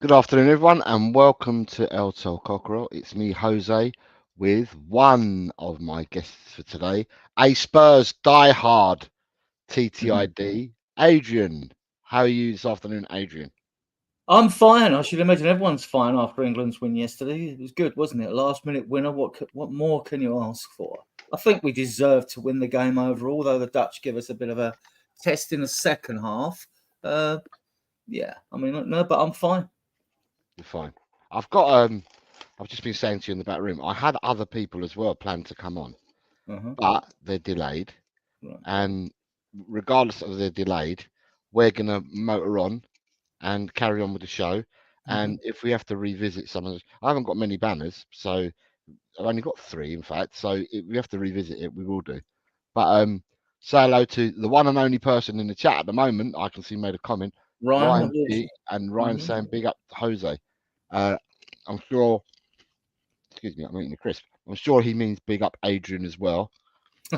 Good afternoon, everyone, and welcome to El Tel Cockerel. It's me, Jose, with one of my guests for today, a Spurs diehard TTID, Adrian. How are you this afternoon, Adrian? I'm fine. I should imagine everyone's fine after England's win yesterday. It was good, wasn't it? Last minute winner. What more can you ask for? I think we deserved to win the game overall, although the Dutch give us a bit of a test in the second half. Yeah, I mean, no, but I'm fine. You're fine. I've just been saying to you in the back room, I had other people as well planned to come on, but they're delayed. Right. And regardless of they're delayed, we're going to motor on and carry on with the show. And if we have to revisit some of those, I haven't got many banners, so I've only got three, in fact. So if we have to revisit it, we will do. But say hello to the one and only person in the chat at the moment. I can see made a comment. Ryan And Ryan saying big up to Jose. I'm sure. Excuse me, I'm eating a crisp. I'm sure he means big up Adrian as well.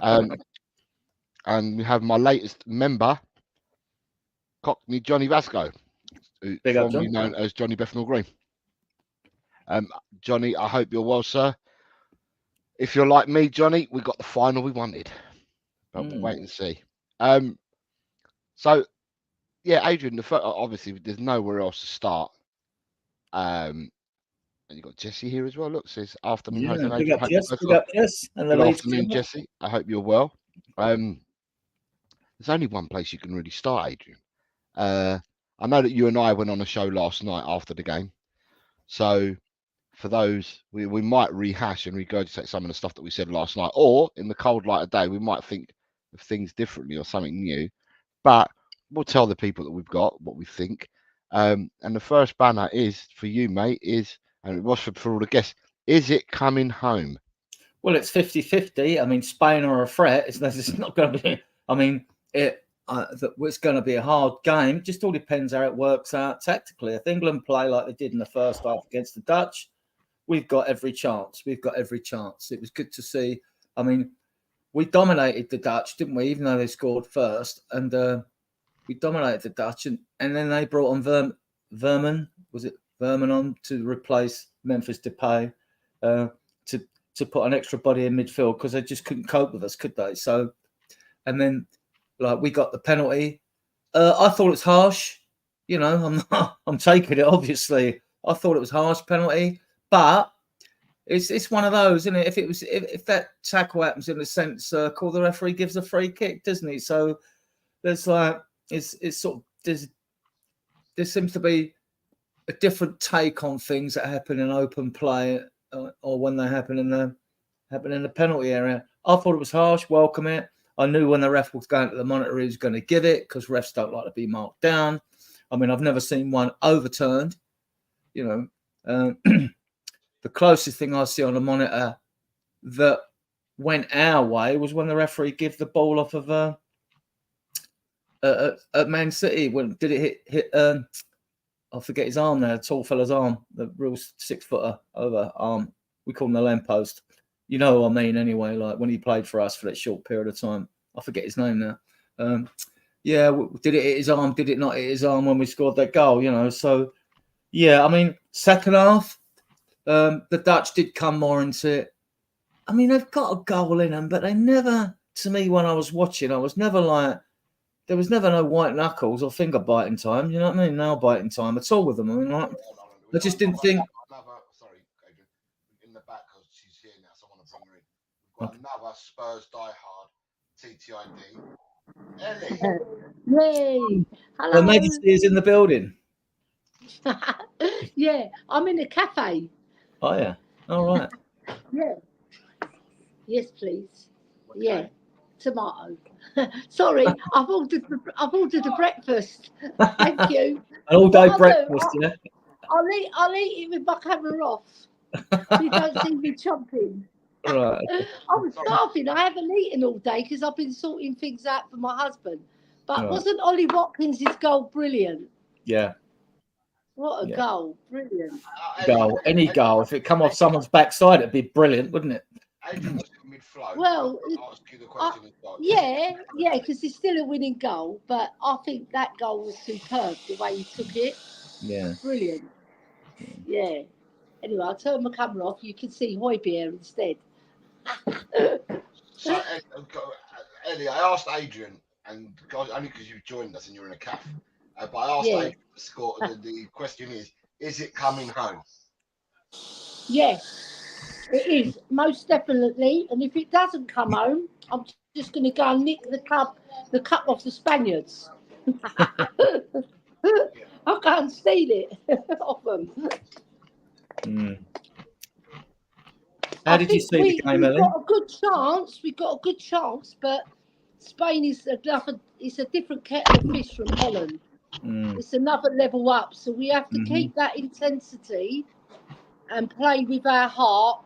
And we have my latest member, Cockney Johnny Vasco, formerly known as Johnny Bethnal Green. Johnny, I hope you're well, sir. If you're like me, Johnny, we got the final we wanted, but we'll wait and see. So, yeah, Adrian, obviously there's nowhere else to start. And you've got Jesse here as well. Look, says afternoon. Yeah, big up Jess. And good afternoon, Jesse. I hope you're well. There's only one place you can really start, Adrian. I know that you and I went on a show last night after the game. So for those, we might rehash and regurgitate some of the stuff that we said last night, or in the cold light of day, we might think of things differently or something new. But we'll tell the people that we've got what we think. And the first banner is for you, mate, and it was for all the guests, is it coming home? Well, it's 50-50. I mean, Spain are a threat. It's not going to be. I mean, it's going to be a hard game. Just all depends how it works out tactically. If England play like they did in the first half against the Dutch, we've got every chance. It was good to see. I mean, we dominated the Dutch, didn't we? Even though they scored first, and we dominated the Dutch, and then they brought on Verman on to replace Memphis Depay, to put an extra body in midfield because they just couldn't cope with us, could they? So, and then we got the penalty. I thought it was harsh. You know, I'm taking it. Obviously, I thought it was harsh penalty, but it's one of those, isn't it? If that tackle happens in the centre circle, the referee gives a free kick, doesn't he? So there's it's sort of there seems to be a different take on things that happen in open play or when they happen in the penalty area. I thought it was harsh. Welcome it. I knew when the ref was going to the monitor, he was going to give it because refs don't like to be marked down. I mean, I've never seen one overturned. You know, the closest thing I see on the monitor that went our way was when the referee gave the ball off of at Man City. When did it hit? I forget his arm now. The tall fella's arm, the real 6-footer over arm. We call him the lamppost. You know what I mean, anyway. Like when he played for us for that short period of time. I forget his name now. Yeah, did it hit his arm? Did it not hit his arm when we scored that goal? You know, so yeah. I mean, second half, the Dutch did come more into it. I mean, they've got a goal in them, but they never. To me, when I was watching, I was never like. There was never no white knuckles or finger biting time. You know what I mean? Nail biting time at all with them. I mean, like, I just didn't think. Sorry, Adrian, in the back because she's here now, so I want to bring her in. We've got another Spurs diehard TTID. Ellie. Yay! Hello. Her Majesty is in the building. Yeah, I'm in a cafe. Oh yeah. All right. Yeah. Yes, please. Okay. Yeah. Tomato. Sorry, I've ordered a breakfast. Thank you. An all-day breakfast, yeah. I'll eat it with my camera off. So you don't see me chomping. Right. I was starving. I haven't eaten all day because I've been sorting things out for my husband. But wasn't Ollie Watkins' goal brilliant? Yeah. What a goal. Brilliant. Goal. Any goal. If it come off someone's backside, it'd be brilliant, wouldn't it? Well, yeah, because it's still a winning goal, but I think that goal was superb, the way he took it. Yeah. Brilliant. Yeah. Anyway, I'll turn my camera off. You can see Højbjerg instead. So, Ellie, I asked Adrian, and only because you've joined us and you're in a cafe, but I asked Adrian the score. The question is it coming home? Yes, it is, most definitely. And if it doesn't come home, I'm just going to go and nick the cup off the Spaniards. I'll go and steal it off them. How did you see the game, Ellie? We've got a good chance. We've got a good chance, but Spain is it's a different kettle of fish from Holland. It's another level up. So we have to keep that intensity and play with our heart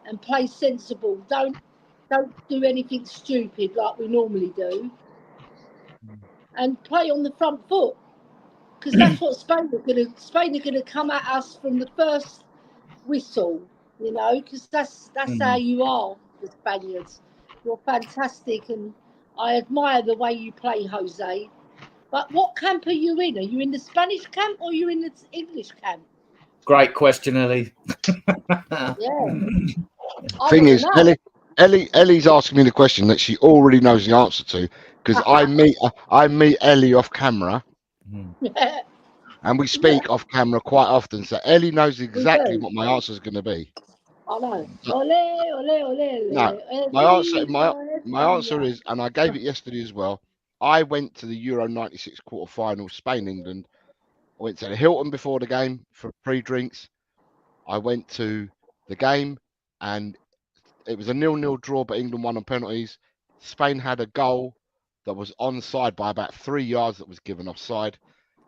and play sensible. Don't do anything stupid like we normally do. And play on the front foot. Because that's what Spain are gonna come at us from the first whistle. You know, because that's how you are, the Spaniards. You're fantastic, and I admire the way you play, Jose. But what camp are you in? Are you in the Spanish camp or are you in the English camp? Great question, Ellie. Yeah. Thing is, Ellie's asking me the question that she already knows the answer to, because I meet Ellie off camera. And we speak off camera quite often, so Ellie knows exactly what my answer is going to be. I know. Ole, ole, ole, No, my answer is, and I gave it yesterday as well. I went to the Euro '96 quarterfinal, Spain-England. I went to the Hilton before the game for pre-drinks. I went to the game, and it was a 0-0 draw, but England won on penalties. Spain had a goal that was onside by about 3 yards that was given offside.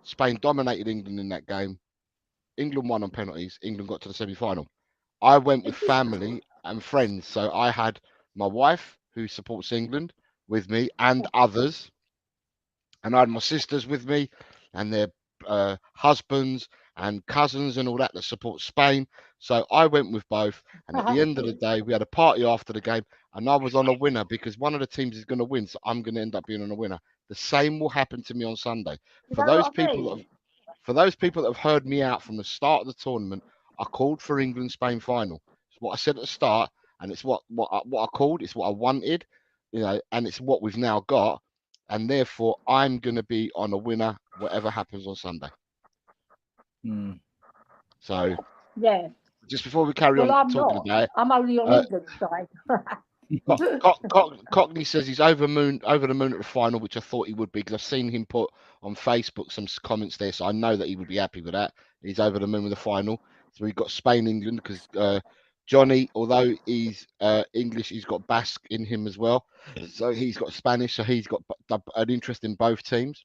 Spain dominated England in that game. England won on penalties. England got to the semi-final. I went with family and friends. So I had my wife, who supports England, with me, and others. And I had my sisters with me, and their husbands and cousins and all that support Spain. So I went with both. And at the end of the day, we had a party after the game, and I was on a winner because one of the teams is going to win. So I'm going to end up being on a winner. The same will happen to me on Sunday. For those people that have heard me out from the start of the tournament, I called for England-Spain final. It's what I said at the start, and it's what I called. It's what I wanted, and it's what we've now got. And therefore, I'm going to be on a winner, whatever happens on Sunday. So, yeah. Just before we carry on talking about it, I'm only on England's side. Cockney says he's over the moon at the final, which I thought he would be because I've seen him put on Facebook some comments there, so I know that he would be happy with that. He's over the moon with the final. So we've got Spain-England because Johnny, although he's English, he's got Basque in him as well. So he's got Spanish, so he's got an interest in both teams.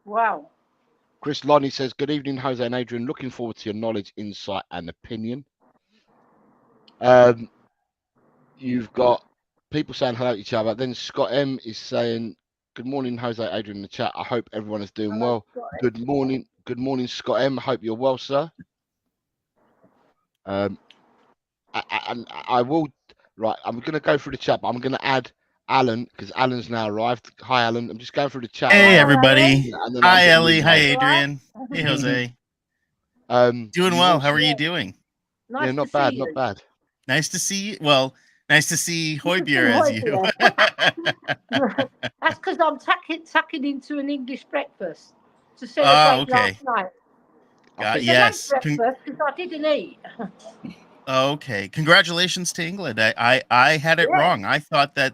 Wow. Chris Lonnie says, good evening, Jose and Adrian. Looking forward to your knowledge, insight and opinion. You've got people saying hello to each other. Then Scott M is saying, good morning, Jose, Adrian in the chat. I hope everyone is doing well. Good morning, Scott M. I hope you're well, sir. I will, right, I'm going to go through the chat, but I'm going to add Alan because Alan's now arrived. Hi, Alan. I'm just going through the chat. Hey, everybody. Hi, Ellie. Hi, Adrian. Hey, Jose. Doing well. How are you doing? Nice yeah, not bad, not bad. Nice to see you. Well, nice to see Højbjerg as you. That's because I'm tucking into an English breakfast to celebrate last night. Yes. Breakfast because I didn't eat. Okay. Congratulations to England. I had it wrong. I thought that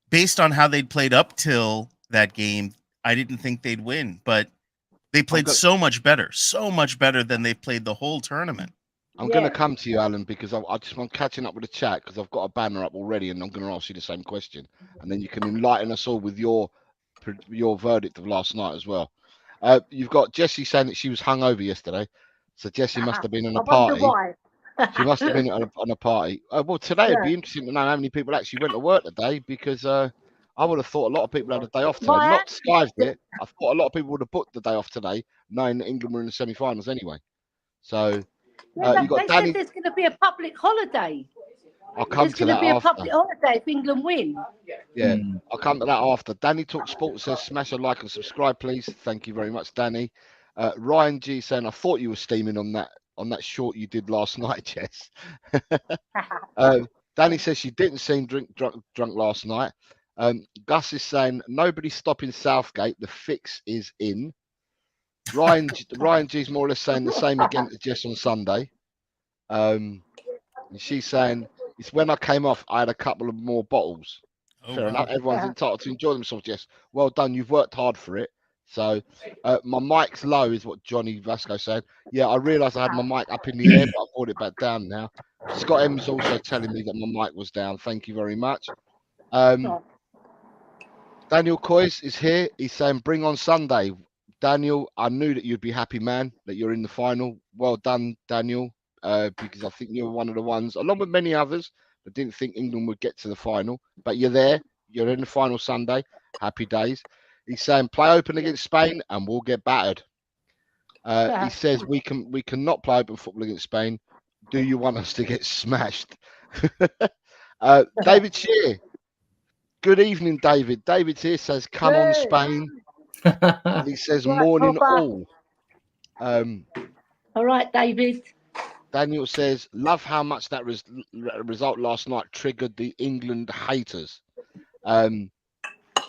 based on how they'd played up till that game, I didn't think they'd win, but they played so much better than they played the whole tournament. I'm going to come to you, Alan, because I just want catching up with the chat because I've got a banner up already and I'm going to ask you the same question. And then you can enlighten us all with your verdict of last night as well. You've got Jessie saying that she was hungover yesterday. So Jessie must have been on a party. Why. She must have been on a party. Well, today it'd be interesting to know how many people actually went to work today because I would have thought a lot of people had a day off today. Not skived it. I thought a lot of people would have booked the day off today, knowing that England were in the semi-finals anyway. So you got Danny. Said there's going to be a public holiday. I'll come to that after. There's going to be a public holiday if England win. Yeah, I'll come to that after. Danny Talk Sports says, smash a like and subscribe, please. Thank you very much, Danny. Ryan G saying, I thought you were steaming on on that short you did last night, Jess. Danny says she didn't seem drunk last night. Gus is saying nobody's stopping Southgate. The fix is in. Ryan G's more or less saying the same again to Jess on Sunday. And she's saying it's when I came off, I had a couple of more bottles. Fair enough. Everyone's entitled to enjoy themselves, Jess. Well done. You've worked hard for it. So my mic's low is what Johnny Vasco said. Yeah, I realised I had my mic up in the air, but I brought it back down now. Scott M's also telling me that my mic was down. Thank you very much. Daniel Coyce is here. He's saying, bring on Sunday. Daniel, I knew that you'd be happy, man, that you're in the final. Well done, Daniel, because I think you're one of the ones, along with many others, that didn't think England would get to the final. But you're there. You're in the final Sunday. Happy days. He's saying, play open against Spain and we'll get battered. He says, we cannot play open football against Spain. Do you want us to get smashed? David Shear. Good evening, David. David's here, says, come on, Spain. He says, morning all. All right, David. Daniel says, love how much that result last night triggered the England haters.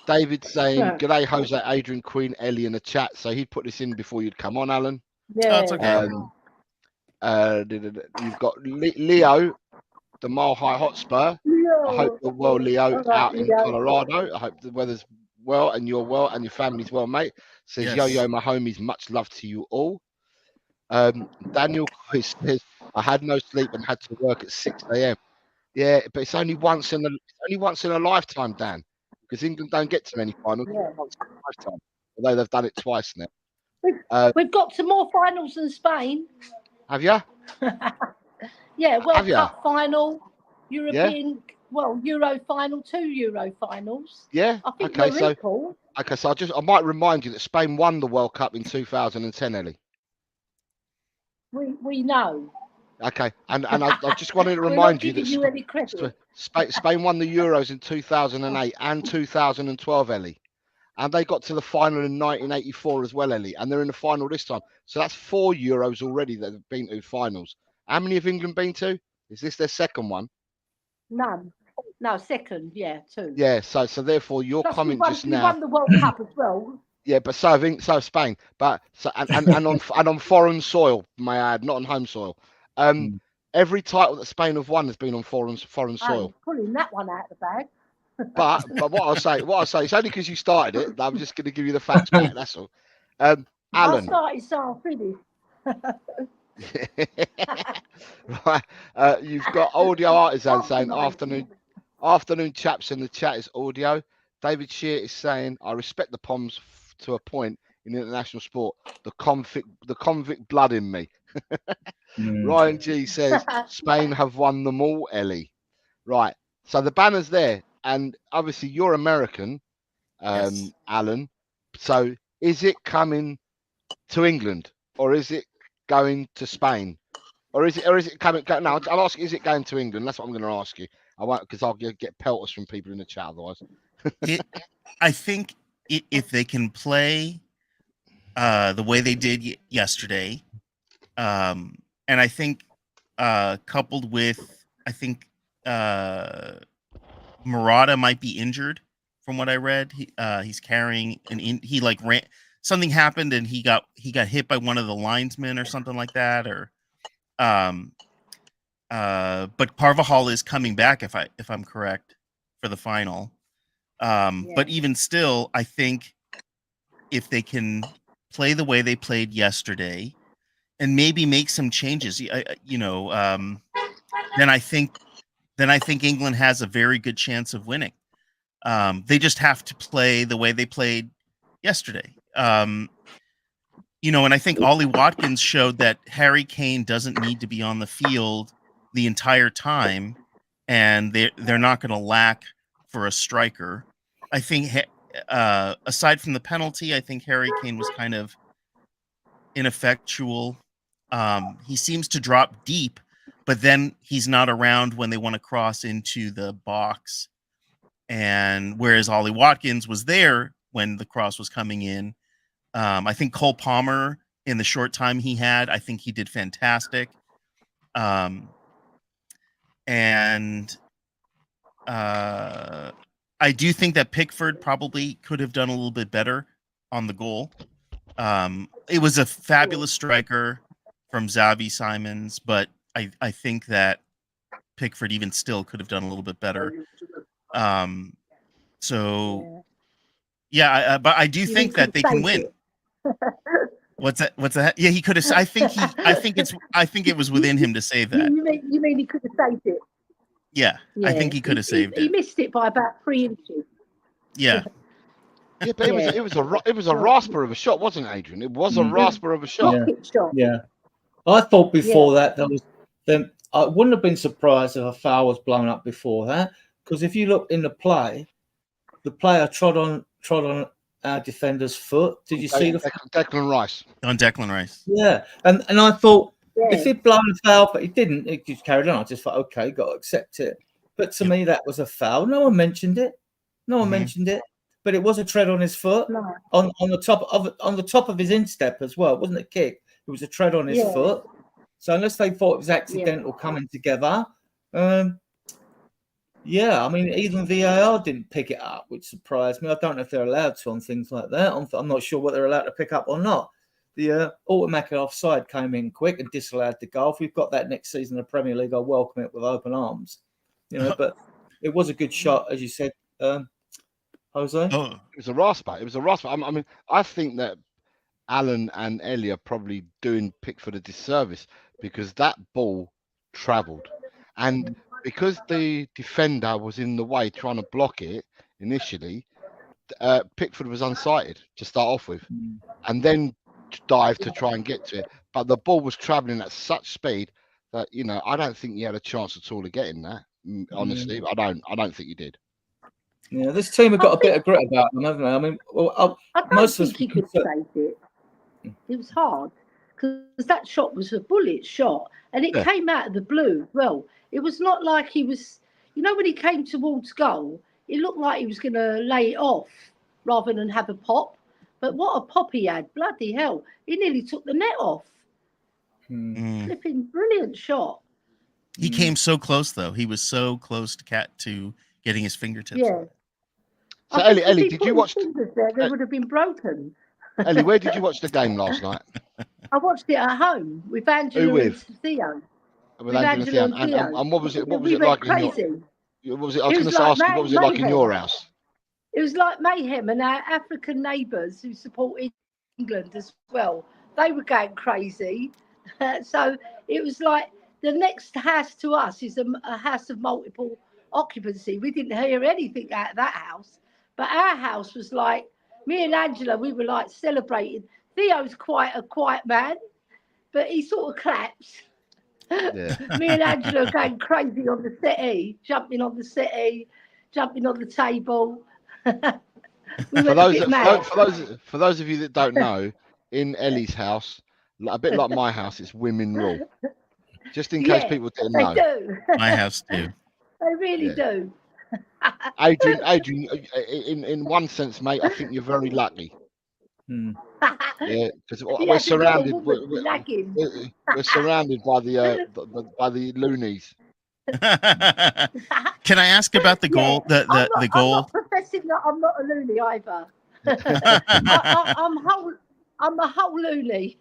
David saying, g'day, Jose, Adrian, Queen, Ellie in the chat. So he'd put this in before you'd come on, Alan. Yeah. That's okay. You've got Leo, the Mile High Hotspur. I hope you're well, Leo, out in Colorado. I hope the weather's well and you're well and your family's well, mate. Says, Yes. Yo, my homies, much love to you all. Daniel says, I had no sleep and had to work at 6 a.m. Yeah, but it's only once in a lifetime, Dan, because England don't get to many finals. Once in a lifetime, although they've done it twice now. We've got some more finals than Spain. Have you? Yeah, World ya? Cup final, European, Euro final, 2 Euro finals. Yeah. I think Okay, they're equal. so I might remind you that Spain won the World Cup in 2010, Ellie. We know. Okay, and I just wanted to remind you that any credit. Spain won the Euros in 2008 and 2012, Ellie. And they got to the final in 1984 as well, Ellie. And they're in the final this time. So that's 4 Euros already that have been to finals. How many have England been to? Is this their second one? None. No, second. Yeah, 2. Yeah. So therefore, your comment just now. We won the World Cup as well. Yeah, but so have Spain. But and on foreign soil, may I add, not on home soil. Every title that Spain have won has been on foreign soil. Pulling that one out of the bag. But what I'll say, it's only because you started it. I'm just going to give you the facts back. That's all. Alan. I started, so I'll finish. Right. You've got Audio Artisan saying afternoon chaps in the chat is audio. David Shear is saying I respect the Poms to a point in international sport. The convict blood in me. Ryan G says Spain have won them all, Ellie. Right. So the banner's there. And obviously you're American, Yes. Alan. So is it coming to England or is it going to Spain? Or is it coming? No, I'll ask, is it going to England? That's what I'm going to ask you. I won't, because I'll get pelters from people in the chat otherwise. I think if they can play the way they did yesterday, and I think coupled with, I think Murata might be injured from what I read. He's carrying he like ran, something happened and he got hit by one of the linesmen or something like that, or but Carvajal is coming back if I'm correct for the final. But even still, I think if they can play the way they played yesterday and maybe make some changes, then I think England has a very good chance of winning. They just have to play the way they played yesterday. And I think Ollie Watkins showed that Harry Kane doesn't need to be on the field the entire time, and they're not going to lack for a striker. I think aside from the penalty, I think Harry Kane was kind of ineffectual. He seems to drop deep, but then he's not around when they want to cross into the box. And whereas Ollie Watkins was there when the cross was coming in, I think Cole Palmer in the short time he had. I think he did fantastic. And I do think that Pickford probably could have done a little bit better on the goal. It was a fabulous striker from Xavi Simons, but I think that Pickford even still could have done a little bit better. So yeah, but I do think that they can win. What's that? Yeah, he could have. I think it was within him to save that. You mean he could have saved it? Yeah, I think he could have saved it. He missed it by about 3 inches. Yeah. Yeah, but it was a rasper of a shot, wasn't it, Adrian? It was a rasper of a shot. Yeah. I thought before that there was. Then I wouldn't have been surprised if a foul was blown up before that, because if you look in the play, the player trod on our defender's foot. Did you see the Declan Rice? On Declan Rice. Yeah, and I thought if he'd blown a foul, but he didn't, he just carried on. I just thought, okay, got to accept it. But to me, that was a foul. No one mentioned it. Mentioned it. But it was a tread on his foot, on the top of his instep as well. It wasn't a kick. It was a tread on his foot. So unless they thought it was accidental coming together, I mean, even VAR didn't pick it up, which surprised me. I don't know if they're allowed to on things like that. I'm not sure what they're allowed to pick up or not. The automatic offside came in quick and disallowed the goal. If we've got that next season in the Premier League, I'll welcome it with open arms. But it was a good shot, as you said, Jose. Oh, it was a rasper. I mean, I think that Alan and Ellie are probably doing Pickford a disservice because that ball travelled, and because the defender was in the way trying to block it initially, Pickford was unsighted to start off with, and then dived to try and get to it. But the ball was travelling at such speed that I don't think he had a chance at all of getting that. Honestly, I don't think he did. Yeah, this team have got a bit of grit about them, haven't they? I mean, I don't think he could save it. It was hard because that shot was a bullet shot, and it came out of the blue. Well, it was not like he was. When he came towards goal, it looked like he was going to lay it off rather than have a pop. But what a pop he had! Bloody hell! He nearly took the net off. Flipping brilliant shot. He came so close, though. He was so close to getting his fingertips. Yeah. So, Ellie, did you watch? They would have been broken. Ellie, where did you watch the game last night? I watched it at home with Angela and Theo. With Angela and Theo. And what was it? What was it like crazy. in your? What was it? I was going to ask you. What was it like in your house? It was like mayhem, and our African neighbours who support England as well. They were going crazy. So it was like the next house to us is a house of multiple occupancy. We didn't hear anything out of that house, but our house was like, me and Angela, we were like celebrating. Theo's quite a quiet man, but he sort of claps. Yeah. Me and Angela are going crazy on the settee, jumping on the settee, jumping on the table. For those of you that don't know, in Ellie's house, a bit like my house, it's women rule. Just in case people didn't know. Do. My house too. They really do. Adrian, in one sense, mate, I think you're very lucky. Yeah, because we're surrounded. We're surrounded by the loonies. Can I ask about the goal? The goal. I'm not professing that I'm not a loony either. I'm a whole loony.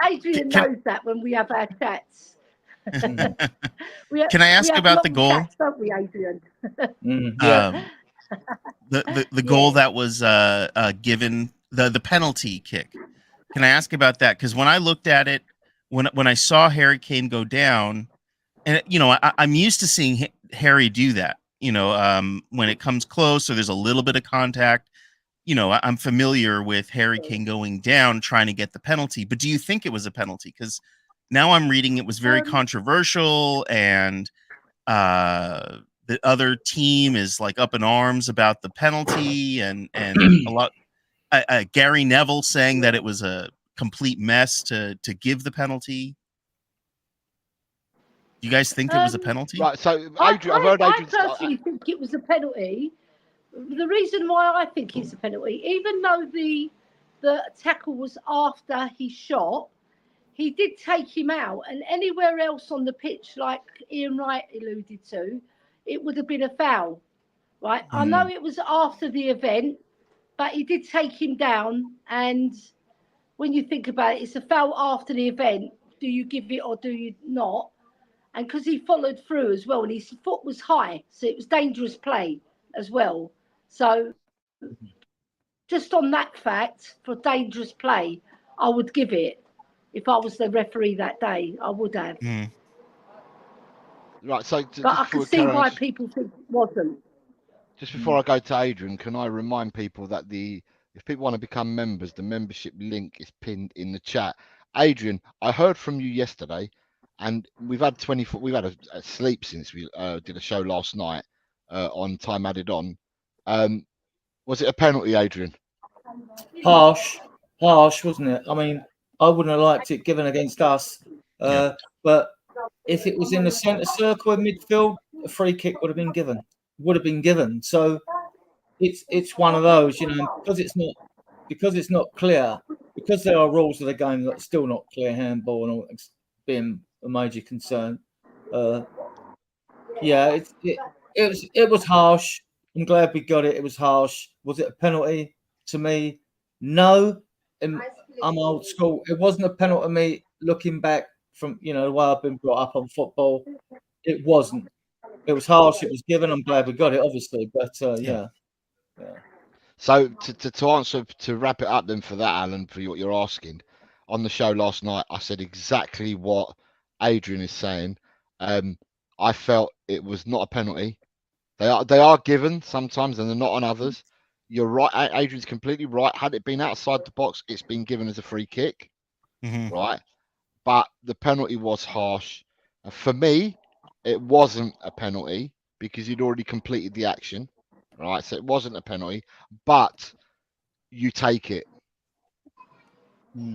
Adrian knows that when we have our chats. Can I ask about the goal? Chats, don't we, Adrian? The goal that was given, the penalty kick. Can I ask about that? Because when I looked at it, when I saw Harry Kane go down, and I'm used to seeing Harry do that. When it comes close or there's a little bit of contact. I'm familiar with Harry Kane going down trying to get the penalty. But do you think it was a penalty? Because now I'm reading it was very controversial, and the other team is like up in arms about the penalty, and a lot. Gary Neville saying that it was a complete mess to give the penalty. Do you guys think it was a penalty? Right. So Adrian, I personally think it was a penalty. The reason why I think it's a penalty, even though the the tackle was after he shot, he did take him out. And anywhere else on the pitch, like Ian Wright alluded to, it would have been a foul, right? I know it was after the event, but he did take him down. And when you think about it, it's a foul after the event. Do you give it or do you not? And because he followed through as well, and his foot was high, so it was dangerous play as well. So just on that fact, for dangerous play, I would give it. If I was the referee that day, I would have. Right, so but I can see why people think it wasn't. Just before I go to Adrian, can I remind people that if people want to become members, the membership link is pinned in the chat. Adrian, I heard from you yesterday, and we've had a sleep since we did a show last night on Time Added On. Was it a penalty, Adrian? Harsh, wasn't it? I mean, I wouldn't have liked it given against us, but if it was in the centre circle in midfield, a free kick would have been given. So it's one of those, because it's not clear, because there are rules of the game that's still not clear, handball and all being a major concern. It was harsh. I'm glad we got it. It was harsh. Was it a penalty? To me, no. I'm old school. It wasn't a penalty to me. Looking back from the way I've been brought up on football, it wasn't. It was harsh. It was given. I'm glad we got it, obviously. But yeah. So to answer, to wrap it up then for that, Alan, for what you're asking, on the show last night, I said exactly what Adrian is saying. I felt it was not a penalty. They are given sometimes, and they're not on others. You're right. Adrian's completely right. Had it been outside the box, it's been given as a free kick, right? But the penalty was harsh. For me, it wasn't a penalty because he'd already completed the action, right? So it wasn't a penalty, but you take it.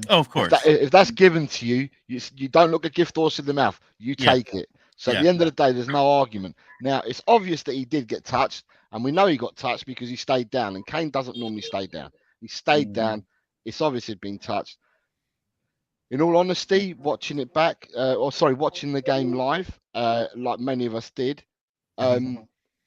Oh, of course. If that's given to you, you don't look a gift horse in the mouth. You take it. So at the end of the day, there's no argument. Now, it's obvious that he did get touched, and we know he got touched because he stayed down, and Kane doesn't normally stay down. He stayed down. It's obvious he'd been touched. In all honesty, watching it back, watching the game live, like many of us did,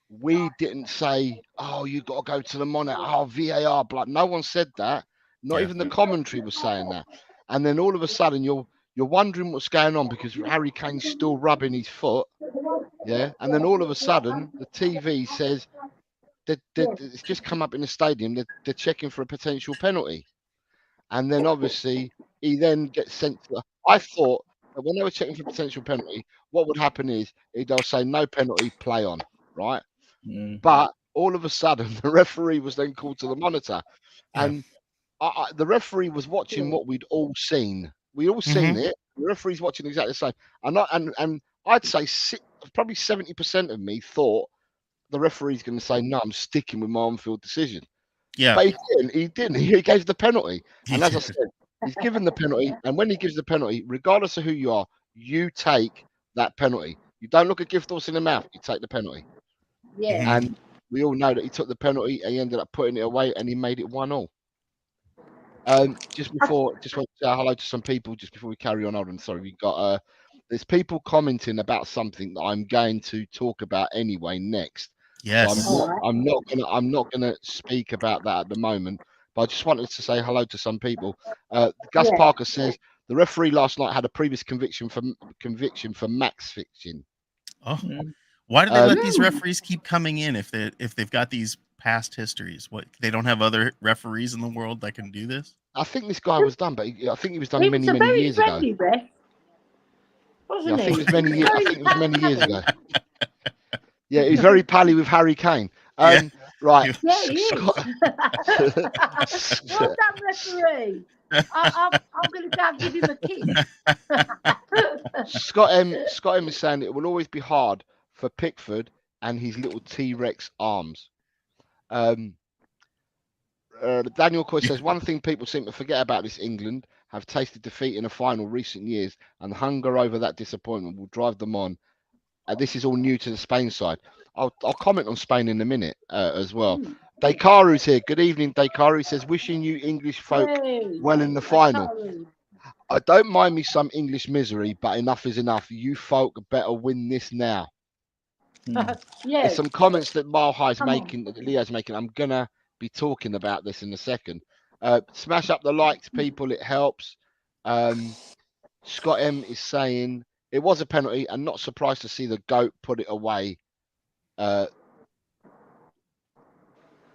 we didn't say, "Oh, you got to go to the monitor." Oh, VAR, blood. No one said that. Not even the commentary was saying that. And then all of a sudden, you're wondering what's going on because Harry Kane's still rubbing his foot. Yeah. And then all of a sudden, the TV says that it's just come up in the stadium. They're checking for a potential penalty. And then obviously, he then gets sent to. I thought that when they were checking for potential penalty, what would happen is they'll say no penalty, play on, right? But all of a sudden, the referee was then called to the monitor, and the referee was watching what we'd all seen. We all seen it. The referee's watching exactly the same. And I'd say probably 70% of me thought the referee's going to say, "No, I'm sticking with my on-field decision." Yeah. But he didn't. He gave the penalty. And as I said, he's given the penalty. And when he gives the penalty, regardless of who you are, you take that penalty. You don't look a gift horse in the mouth. You take the penalty. Yeah. And we all know that he took the penalty and he ended up putting it away and he made it 1-1. Just want to say hello to some people just before we carry on. Hold on, sorry, we got there's people commenting about something that I'm going to talk about anyway next. Yes. So I'm not gonna speak about that at the moment, but I just wanted to say hello to some people. Gus Parker says the referee last night had a previous conviction for max fixing. Oh, why do they let these referees keep coming in if they've got these past histories? What, they don't have other referees in the world that can do this? I think this guy was done, but I think he was done many years ago. Wasn't I think it was many years ago. Yeah, he's very pally with Harry Kane. Right. Yeah, he is. Well done, referee. I'm going to go and give him a kiss. Scott M is saying it will always be hard for Pickford and his little T-Rex arms. Daniel Coy says, one thing people seem to forget about this England have tasted defeat in a final recent years, and hunger over that disappointment will drive them on. This is all new to the Spain side. I'll comment on Spain in a minute as well. Dekaru's here. Good evening, Dekaru. He says, wishing you English folk Hey, well in the final. Dekaru. I don't mind me some English misery, but enough is enough. You folk better win this now. Yeah. There's some comments that Malhigh's Come on. making, that Leo's making. I'm going to be talking about this in a second. Smash up the likes, people. It helps. Scott M is saying it was a penalty and not surprised to see the GOAT put it away.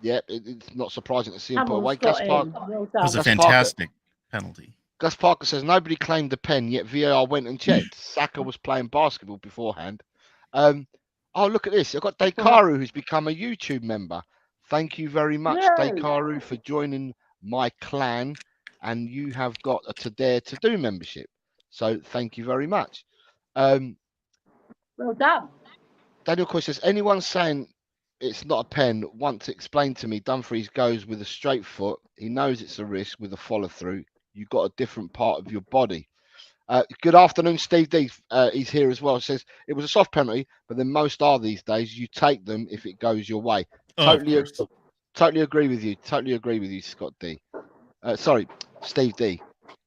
It's not surprising to see him Come put on, away. Scott Gus M. Parker, Well It was done. a Gus Parker, fantastic penalty. Gus Parker says nobody claimed the pen, yet VAR went and checked. Saka was playing basketball beforehand. Oh, look at this. I've got Dekaru, who's become a YouTube member. Thank you very much, Yay. Dekaru, for joining my clan. And you have got a To Dare To Do membership. So thank you very much. Well done. Daniel Coy says, anyone saying it's not a pen once explained to me Dumfries goes with a straight foot. He knows it's a risk with a follow through. You've got a different part of your body. Good afternoon, Steve D. He's here as well. Says it was a soft penalty, but then most are these days. You take them if it goes your way. Totally agree with you. Totally agree with you, Scott D. Sorry, Steve D.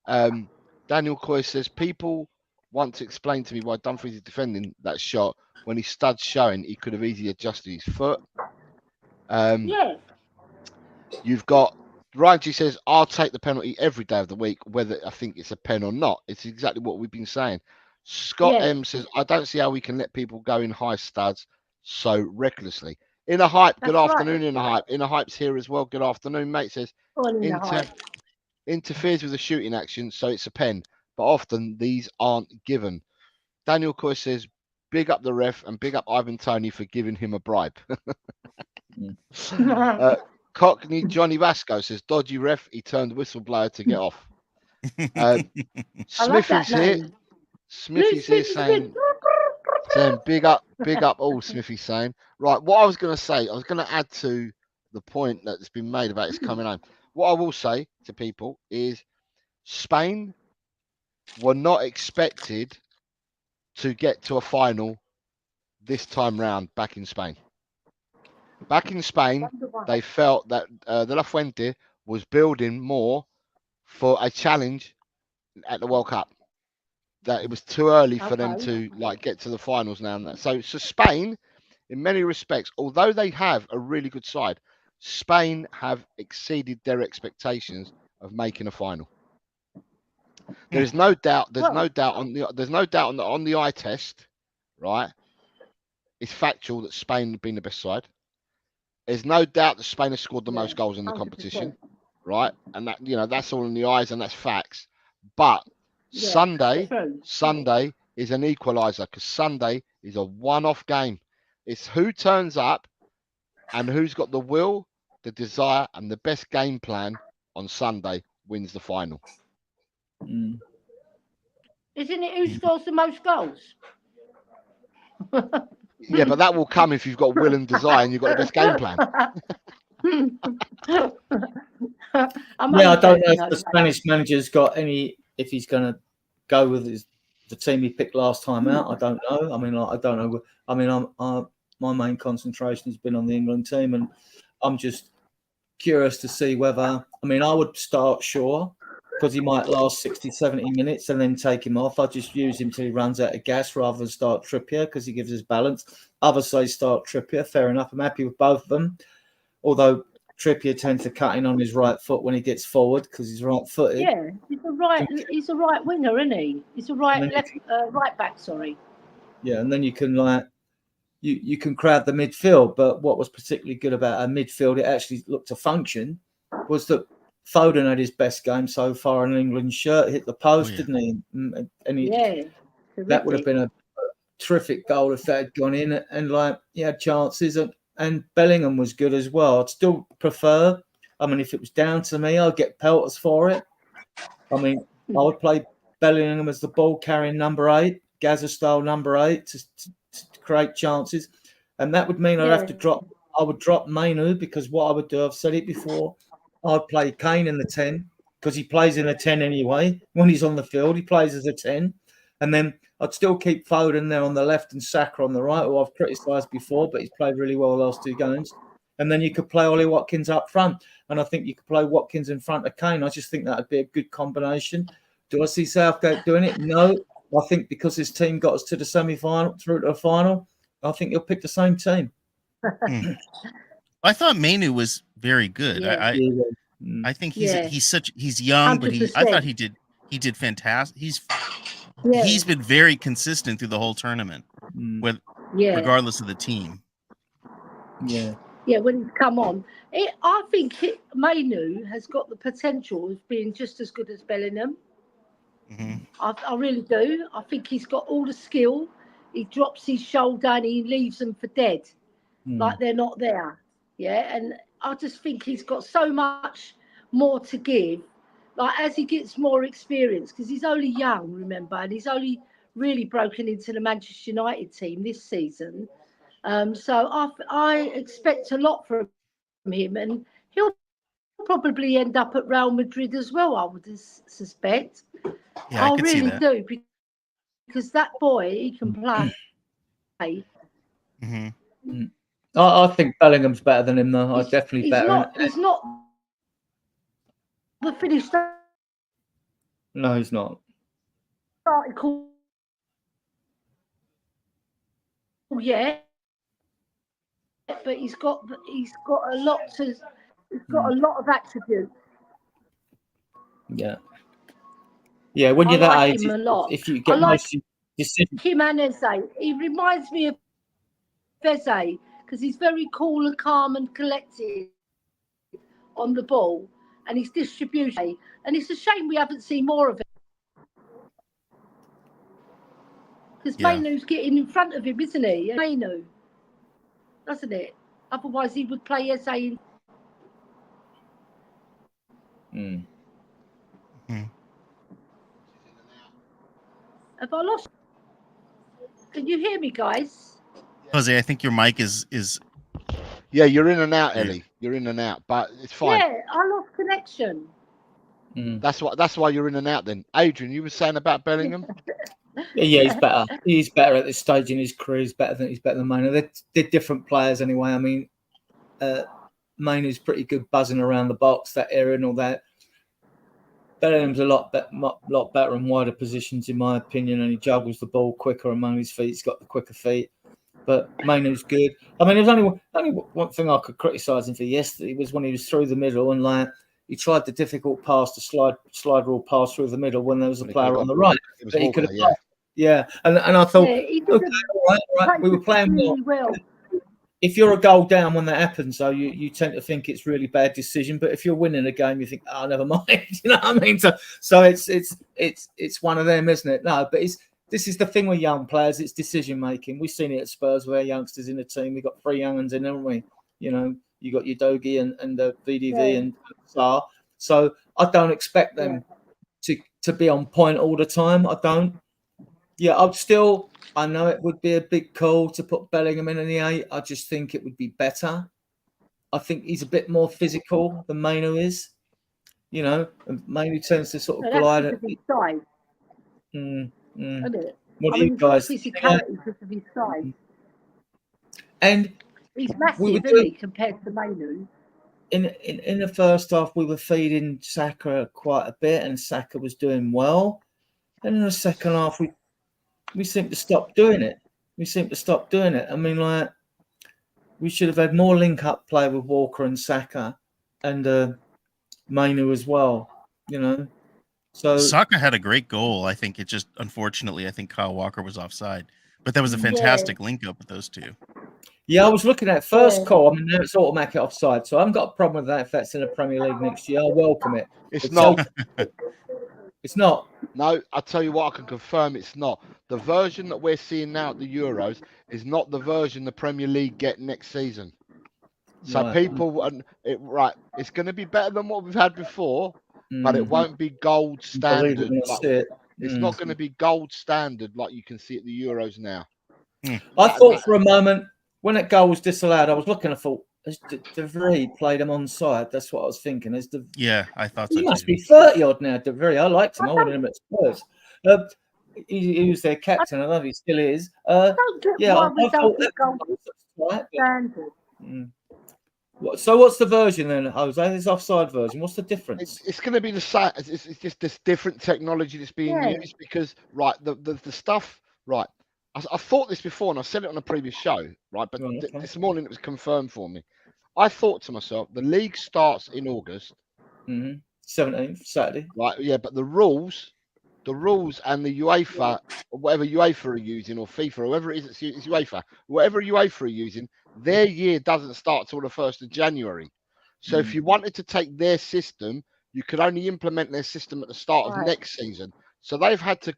Daniel Coy says people once explained to me why Dumfries is defending that shot when he studs showing he could have easily adjusted his foot. Yeah. You've got Ryan G says, I'll take the penalty every day of the week, whether I think it's a pen or not. It's exactly what we've been saying. Scott Yeah. M says, I don't see how we can let people go in high studs so recklessly. In a hype, good That's afternoon, right. in a hype. In a hype's here as well. Good afternoon, mate. Says, All in the height. interferes with the shooting action, so it's a pen. But often these aren't given. Daniel Coy says, big up the ref and big up Ivan Toney for giving him a bribe. Cockney Johnny Vasco says, dodgy ref, he turned whistleblower to get off. I love that Smithy's here. name. Smithy's here saying big up all. Smithy's saying. Right, what I was going to say, I was going to add to the point that's been made about it's coming home. What I will say to people is Spain were not expected to get to a final this time round back in Spain. Back in Spain, they felt that De La Fuente was building more for a challenge at the World Cup. That it was too early for them to get to the finals now. And that. So Spain, in many respects, although they have a really good side, Spain have exceeded their expectations of making a final. There's no doubt. There's no doubt on the eye test, right? It's factual that Spain have been the best side. There's no doubt that Spain has scored the most goals in the competition, 100%. Right? And that that's all in the eyes and that's facts. But Sunday is an equaliser because Sunday is a one-off game. It's who turns up and who's got the will, the desire, and the best game plan on Sunday wins the final. Isn't it who scores the most goals? Yeah, but that will come if you've got will and desire and you've got the best game plan. I don't know if the Spanish manager's got any, if he's going to go with the team he picked last time out. I don't know. I mean, I don't know. I mean, my main concentration has been on the England team, and I'm just curious to see whether, I mean, I would start Shaw because he might last 60, 70 minutes and then take him off. I'd just use him till he runs out of gas rather than start Trippier because he gives us balance. Others say start Trippier. Fair enough. I'm happy with both of them. Although Trippier tends to cut in on his right foot when he gets forward because he's right-footed. Yeah, he's a right winger, isn't he? He's a right back, sorry. Yeah, and then you can you can crowd the midfield. But what was particularly good about our midfield, it actually looked to function, was that Foden had his best game so far in an England shirt, hit the post, didn't he? And that would have been a terrific goal if that had gone in. And he had chances, and Bellingham was good as well. I'd still prefer. I mean, if it was down to me, I'd get pelters for it. I mean, I would play Bellingham as the ball carrying number 8, Gaza style number 8 to create chances, and that would mean I'd have to drop. I would drop Mainu because what I would do, I've said it before. I'd play Kane in the 10 because he plays in a 10 anyway. When he's on the field, he plays as a 10. And then I'd still keep Foden there on the left and Saka on the right, who I've criticised before, but he's played really well the last 2 games. and then you could play Ollie Watkins up front, and I think you could play Watkins in front of Kane. I just think that would be a good combination. Do I see Southgate doing it? No. I think because his team got us to the semi-final, through to the final, I think he'll pick the same team. I thought Mainu was very good. Yeah. I think he's young, but I thought he did fantastic. He's been very consistent through the whole tournament, regardless of the team. Yeah. Yeah, when he's come on, I think Mainu has got the potential of being just as good as Bellingham. Mm-hmm. I really do. I think he's got all the skill. He drops his shoulder and he leaves them for dead, like they're not there. Yeah, and I just think he's got so much more to give. Like as he gets more experience, because he's only young, remember, and he's only really broken into the Manchester United team this season. So I expect a lot from him, and he'll probably end up at Real Madrid as well, I would suspect. Yeah, I really see that. do, because that boy, he can play. Mm-hmm. I think Bellingham's better than him, though. He's not the finished. No, he's not. Article. Yeah, but he's got a lot a lot of attributes. Yeah. Yeah, when you're that age, if you get most decisions. Him and Eze. He reminds me of Eze because he's very cool and calm and collected on the ball and his distribution. And it's a shame we haven't seen more of it. Because Mainu's getting in front of him, isn't he? Mainu, doesn't it? Otherwise, he would play Eze in. Have I lost? Can you hear me, guys? Jose, I think your mic is. Yeah, you're in and out, Ellie. You're in and out, but it's fine. Yeah, I lost connection. That's why you're in and out. Then, Adrian, you were saying about Bellingham. Yeah, he's better. He's better at this stage in his career. He's better than Mainu. They're different players anyway. I mean, Mainu's pretty good buzzing around the box, that area and all that. Bellingham's a lot better in wider positions, in my opinion, and he juggles the ball quicker among his feet. He's got the quicker feet. But Mainu's good. I mean, there's only one thing I could criticise him for yesterday was when he was through the middle and he tried the difficult pass to slide rule pass through the middle when there was a player on the right. But he could have and I thought, okay, all right, we were playing well. If you're a goal down when that happens, though, you tend to think it's really bad decision. But if you're winning a game, you think, oh, never mind. You know what I mean? So it's one of them, isn't it? No, but this is the thing with young players. It's decision making. We've seen it at Spurs with our youngsters in the team. We've got 3 young ones in, haven't we? You know, you got your Dogi and the VDV and Saar. So I don't expect them to be on point all the time. I don't. Yeah, I know it would be a big call to put Bellingham in the 8. I just think it would be better. I think he's a bit more physical than Mainu is. You know, and Mainu tends to sort of glide at his size. What do you guys think? Physicality because of his size. And he's massive, isn't he, compared to Mainu? In the first half, we were feeding Saka quite a bit, and Saka was doing well. And in the second half, we seem to stop doing it. I mean, like, we should have had more link-up play with Walker and Saka and Mainu as well, you know. So Saka had a great goal. I think it just, unfortunately, I think Kyle Walker was offside. But that was a fantastic link-up with those two. Yeah, I was looking at first call. I mean, it's automatic offside, so I haven't got a problem with that if that's in the Premier League next year. I welcome it. It's not. It's not. No, I'll tell you what, I can confirm it's not. The version that we're seeing now at the Euros is not the version the Premier League get next season. So people, it's going to be better than what we've had before, but it won't be gold standard. It's not going to be gold standard like you can see at the Euros now. I thought for a moment, when that goal was disallowed, I was looking, I thought, has De Vrij played him onside? That's what I was thinking. I thought so. He must be 30 odd now, De Vrij. I liked him. I wanted him at Spurs. He was their captain. I don't know if he still is. I thought that was right. So what's the version then, Jose? This offside version. What's the difference? It's going to be the same. It's just this different technology that's being used because the stuff right. I thought this before and I said it on a previous show, right? But this morning it was confirmed for me. I thought to myself, the league starts in August. 17th, Saturday. Right, yeah, but the rules and the UEFA, or whatever UEFA are using, or FIFA, or whoever it is, it's UEFA, whatever UEFA are using, their year doesn't start till the 1st of January. So if you wanted to take their system, you could only implement their system at the start of next season. So they've had to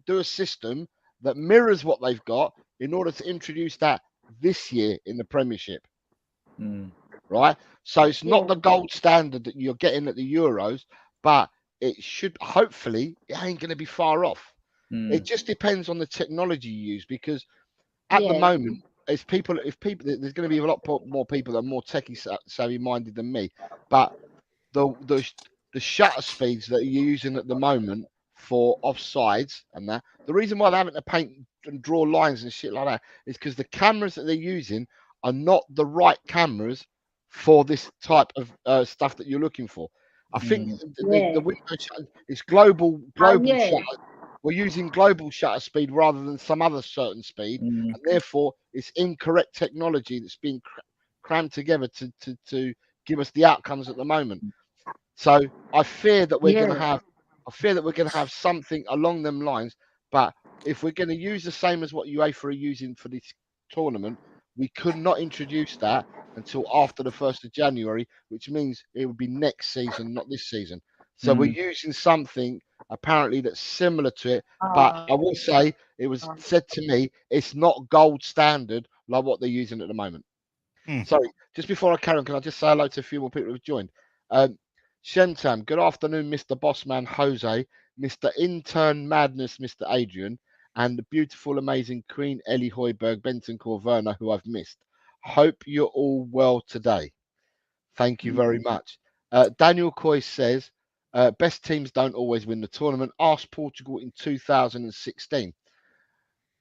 do a system that mirrors what they've got in order to introduce that this year in the Premiership. Right? So it's not the gold standard that you're getting at the Euros, but it should, hopefully, it ain't going to be far off. It just depends on the technology you use, because at the moment, there's going to be a lot more people that are more techie savvy minded than me, but the shutter speeds that you're using at the moment for offsides and that, the reason why they're having to paint and draw lines and shit like that is because the cameras that they're using are not the right cameras for this type of stuff that you're looking for. I think the window is global shutter. We're using global shutter speed rather than some other certain speed, and therefore it's incorrect technology that's being crammed together to give us the outcomes at the moment. So I fear that we're going to have something along them lines. But if we're going to use the same as what UEFA are using for this tournament, we could not introduce that until after the 1st of January, which means it would be next season, not this season. So we're using something apparently that's similar to it. But I will say, it was said to me, it's not gold standard like what they're using at the moment. Sorry, just before I carry on, can I just say hello to a few more people who've joined? Shentam, good afternoon, Mr. Bossman Jose, Mr. Intern Madness, Mr. Adrian, and the beautiful, amazing Queen Ellie Hoiberg, Benton Corverna, who I've missed. Hope you're all well today. Thank you very much. Daniel Coy says, best teams don't always win the tournament. Ask Portugal in 2016.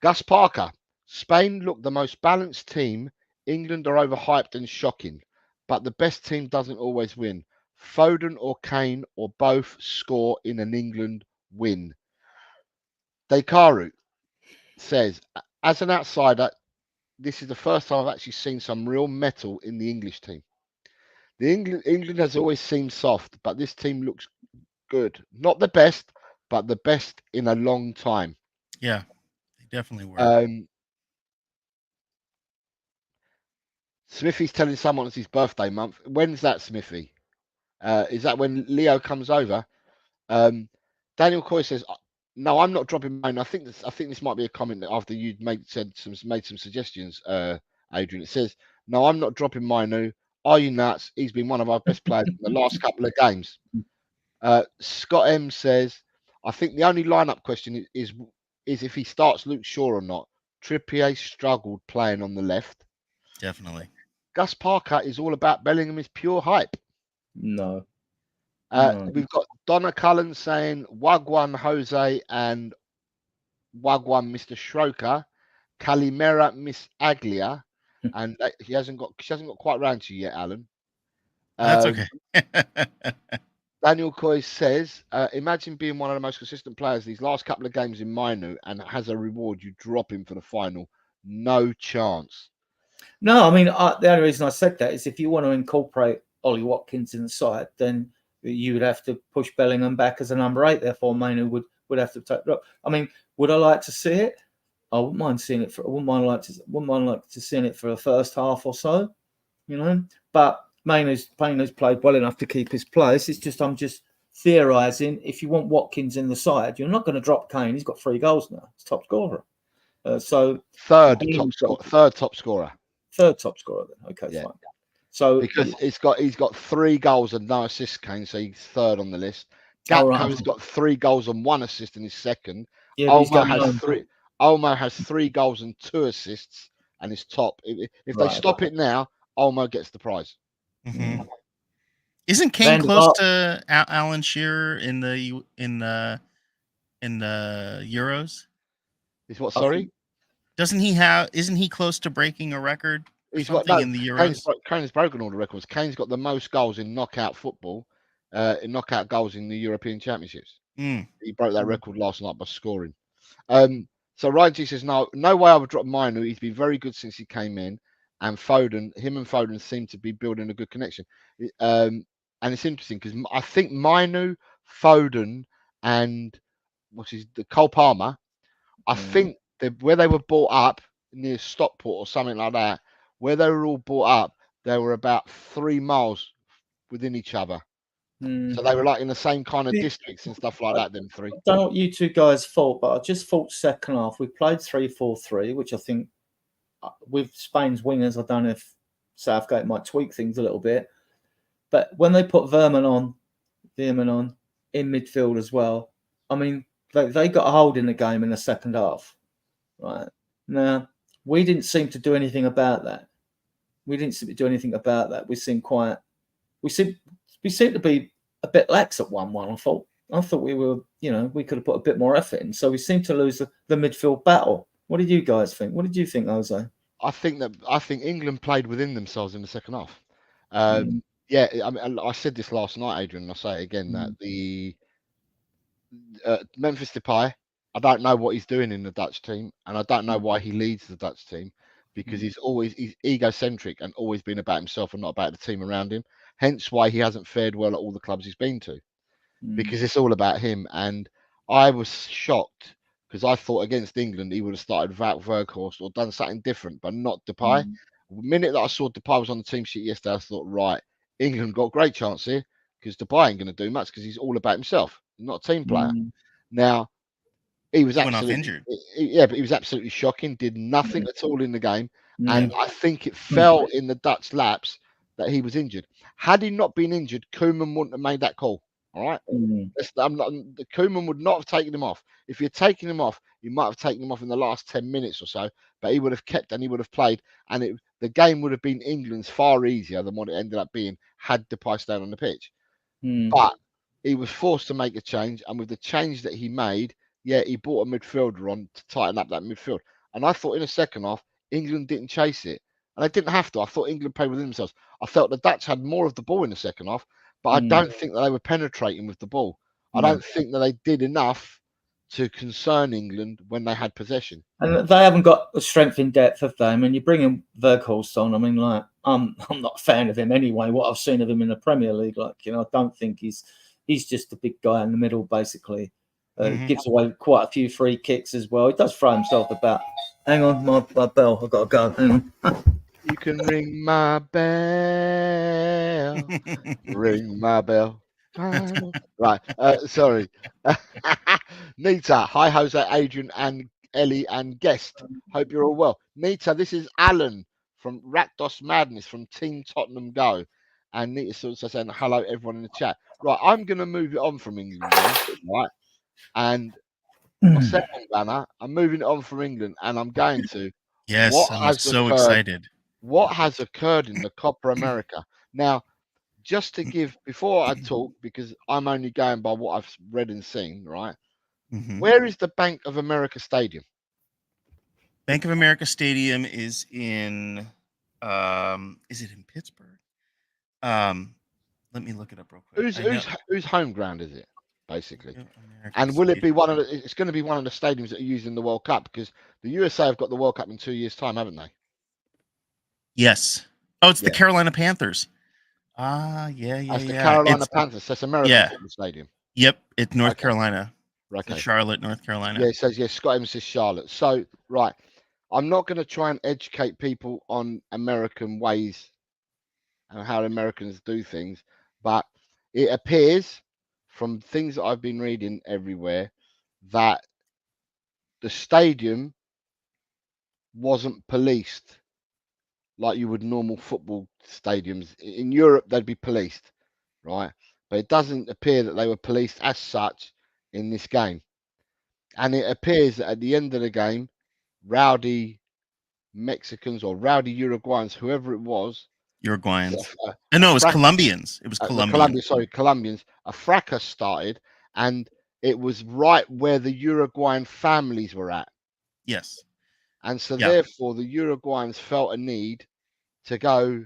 Gus Parker, Spain looked the most balanced team. England are overhyped and shocking, but the best team doesn't always win. Foden or Kane or both score in an England win. Dekaru says, as an outsider, this is the first time I've actually seen some real metal in the English team. England has always seemed soft, but this team looks good. Not the best, but the best in a long time. Yeah, they definitely were. Smithy's telling someone it's his birthday month. When's that, Smithy? Is that when Leo comes over? Daniel Coy says, "No, I'm not dropping mine." I think this might be a comment that after you made some suggestions, Adrian. It says, "No, I'm not dropping mine. Are you nuts? He's been one of our best players in the last couple of games." Scott M says, "I think the only lineup question is if he starts Luke Shaw or not. Trippier struggled playing on the left." Definitely. Gus Parker is all about Bellingham is pure hype. No. We've got Donna Cullen saying Wagwan Jose and Wagwan Mr. Schroker, Calimera Miss Aglia, and she hasn't got quite round to you yet, Alan. That's okay. Daniel Coy says, imagine being one of the most consistent players these last couple of games in Minu and has a reward, you drop him for the final. No chance. No, I mean, the only reason I said that is if you want to incorporate Ollie Watkins in the side, then you would have to push Bellingham back as a number 8. Therefore, Manu would have to take it up. I mean, would I like to see it? I wouldn't mind seeing it. I wouldn't mind like to seeing it for the first half or so, you know. But Manu's played well enough to keep his place. It's just I'm just theorising. If you want Watkins in the side, you're not going to drop Kane. He's got 3 goals now. He's top scorer. So third top scorer. Third top scorer then. Okay, yeah. Fine. So because he's got 3 goals and no assists, Kane, so he's third on the list. Gakpo's got 3 goals and 1 assist in his second. Yeah, Olmo has 3 goals and 2 assists and is top. If they stop it now, Olmo gets the prize. Mm-hmm. Isn't Kane close to Alan Shearer in the Euros? Is what? Sorry. Isn't he close to breaking a record He's something got in the Euros. Kane's broken all the records. Kane's got the most goals in knockout football, in knockout goals in the European Championships. He broke that record last night by scoring. So Ryan G says, no way I would drop Minu. He's been very good since he came in, and him and Foden seem to be building a good connection. And it's interesting because I think Minu, Foden, and the Cole Palmer, I think where they were brought up near Stockport or something like that, where they were all brought up, they were about 3 miles within each other. So they were like in the same kind of districts and stuff like that, them three. I don't know what you two guys thought, but I just thought second half we played 3-4-3, which I think with Spain's wingers, I don't know if Southgate might tweak things a little bit. But when they put Veerman on in midfield as well, I mean, they got a hold in the game in the second half. Right. Now, we didn't seem to do anything about that. We seem to be a bit lax at 1-1. I thought we were, we could have put a bit more effort in. So we seem to lose the midfield battle. What did you guys think? What did you think, Jose? I think England played within themselves in the second half. Yeah, I mean, I said this last night, Adrian, and I'll say it again, that the Memphis Depay, I don't know what he's doing in the Dutch team, and I don't know why he leads the Dutch team, because he's egocentric and always been about himself and not about the team around him. Hence why he hasn't fared well at all the clubs he's been to, because it's all about him. And I was shocked because I thought against England he would have started Wout Weghorst or done something different, but not Depay. The minute that I saw Depay was on the team sheet yesterday, I thought, right, England got a great chance here, because Depay ain't going to do much because he's all about himself, not a team player. Now, he was absolutely injured. But he was absolutely shocking. Did nothing at all in the game, and I think it fell in the Dutch laps that he was injured. Had he not been injured, Koeman wouldn't have made that call. All right, Koeman would not have taken him off. If you're taking him off, you might have taken him off in the last 10 minutes or so, but he would have kept and he would have played, and the game would have been England's far easier than what it ended up being had Depay stayed on the pitch. But he was forced to make a change, and with the change that he made, he brought a midfielder on to tighten up that midfield. And I thought in the second half, England didn't chase it, and they didn't have to. I thought England played within themselves. I felt the Dutch had more of the ball in the second half, but I don't think that they were penetrating with the ball. I don't think that they did enough to concern England when they had possession. And they haven't got the strength in depth, have they? I mean, you bring in Weghorst on. I mean, like, I'm not a fan of him anyway. What I've seen of him in the Premier League, I don't think he's just a big guy in the middle, basically. Gives away quite a few free kicks as well. He does throw himself about. Hang on, my bell. I've got to go. Hang on. You can ring my bell. Ring my bell. Right. Sorry. Nita. Hi, Jose, Adrian, and Ellie, and guest. Hope you're all well. Nita, this is Alan from Rakdos Madness from Team Tottenham Go. And Nita's also saying hello, everyone in the chat. Right. I'm going to move it on from England now, right? And my second banner, I'm moving it on from England, and I'm going to. Yes, I'm so excited. What has occurred in the Copa America? Now, just to give, before I talk, because I'm only going by what I've read and seen, right? Where is the Bank of America Stadium? Bank of America Stadium is in, is it in Pittsburgh? Let me look it up real quick. Whose home ground is it, basically? And will it be it's going to be one of the stadiums that are used in the World Cup, because the USA have got the World Cup in 2 years' time, haven't they? Yes. Oh, it's the Carolina Panthers. It's the Carolina Panthers. That's American Stadium. Yep, it's North Carolina. Okay. Charlotte, North Carolina. Yeah, it says, Scott Evans says Charlotte. So, right, I'm not going to try and educate people on American ways and how Americans do things, but it appears from things that I've been reading everywhere that the stadium wasn't policed like you would normal football stadiums. In Europe, they'd be policed, right? But it doesn't appear that they were policed as such in this game. And it appears that at the end of the game, rowdy Mexicans or rowdy Uruguayans, whoever it was. Uruguayans. No, it was Colombians. It was Colombians. A fracas started, and it was right where the Uruguayan families were at. Yes. And so therefore the Uruguayans felt a need to go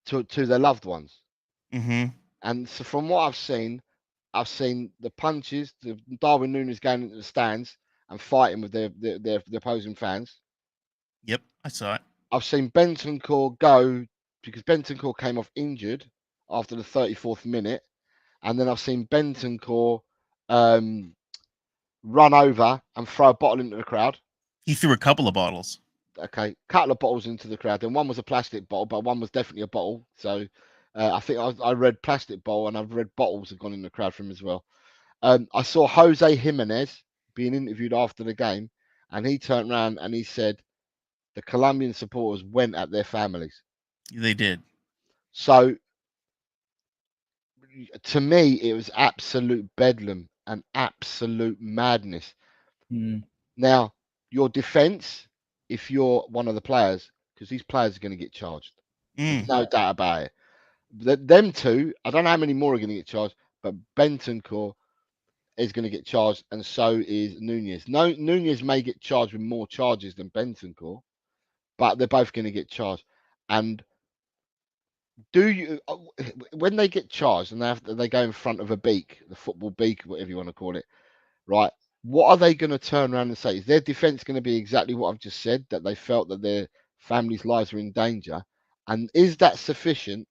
to their loved ones. Mm-hmm. And so from what I've seen the punches, the Darwin Núñez going into the stands and fighting with their opposing fans. Yep, I saw it. I've seen Bentancur go because Bentancur came off injured after the 34th minute, and then I've seen Bentancur run over and throw a bottle into the crowd. He threw a couple of bottles. Okay, couple of bottles into the crowd. And one was a plastic bottle, but one was definitely a bottle. So I think I read plastic bottle, and I've read bottles have gone in the crowd from him as well. I saw Jose Jimenez being interviewed after the game, and he turned around and he said the Colombian supporters went at their families. They did. So to me, it was absolute bedlam and absolute madness. Now, your defense, if you're one of the players, because these players are going to get charged. There's no doubt about it. Them two, I don't know how many more are going to get charged, but Bentancur is going to get charged, and so is Núñez. No, Núñez may get charged with more charges than Bentancur, but they're both going to get charged. And do you, when they get charged and they go in front of a beak, the football beak, whatever you want to call it, right? What are they going to turn around and say? Is their defense going to be exactly what I've just said, that they felt that their families' lives were in danger? And is that sufficient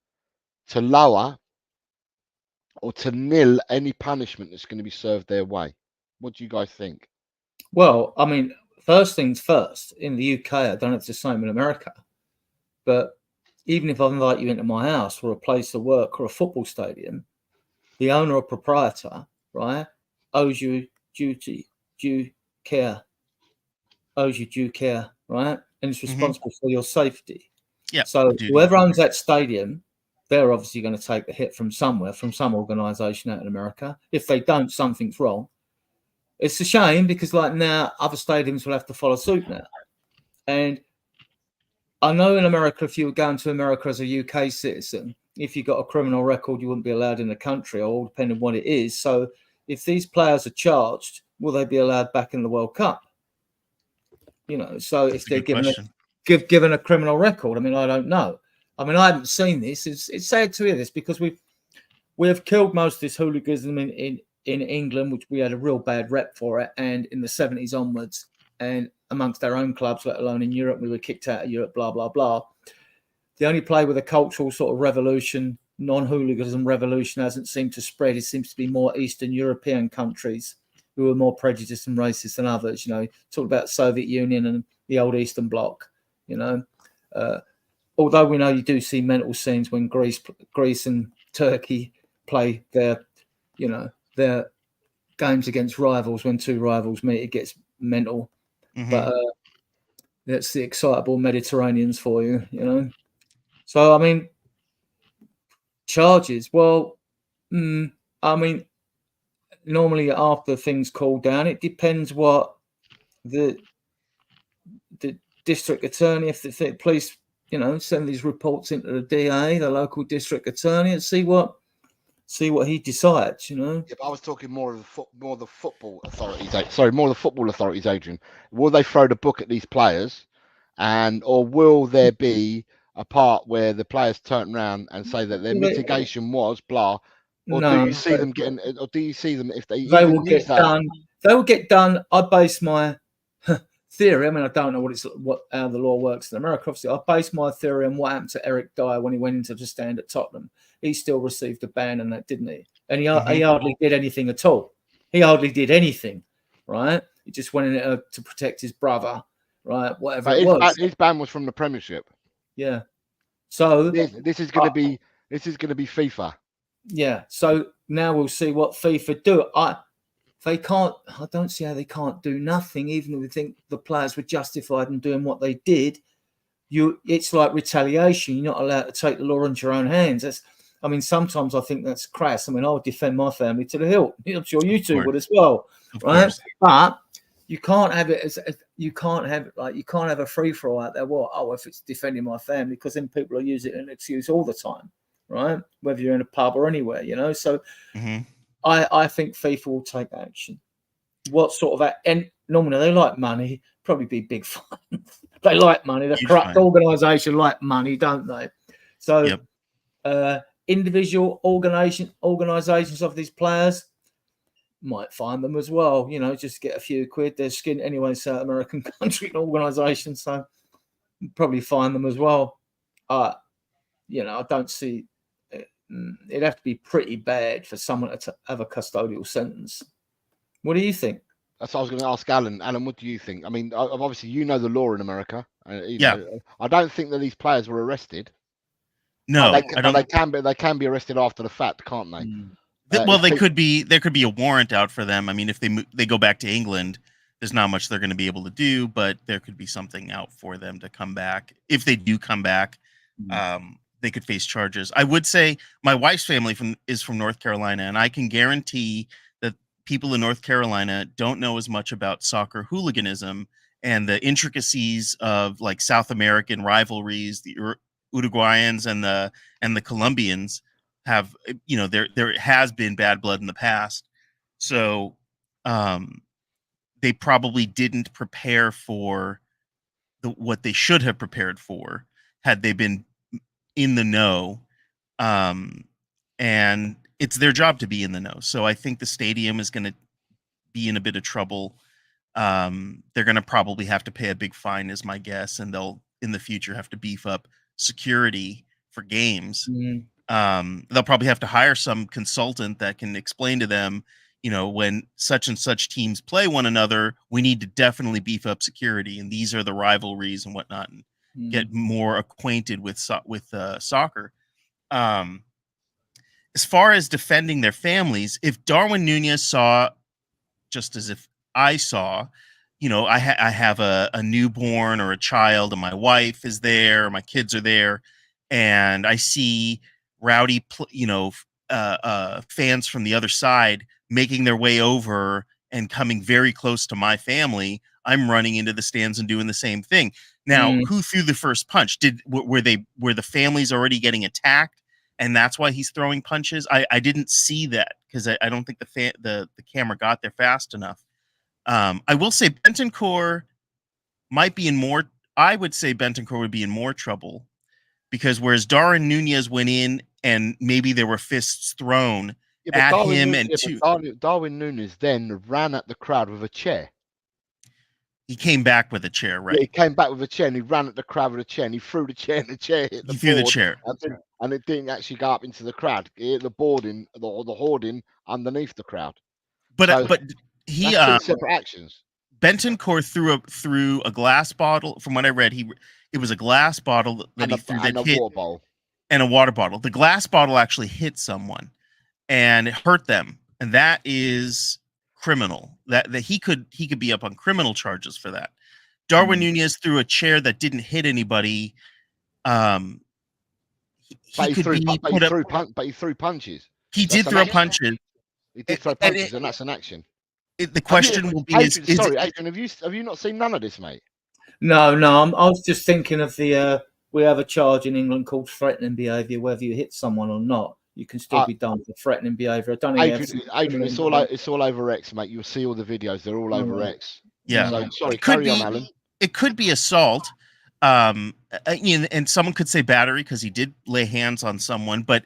to lower or to nil any punishment that's going to be served their way? What do you guys think? Well, I mean, first things first, in the UK, I don't know if it's the same in America, but even if I invite you into my house or a place of work or a football stadium, the owner or proprietor, right, owes you due care, right? And it's responsible for your safety. Yeah. So whoever owns that stadium, they're obviously going to take the hit from somewhere, from some organisation out in America. If they don't, something's wrong. It's a shame because, like, now other stadiums will have to follow suit now. And I know in America, if you were going to America as a UK citizen, if you got a criminal record, you wouldn't be allowed in the country, all depending on what it is. So if these players are charged, will they be allowed back in the World Cup? You know, so if they're given a criminal record, I mean, I don't know. I mean, I haven't seen this. It's sad to hear this because we have killed most of this hooliganism in England, which we had a real bad rep for it, and in the 70s onwards, and amongst our own clubs, let alone in Europe, we were kicked out of Europe, blah, blah, blah. The only play with a cultural sort of revolution, non-hooliganism revolution hasn't seemed to spread. It seems to be more Eastern European countries who are more prejudiced and racist than others. You know, talk about Soviet Union and the old Eastern Bloc, you know. Although we know you do see mental scenes when Greece and Turkey play their games against rivals. When two rivals meet, it gets mental. But that's the excitable Mediterraneans for you, you know. So, I mean, charges. Well, I mean, normally after things cool down, it depends what the district attorney, if the police, you know, send these reports into the DA, the local district attorney, and see what he decides, you know. Yeah, but I was talking more of the football authorities. Sorry, more of the football authorities, Adrian. Will they throw the book at these players, or will there be a part where the players turn around and say that their mitigation was blah? Or do you see them getting? Or do you see them if they will get done? They will get done. I base my theory. I mean, I don't know how the law works in America. Obviously, I base my theory on what happened to Eric Dyer when he went into the stand at Tottenham. He still received a ban and that, didn't he? And he hardly did anything at all. He hardly did anything, right? He just went in to protect his brother, right? Whatever it was. His ban was from the Premiership. Yeah. So this is going to be FIFA. Yeah. So now we'll see what FIFA do. I don't see how they can't do nothing, even if we think the players were justified in doing what they did. It's like retaliation. You're not allowed to take the law into your own hands. Sometimes I think that's crass. I mean, I would defend my family to the hilt. I'm sure you two would as well, right? But you can't have it you can't have a free for all out there. If it's defending my family, because then people will use it as an excuse all the time, right? Whether you're in a pub or anywhere, you know. So I think FIFA will take action. What sort of and normally they like money, probably be big fines. They like money. The Huge corrupt fine. organisation like money, don't they? So, individual organisations of these players might find them as well. You know, just get a few quid. They're skinned anyway. South American country and organisation, so probably find them as well. You know, I don't see. It'd have to be pretty bad for someone to have a custodial sentence. What do you think? That's what I was going to ask Alan. Alan, what do you think? I mean, obviously, you know the law in America. You Yeah. know, I don't think that these players were arrested. No, I don't. They can be arrested after the fact, can't they? Well, there could be a warrant out for them. I mean, if they go back to England, there's not much they're going to be able to do, but there could be something out for them to come back. If they do come back, they could face charges. I would say my wife's family is from North Carolina, and I can guarantee that people in North Carolina don't know as much about soccer hooliganism and the intricacies of like South American rivalries. The Uruguayans and the Colombians have, you know, there has been bad blood in the past, so they probably didn't prepare for what they should have prepared for had they been in the know, and it's their job to be in the know. So I think the stadium is going to be in a bit of trouble. They're going to probably have to pay a big fine, is my guess, and they'll in the future have to beef up security for games. They'll probably have to hire some consultant that can explain to them, you know, when such and such teams play one another, we need to definitely beef up security, and these are the rivalries and whatnot, and get more acquainted with soccer. As far as defending their families, if Darwin Núñez saw, just as if I saw, you know, I have a newborn or a child, and my wife is there, or my kids are there, and I see rowdy, fans from the other side making their way over and coming very close to my family, I'm running into the stands and doing the same thing. Now, who threw the first punch? Were the families already getting attacked, and that's why he's throwing punches? I didn't see that because I don't think the camera got there fast enough. I will say Bentancur might be in more. I would say Bentancur would be in more trouble because whereas Darwin Núñez went in and maybe there were fists thrown at him, Darwin Núñez then ran at the crowd with a chair. He came back with a chair, right? Yeah, he came back with a chair and he ran at the crowd with a chair and he threw the chair and the chair hit the board. Threw the chair. And it didn't actually go up into the crowd. It hit the boarding, the hoarding underneath the crowd. But he that's two separate actions. Bentancur threw a glass bottle. From what I read, it was a glass bottle that he threw that hit, water bottle. And a water bottle. The glass bottle actually hit someone and it hurt them, and that is criminal. That he could be up on criminal charges for that. Darwin Núñez threw a chair that didn't hit anybody. But he threw punches. He did throw punches. He did throw punches, and that's an action. The question will be: Adrian, have you not seen none of this, mate? No. I was just thinking of we have a charge in England called threatening behaviour. Whether you hit someone or not, you can still be done for threatening behaviour. I don't know. Adrian, it's all over X, mate. You'll see all the videos; they're all over X. Yeah. So, sorry, carry on, Alan. It could be assault, and someone could say battery because he did lay hands on someone. But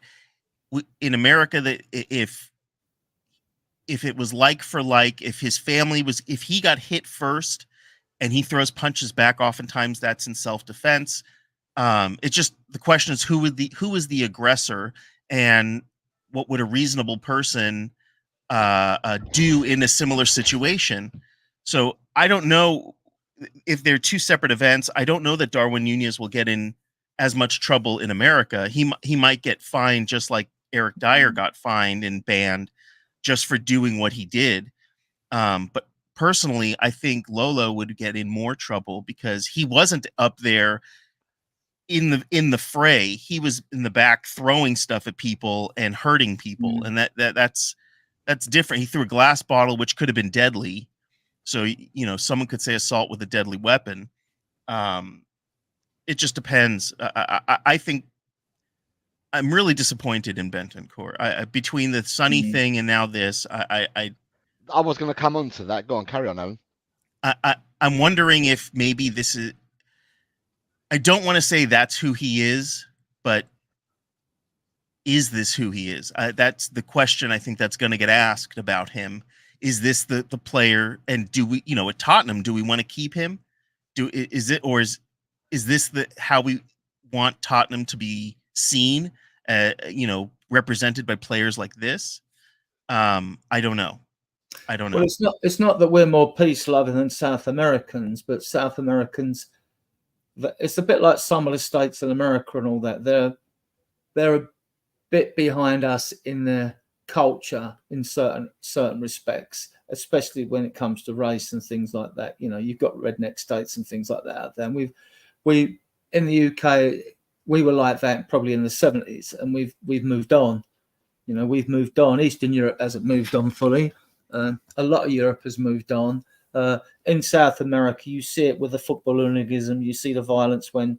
in America, that if it was like for like, if he got hit first and he throws punches back, oftentimes that's in self-defense. It's just the question is who is the aggressor, and what would a reasonable person do in a similar situation? So I don't know if they're two separate events. I don't know that Darwin Núñez will get in as much trouble in America. He might get fined just like Eric Dyer got fined and banned just for doing what he did. But personally, I think Lolo would get in more trouble because he wasn't up there in the fray. He was in the back throwing stuff at people and hurting people, and that's different. He threw a glass bottle, which could have been deadly. So someone could say assault with a deadly weapon. It just depends. I think I'm really disappointed in Bentancur. Between the Sonny thing and now this, I was going to come on to that. Go on, carry on, Alan. I'm wondering if maybe this is I don't want to say that's who he is, but is this who he is? That's the question I think that's going to get asked about him. Is this the player? And do we, at Tottenham, do we want to keep him? Is this how we want Tottenham to be seen? Represented by players like this? I don't know. Well, it's not that we're more peace loving than South Americans, but South Americans, it's a bit like some of the states in America and all that. They're a bit behind us in their culture in certain respects, especially when it comes to race and things like that. You've got redneck states and things like that out there. And we in the UK, we were like that probably in the 70s, and we've moved on. We've moved on. Eastern Europe hasn't moved on fully. A lot of Europe has moved on. In South America, you see it with the football hooliganism. You see the violence when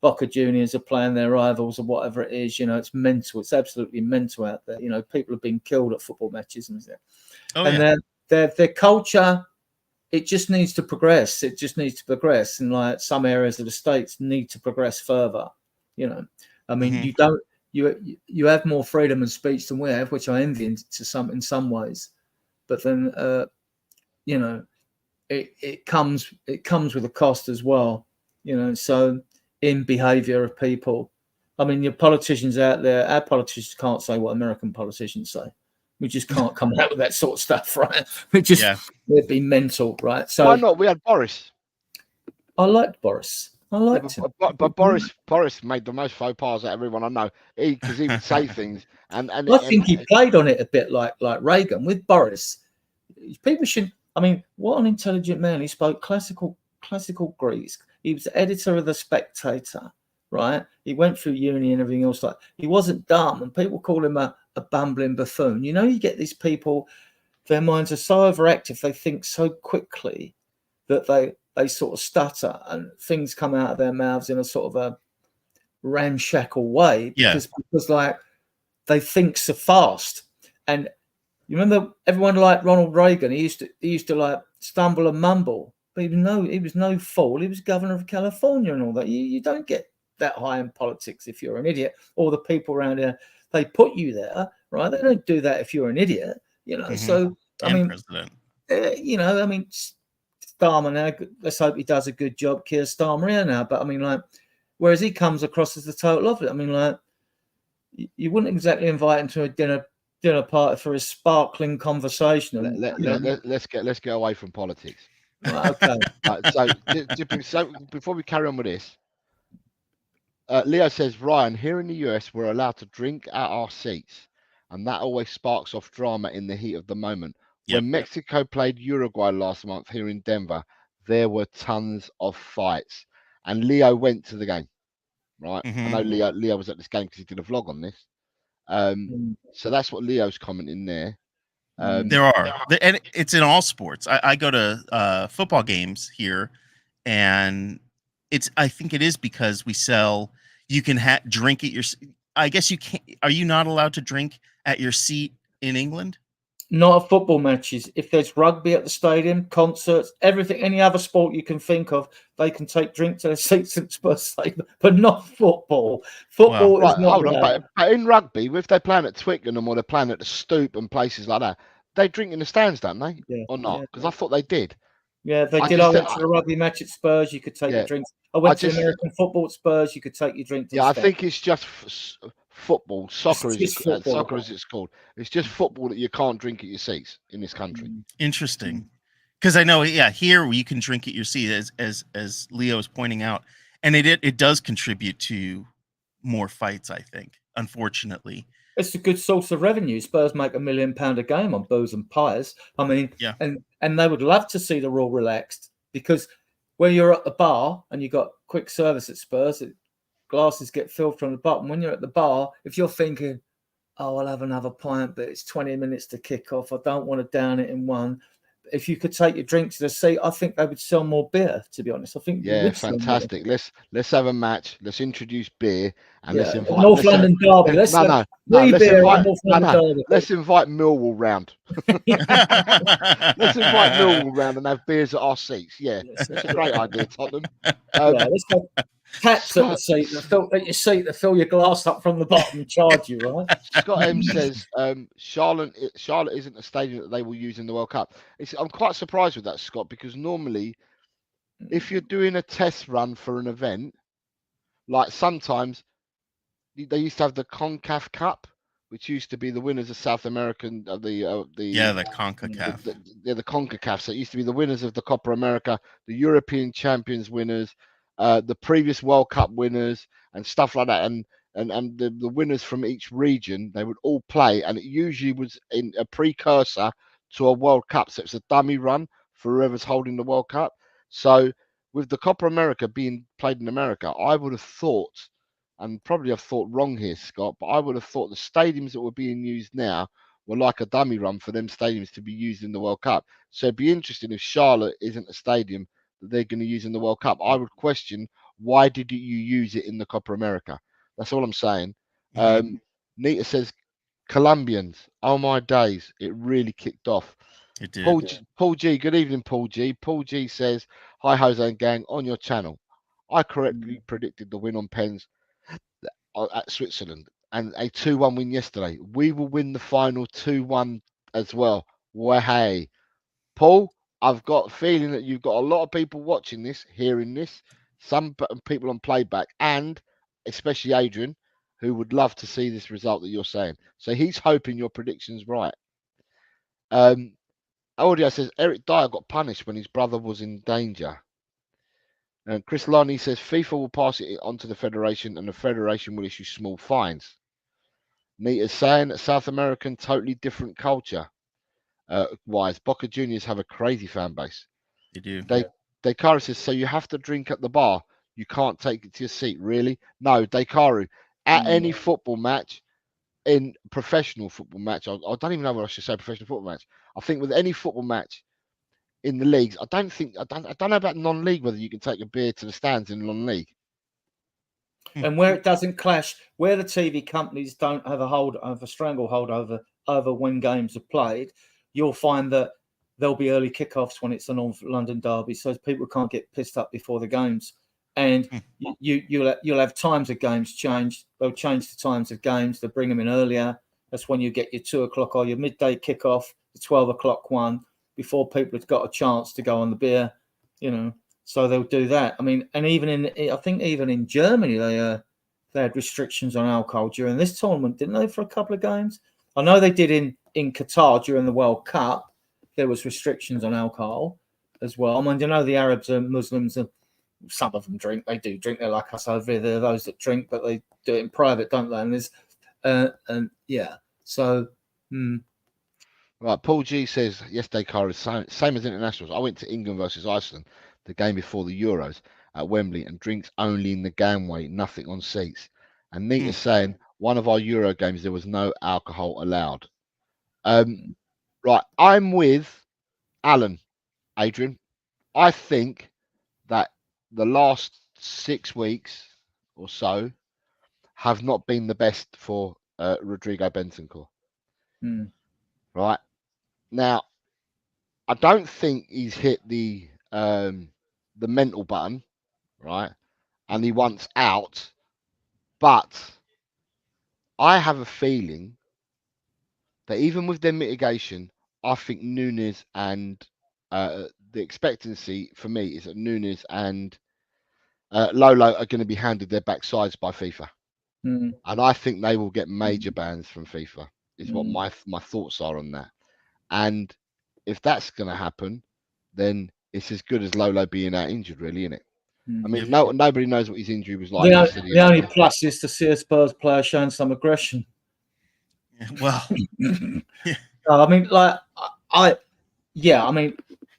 Boca Juniors are playing their rivals or whatever it is. It's mental. It's absolutely mental out there. People have been killed at football matches and stuff. And their culture, it just needs to progress. It just needs to progress. And like some areas of the States need to progress further. You have more freedom of speech than we have, which I envy in some ways. But then, it comes with a cost as well. So in behaviour of people. Your politicians out there, our politicians can't say what American politicians say. We just can't come out with that sort of stuff, right? It'd be mental, right? So why not? We had Boris. I liked Boris. I liked him. But Boris made the most faux pas out of everyone I know. Because he would say things, and I think he played on it a bit like Reagan with Boris. People should. What an intelligent man! He spoke classical Greek. He was the editor of The Spectator, right? He went through uni and everything else. Like, he wasn't dumb, and people call him a bumbling buffoon. You get these people, their minds are so overactive, they think so quickly that they sort of stutter and things come out of their mouths in a sort of a ramshackle way because like they think so fast. And you remember everyone like Ronald Reagan, he used to like stumble and mumble. But he was no fool. He was governor of California and all that. You don't get that high in politics if you're an idiot. Or the people around here, they put you there, right? They don't do that if you're an idiot, So president. Starmer now. Let's hope he does a good job, Keir Starmer here now. But whereas he comes across as the total opposite. You wouldn't exactly invite him to a dinner party for a sparkling conversation. Let's get away from politics. Okay. So before we carry on with this, Leo says, Ryan, here in the US, we're allowed to drink at our seats, and that always sparks off drama in the heat of the moment. When Mexico played Uruguay last month here in Denver, there were tons of fights, and Leo went to the game, right? I know Leo was at this game because he did a vlog on this. So that's what Leo's commenting there. There are, and it's in all sports. I go to football games here, and I think it is because we sell. You can drink at your. I guess you can't. Are you not allowed to drink at your seat in England? Not at football matches. If there's rugby at the stadium, concerts, everything, any other sport you can think of, they can take drink to their seats at Spurs Stadium, but not football. Football is not. Hold on, but in rugby, if they're playing at Twickenham or they're playing at the Stoop and places like that, they drink in the stands, don't they? Yeah, or not? Because I thought they did. Yeah, they did. I went to a rugby match at Spurs. You could take your drinks. I went to American football at Spurs. You could take your drink. I think it's just football, soccer as it's called. It's just football that you can't drink at your seats in this country. Interesting, because I know, here you can drink at your seat, as Leo is pointing out, and it does contribute to more fights. I think, unfortunately, it's a good source of revenue. Spurs make £1 million a game on booze and pies. And they would love to see the rule relaxed, because when you're at the bar and you got quick service at Spurs, glasses get filled from the bottom. When you're at the bar, if you're thinking, oh, I'll have another pint, but it's 20 minutes to kick off, I don't want to down it in one. If you could take your drink to the seat, I think they would sell more beer, to be honest. I think fantastic. Let's have a match. Let's introduce beer and let's invite North London Derby. Let's invite Millwall round. Let's invite Millwall round and have beers at our seats. Yeah, Yes, that's a great idea, Tottenham. let's go taps at the seat at your seat to fill your glass up from the bottom and charge you, right? Scott M says Charlotte isn't a stadium that they will use in the World Cup. I'm quite surprised with that, Scott, because normally if you're doing a test run for an event, like sometimes they used to have the CONCACAF Cup, which used to be the winners of South American the CONCACAF. The CONCACAF. So it used to be the winners of the Copa America, the European Champions winners, the previous World Cup winners, and stuff like that. And the winners from each region, they would all play, and it usually was in a precursor to a World Cup. So it's a dummy run for whoever's holding the World Cup. So with the Copa America being played in America, I would have thought, and probably I've thought wrong here, Scott, but I would have thought the stadiums that were being used now were like a dummy run for them stadiums to be used in the World Cup. So it'd be interesting if Charlotte isn't a stadium that they're going to use in the World Cup. I would question, why did you use it in the Copa America? That's all I'm saying. Nita says, Colombians, oh my days, it really kicked off. It did. Paul G, good evening, Paul G. Paul G says, hi, Jose and gang, on your channel. I correctly predicted the win on pens at Switzerland and a 2-1 win yesterday. We will win the final 2-1 as well. Hey, Paul, I've got a feeling that you've got a lot of people watching this, hearing this, some people on playback, and especially Adrian, who would love to see this result that you're saying. So he's hoping your prediction's right. Audio says Eric Dyer got punished when his brother was in danger. And Chris Lonnie says FIFA will pass it on to the Federation and the Federation will issue small fines. Nita's saying that South American, totally different culture. Wise, Boca Juniors have a crazy fan base. They do. Dekaru says, so you have to drink at the bar. You can't take it to your seat, really? No, Dekaru. At any football match, in professional football match, I don't even know what I should say, professional football match. I think with any football match in the leagues, I don't know about non-league whether you can take a beer to the stands in non-league. And where it doesn't clash, where the TV companies don't have a stranglehold over when games are played, you'll find that there'll be early kickoffs when it's a North London derby, so people can't get pissed up before the games. And you'll have times of games changed. They'll change the times of games. They'll bring them in earlier. That's when you get your 2 o'clock or your midday kickoff, the 12 o'clock one, before people have got a chance to go on the beer, So they'll do that. I mean, and I think even in Germany, they had restrictions on alcohol during this tournament, didn't they, for a couple of games? I know they did in Qatar during the World Cup. There was restrictions on alcohol as well. I mean, the Arabs and Muslims, some of them drink. They do drink. They're like us over here. There are those that drink, but they do it in private, don't they? And there's, So. Right, Paul G says yesterday, Cara, same as internationals. I went to England versus Iceland, the game before the Euros at Wembley, and drinks only in the gangway, nothing on seats. And Nita's saying one of our Euro games there was no alcohol allowed. Right, I'm with Alan, Adrian. I think that the last 6 weeks or so have not been the best for Rodrigo Bentancur. Right now, I don't think he's hit the mental button, right, and he wants out. But I have a feeling that even with their mitigation, I think Nunes and the expectancy for me is that Nunes and Lolo are going to be handed their backsides by FIFA, and I think they will get major bans from FIFA. Is what my thoughts are on that. And if that's going to happen, then it's as good as Lolo being out injured, really, isn't it? I mean, nobody knows what his injury was like. The only plus is to see a Spurs player showing some aggression. Well, I mean, I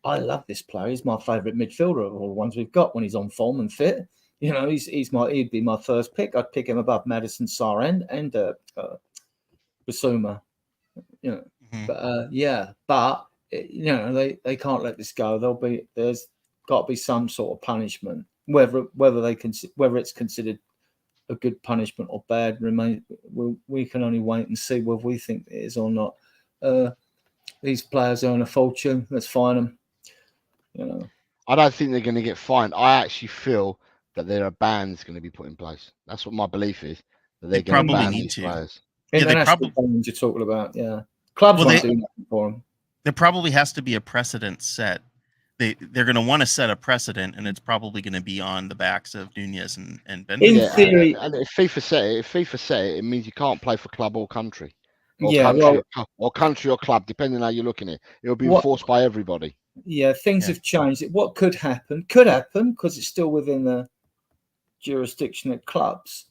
love this player. He's my favourite midfielder of all the ones we've got when he's on form and fit. He'd be my first pick. I'd pick him above Madison, Sarr, and Basuma. But they can't let this go. There's got to be some sort of punishment, whether it's considered a good punishment or bad. We can only wait and see whether we think it is or not. These players earn a fortune. Let's fine them. You know. I don't think they're going to get fined. I actually feel that there are bans going to be put in place. That's what my belief is. That they're going to ban these players. International bans you're talking about, yeah. Clubs won't do nothing for them. There probably has to be a precedent set. They're going to want to set a precedent, and it's probably going to be on the backs of Nunez and Bentancur. In theory, and if FIFA set it, it means you can't play for club or country, or country or club, depending on how you're looking at it. It will be enforced by everybody. Yeah, things have changed. What could happen because it's still within the jurisdiction of clubs.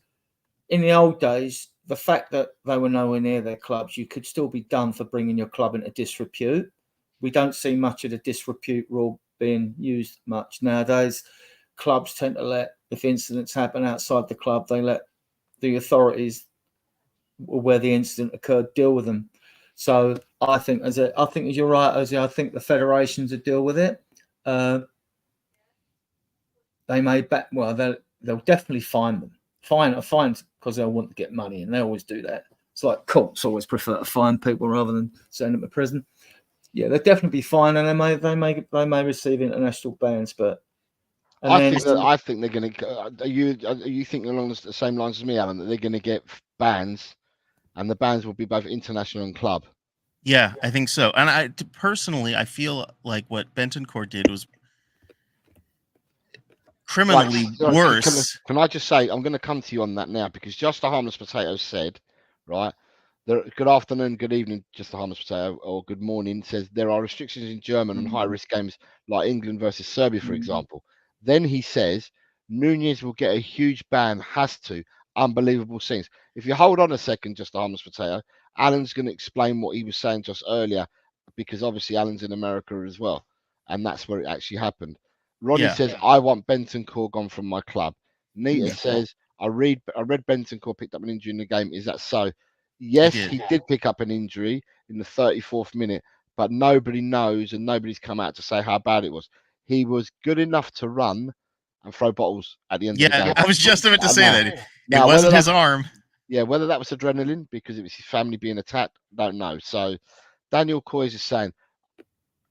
In the old days, the fact that they were nowhere near their clubs, you could still be done for bringing your club into disrepute. We don't see much of the disrepute rule being used much nowadays. Clubs tend to let, if incidents happen outside the club, they let the authorities where the incident occurred deal with them. So I think, as you're right, Ozzy, I think the federations will deal with it. They may they'll definitely fine them. Fine because they'll want to get money, and they always do that. It's like courts always prefer to fine people rather than send them to prison. Yeah, they'll definitely be fine, and they may receive international bans. But I think they're going to. Are you thinking along the same lines as me, Alan? That they're going to get bans, and the bans will be both international and club. Yeah, I think so. And personally, I feel like what Bentancur did was criminally worse. Can I just say, I'm going to come to you on that now, because Just a Harmless Potato said, right, good afternoon, good evening, Just a Harmless Potato, or good morning, says there are restrictions in German on high-risk games like England versus Serbia, for example. Then he says, Nunez will get a huge ban, has to. Unbelievable scenes. If you hold on a second, Just a Harmless Potato, Alan's going to explain what he was saying just earlier, because obviously Alan's in America as well, and that's where it actually happened. Ronnie says, I want Bentancur gone from my club. Nita says, I read Bentancur picked up an injury in the game. Is that so? Yes, he did pick up an injury in the 34th minute, but nobody knows and nobody's come out to say how bad it was. He was good enough to run and throw bottles at the end of the game. Yeah, I was just about to say that. It wasn't his arm. Yeah, whether that was adrenaline because it was his family being attacked, don't know. So Daniel Coyes is saying,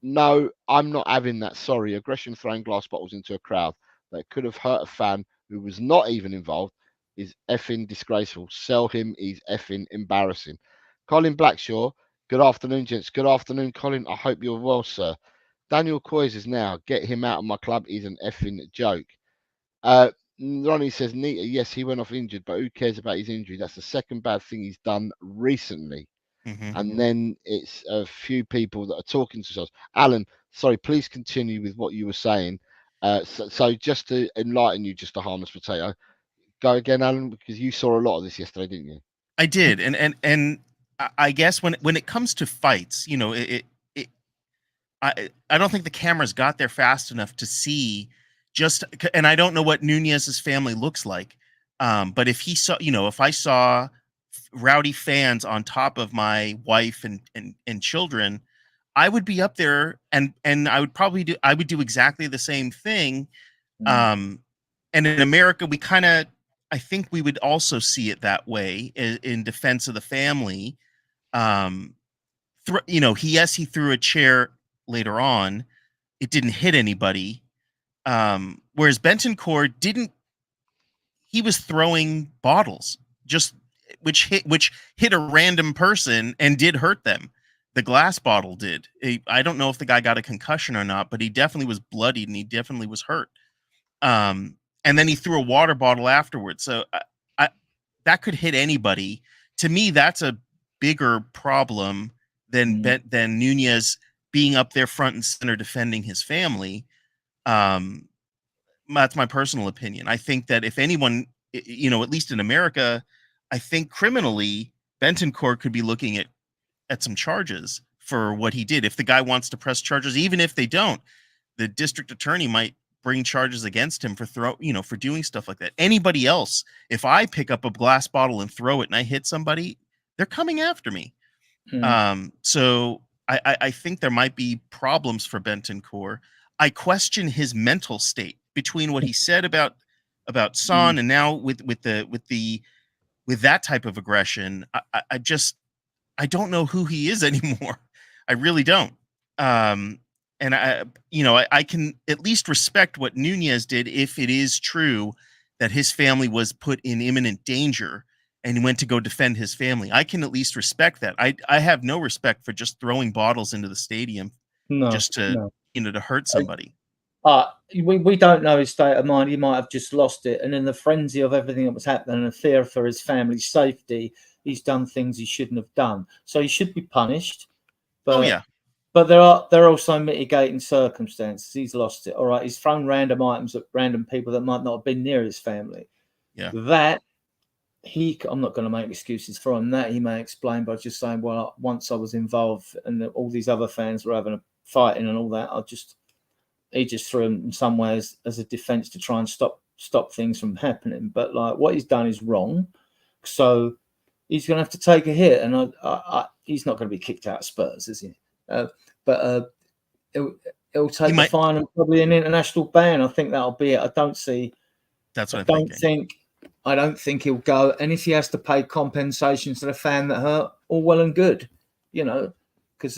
no, I'm not having that. Sorry, aggression throwing glass bottles into a crowd that could have hurt a fan who was not even involved is effing disgraceful. Sell him, he's effing embarrassing. Colin Blackshaw, good afternoon, gents. Good afternoon, Colin. I hope you're well, sir. Daniel Coyes is now, get him out of my club. He's an effing joke. Ronnie says, Nita, yes, he went off injured, but who cares about his injury? That's the second bad thing he's done recently. And then it's a few people that are talking to us. Alan, sorry, please continue with what you were saying. So just to enlighten you, Just a Harmless Potato, go again, Alan, because you saw a lot of this yesterday, didn't you? I did, and I guess when it comes to fights, you know, I don't think the cameras got there fast enough to see and I don't know what Nunez's family looks like, but if he saw, you know, if I saw rowdy fans on top of my wife and children, I would be up there and I would do exactly the same thing. And in America, I think we would also see it that way in defense of the family. You know, he threw a chair later on. It didn't hit anybody. Whereas Bentancur didn't. He was throwing bottles, which hit a random person and did hurt them. The glass bottle did. I don't know if the guy got a concussion or not, but he definitely was bloodied and he definitely was hurt. And then he threw a water bottle afterwards. So that could hit anybody. To me, that's a bigger problem than Nunez being up there front and center defending his family. That's my personal opinion. I think that if anyone, you know, at least in America, I think criminally, Bentancur could be looking at some charges for what he did. If the guy wants to press charges, even if they don't, the district attorney might bring charges against him for doing stuff like that. Anybody else, if I pick up a glass bottle and throw it and I hit somebody, they're coming after me. So I think there might be problems for Bentancur. I question his mental state between what he said about Son and now with that type of aggression. I don't know who he is anymore. I really don't. And I can at least respect what Nunez did if it is true that his family was put in imminent danger and he went to go defend his family. I can at least respect that. I have no respect for just throwing bottles into the stadium just to to hurt somebody. We don't know his state of mind. He might have just lost it, and in the frenzy of everything that was happening and fear for his family's safety, he's done things he shouldn't have done. So he should be punished. But, but there are also mitigating circumstances. He's lost it. All right, he's thrown random items at random people that might not have been near his family. Yeah, I'm not going to make excuses for him. That he may explain by just saying, well, once I was involved and all these other fans were having a fighting and all that, he just threw him in some ways as a defense to try and stop things from happening. But like what he's done is wrong, so he's going to have to take a hit, and he's not going to be kicked out of Spurs, is he? But it'll take a fine and probably an international ban. I think that'll be it. I don't see. That's what I'm thinking. I don't think he'll go. And if he has to pay compensation to the fan that hurt, all well and good, because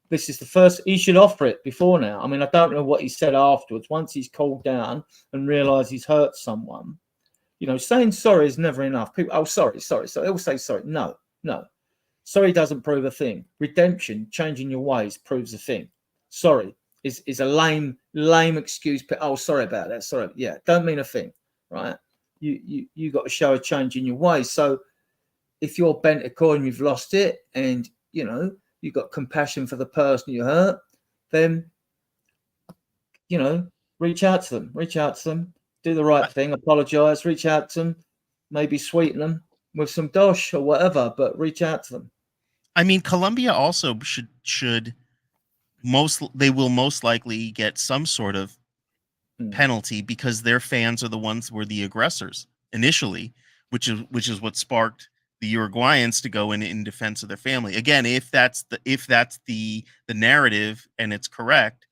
this is the first. He should offer it before now. I mean, I don't know what he said afterwards. Once he's cooled down and realised he's hurt someone, saying sorry is never enough. People, sorry. They'll say sorry. No. Sorry doesn't prove a thing. Redemption, changing your ways, proves a thing. Sorry is a lame excuse. Sorry about that. Sorry. Yeah, don't mean a thing, right? You got to show a change in your ways. So if you're bent a coin, you've lost it, and you've got compassion for the person you hurt, then reach out to them, do the right thing, apologize, reach out to them, maybe sweeten them with some dosh or whatever, but reach out to them. I mean, Colombia also should they will most likely get some sort of penalty because their fans are the ones who were the aggressors initially, which is what sparked the Uruguayans to go in defense of their family. Again, if that's the narrative and it's correct,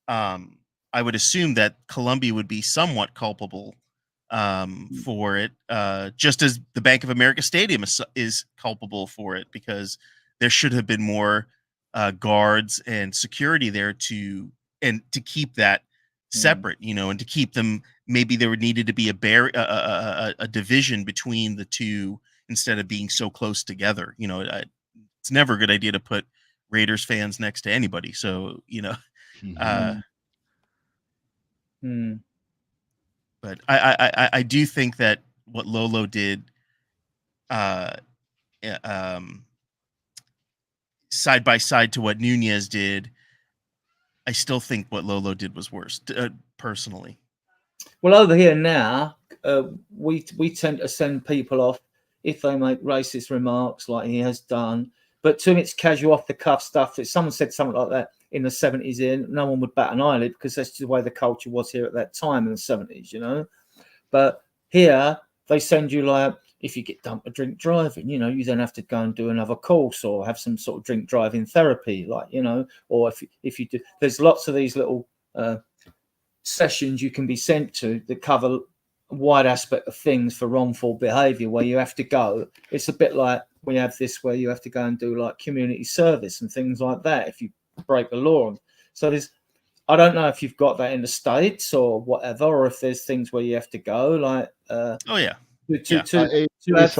I would assume that Colombia would be somewhat culpable for it, just as the Bank of America Stadium is culpable for it, because there should have been more guards and security there to keep that separate, and to keep them. Maybe there would needed to be a division between the two instead of being so close together. It's never a good idea to put Raiders fans next to anybody. So but I do think that what Lolo did, side by side to what Nunez did, I still think what Lolo did was worse, personally. Well, over here now, we tend to send people off if they make racist remarks like he has done. But to him, it's casual, off-the-cuff stuff. If someone said something like that in the 70s here, no one would bat an eyelid because that's just the way the culture was here at that time in the 70s, But here, they send you like, if you get dumped for drink driving, you then have to go and do another course or have some sort of drink driving therapy, like, or if you do, there's lots of these little sessions you can be sent to that cover a wide aspect of things for wrongful behavior where you have to go. It's a bit like we have this where you have to go and do like community service and things like that if you break the law. So I don't know if you've got that in the States or whatever, or if there's things where you have to go like to have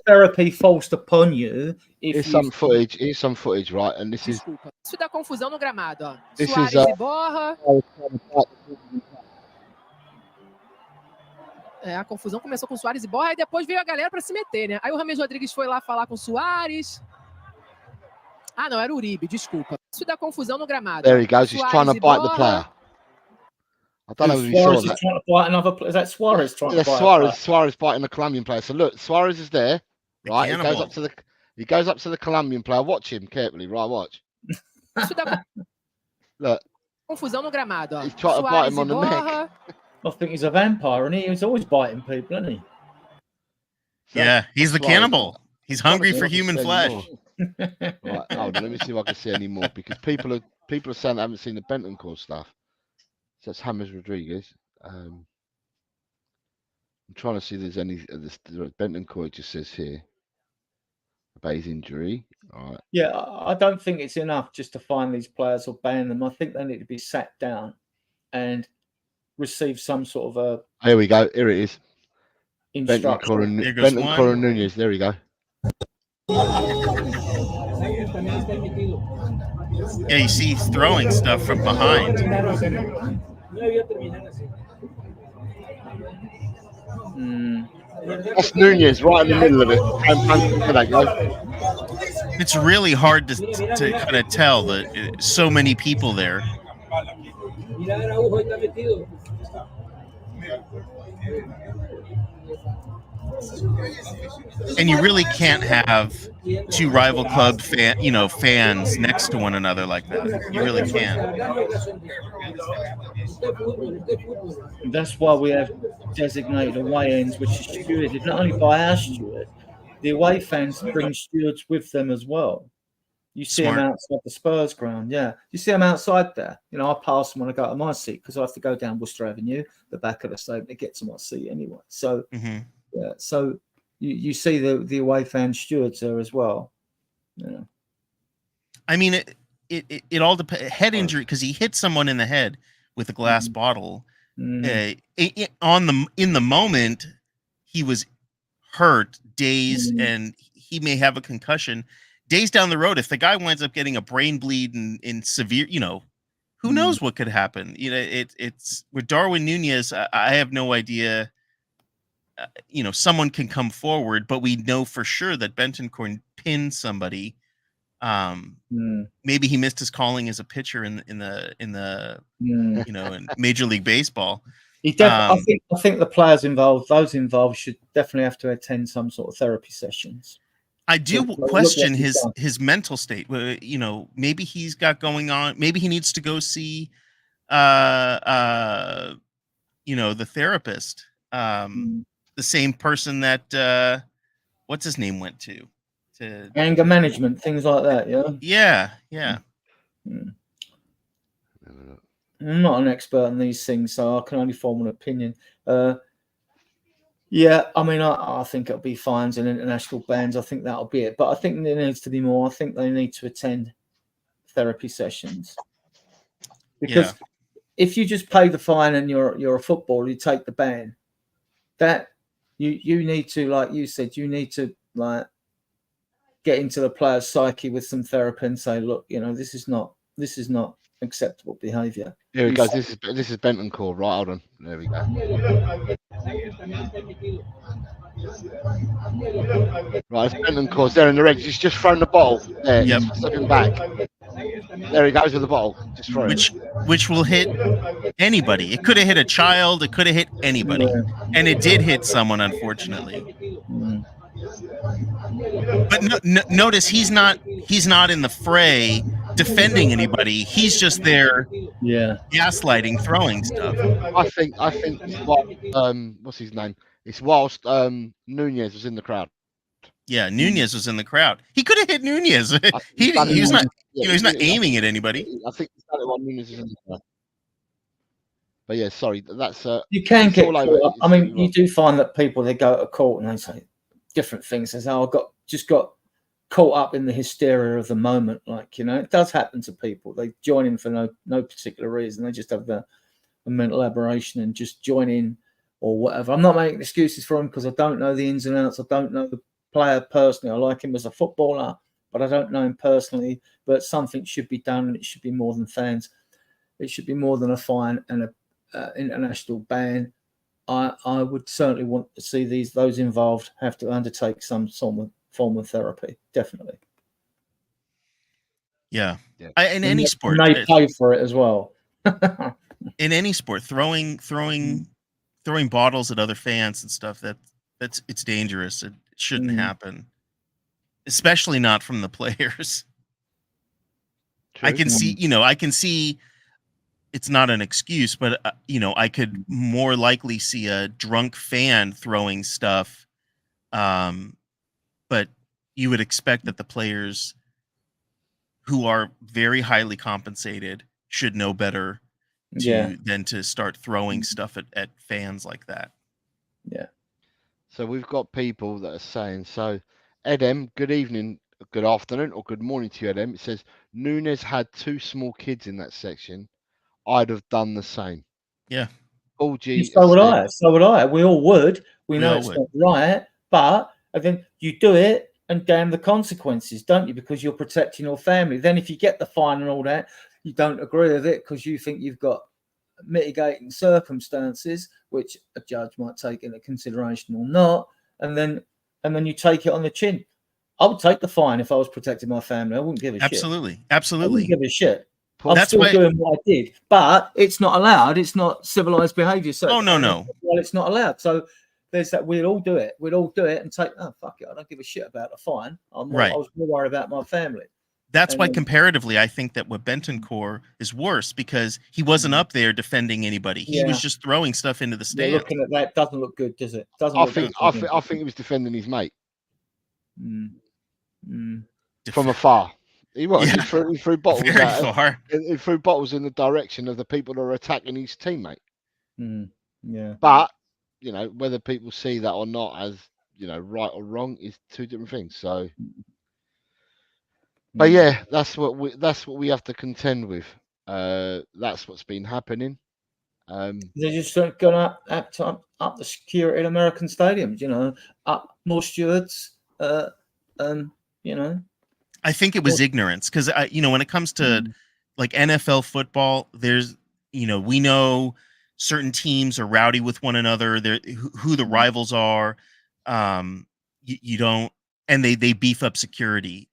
therapy forced upon you. Here's some footage, right? And this is. Isso dá confusão no gramado, ó. This Suárez is, e Borra. A confusão começou com Suárez e Borra e depois veio a galera para se meter, né? Aí o James Rodrigues foi lá falar com o Suárez. Ah, não, era o Uribe, desculpa. Isso dá confusão no gramado. There he goes. He's trying to bite the player. I don't know if you saw that. Trying to bite another player. Is that Suárez trying to bite? Suárez biting the Colombian player. So look, Suárez is there, right? He goes up to the Colombian player. Watch him carefully, right? Watch. Isso dá Look. Confusão no gramado, ó. He's trying to bite him on the neck. I think he's a vampire, and he's always biting people, isn't he? Yeah, he's the cannibal. He's hungry for human flesh. Right, hold on, let me see if I can see any more, because people are saying they haven't seen the Bentancur stuff. So that's James Rodriguez. I'm trying to see if there's any. Bentancur just says here. about his injury. All right. Yeah, I don't think it's enough just to fine these players or ban them. I think they need to be sat down and receive some sort of a. Here we go. Here it is. Instruction. Bentancur and Nunez. There we go. Yeah, you see he's throwing stuff from behind. That's Nunez right in the middle of it. It's really hard to kind of tell that so many people there. And you really can't have two rival club fans next to one another like that. You really can't. That's why we have designated away ends, which is stewarded not only by our steward, the away fans bring stewards with them as well. You see them outside the Spurs ground, yeah. You see them outside there. You know, I pass them when I go to my seat because I have to go down Worcester Avenue, the back of the stadium, to get to my seat anyway. So, yeah. So you see the away fan stewards there as well. Yeah. I mean, it all depends. Head injury, because he hit someone in the head with a glass bottle. In the moment, he was hurt, dazed, and he may have a concussion. Days down the road, if the guy winds up getting a brain bleed and severe, who knows what could happen? It's with Darwin Nunez. I have no idea. Someone can come forward, but we know for sure that Bentancur pinned somebody. Maybe he missed his calling as a pitcher in Major League Baseball. I think the players involved, those involved, should definitely have to attend some sort of therapy sessions. I do question his mental state. Maybe he's got going on. Maybe he needs to go see, the therapist, the same person that what's his name went to anger management, things like that. Yeah. I'm not an expert on these things, so I can only form an opinion. Yeah, I mean, I think it'll be fines and international bans. I think that'll be it. But I think there needs to be more. I think they need to attend therapy sessions. Because if you just pay the fine and you're a footballer, you take the ban. That you need to, like you said, you need to get into the player's psyche with some therapy and say, look, this is not acceptable behaviour. Here we go. This is Bentancur. Right, hold on. There we go. Right, it's Bentancur's there in the red. He's just thrown the bottle. There, stepping back. There he goes with the bottle. Just throw which will hit anybody. It could have hit a child. It could have hit anybody, and it did hit someone, unfortunately. But notice he's not in the fray defending anybody. He's just there, gaslighting, throwing stuff. I think what's his name? It's whilst Nunez was in the crowd. Yeah, Nunez was in the crowd. He could have hit Nunez. He's not aiming at anybody. I think he started while Nunez was in the crowd. But yeah, sorry, that's you can get. I mean, you do find that people, they go to court and they say different things. They say, "Oh, I just got caught up in the hysteria of the moment." It does happen to people. They join in for no particular reason. They just have a mental aberration and just join in or whatever. I'm not making excuses for him because I don't know the ins and outs. I don't know the player personally. I like him as a footballer, but I don't know him personally. But something should be done, and it should be more than fans. It should be more than a fine and a international ban. I would certainly want to see those involved have to undertake some form of therapy. Definitely. Yeah. In any sport, and they pay for it as well. In any sport, throwing bottles at other fans and stuff, it's dangerous. It shouldn't happen, especially not from the players. True. I can see it's not an excuse, but I could more likely see a drunk fan throwing stuff. But you would expect that the players who are very highly compensated should know better than to start throwing stuff at fans like that. Yeah. So we've got people that are saying, so Edem, good evening, good afternoon, or good morning to you, Edem. It says Nunes had 2 small kids in that section. I'd have done the same. Yeah. Paul G. So would said, I. So would I. We all would. We know all it's would. not right, but then you do it and damn the consequences, don't you? Because you're protecting your family. Then if you get the fine and all that, you don't agree with it because you think you've got mitigating circumstances, which a judge might take into consideration or not, and then you take it on the chin. I would take the fine if I was protecting my family. I wouldn't give a shit. Absolutely. I Absolutely. wouldn't give a shit. Paul, I'm That's still why- doing what I did, but it's not allowed. It's not civilized behaviour. So Oh, no. well, it's not allowed. So there's that. We'd all do it. We'd all do it and take. Oh fuck it! I don't give a shit about the fine. I was more worried about my family. That's why comparatively, I think that with Bentancur is worse because he wasn't up there defending anybody. He was just throwing stuff into the stands. Looking at that doesn't look good, does it? Doesn't. I think he was defending his mate from afar. He was. Yeah. He threw bottles. Very far. He threw bottles in the direction of the people that are attacking his teammate. Yeah. But whether people see that or not as right or wrong is 2 different things. So, but yeah, that's what we have to contend with. That's what's been happening. They're just going to up the security in American stadiums. Up more stewards. I think it was ignorance because when it comes to like NFL football, there's we know certain teams are rowdy with one another. They're who the rivals are. You don't, and they beef up security.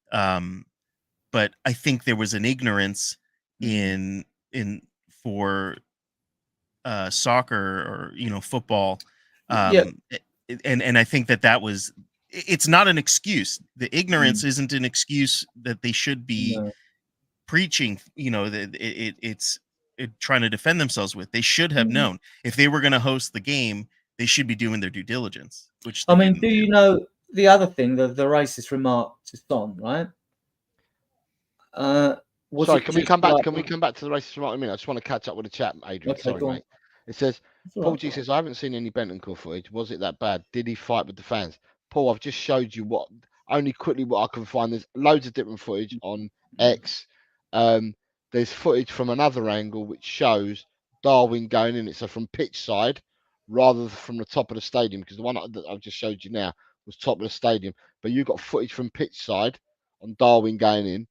But I think there was an ignorance in for soccer or football. And I think that was. It's not an excuse. The ignorance isn't an excuse that they should be preaching. It's trying to defend themselves with. They should have known if they were going to host the game, they should be doing their due diligence. Which I mean, do you know the other thing, the racist remark to Son, right? Sorry, can we come back? Can we come back to the racist remark in a minute? I just want to catch up with the chat, Adrian. Okay, Sorry, mate. It says Paul G says I haven't seen any Bentancur footage. Was it that bad? Did he fight with the fans? Paul, I've just showed you what I can find. There's loads of different footage on X. There's footage from another angle which shows Darwin going in. It's from pitch side rather than from the top of the stadium, because the one that I've just showed you now was top of the stadium. But you've got footage from pitch side on Darwin going in,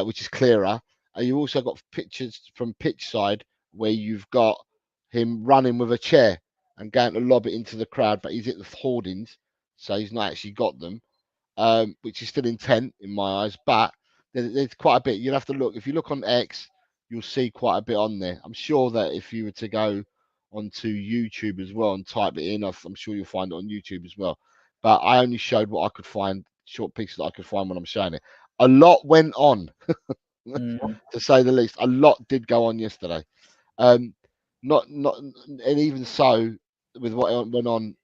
which is clearer. And you also got pictures from pitch side where you've got him running with a chair and going to lob it into the crowd, but he's at the hoardings. So he's not actually got them, which is still intent in my eyes. But there's quite a bit. You'll have to look. If you look on X, you'll see quite a bit on there. I'm sure that if you were to go onto YouTube as well and type it in, I'm sure you'll find it on YouTube as well. But I only showed what I could find, short pieces that I could find when I'm showing it. A lot went on, to say the least. A lot did go on yesterday. And even so, with what went on,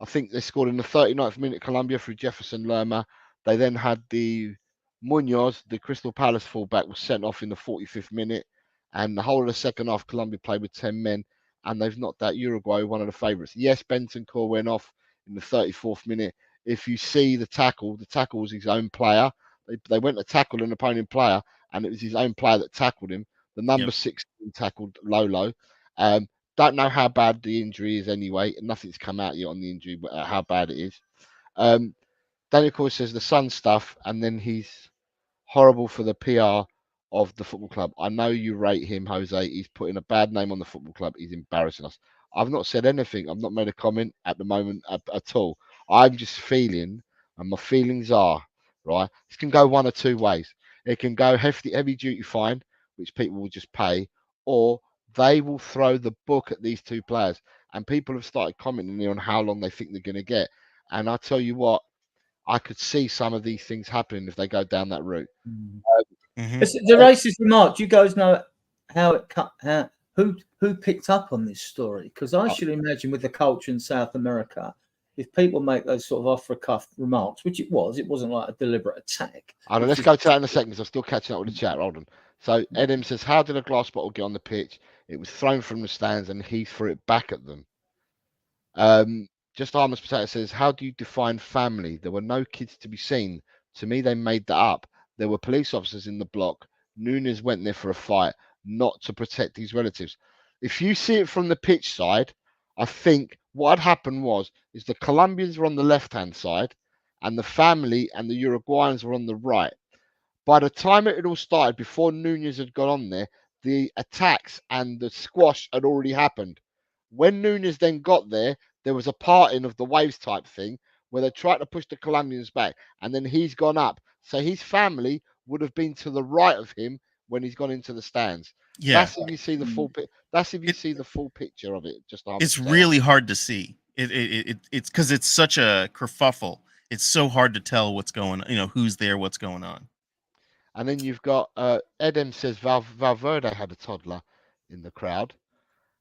I think they scored in the 39th minute, Colombia, through Jefferson Lerma. They then had the Munoz, the Crystal Palace fullback, was sent off in the 45th minute. And the whole of the second half, Colombia played with 10 men. And they've knocked out Uruguay, one of the favourites. Yes, Bentancur went off in the 34th minute. If you see the tackle was his own player. They went to tackle an opponent player, and it was his own player that tackled him. The number 16 tackled Lolo. Don't know how bad the injury is anyway. Nothing's come out yet on the injury, but how bad it is. Daniel Coy says the Sun stuff, and then he's horrible for the PR of the football club. I know you rate him, Jose. He's putting a bad name on the football club. He's embarrassing us. I've not said anything. I've not made a comment at the moment at all. I'm just feeling, and my feelings are, right, this can go one or two ways. It can go heavy duty fine, which people will just pay, or they will throw the book at these two players. And people have started commenting on how long they think they're going to get. And I tell you what, I could see some of these things happening if they go down that route. The racist remark. Do you guys know who picked up on this story? Because I should imagine with the culture in South America, if people make those sort of off-the-cuff remarks, which it wasn't like a deliberate attack. Let's go to that in a second, because I'm still catching up with the chat. Hold on. So Edem says, how did a glass bottle get on the pitch? It was thrown from the stands and he threw it back at them. Just Harmless Potato says, how do you define family? There were no kids to be seen. To me, they made that up. There were police officers in the block. Nunes went there for a fight, not to protect his relatives. If you see it from the pitch side, I think what had happened is the Colombians were on the left-hand side and the family and the Uruguayans were on the right. By the time it had all started, before Nunes had got on there, the attacks and the squash had already happened. When Nunes then got there, there was a parting of the waves type thing where they tried to push the Colombians back, and then he's gone up. So his family would have been to the right of him when he's gone into the stands. Yeah, That's if you see the full That's if you see the full picture of it. Just it's really hard to see. It's because it's such a kerfuffle. It's so hard to tell what's going on. You know, who's there, what's going on. And then you've got Edem says Valverde had a toddler in the crowd.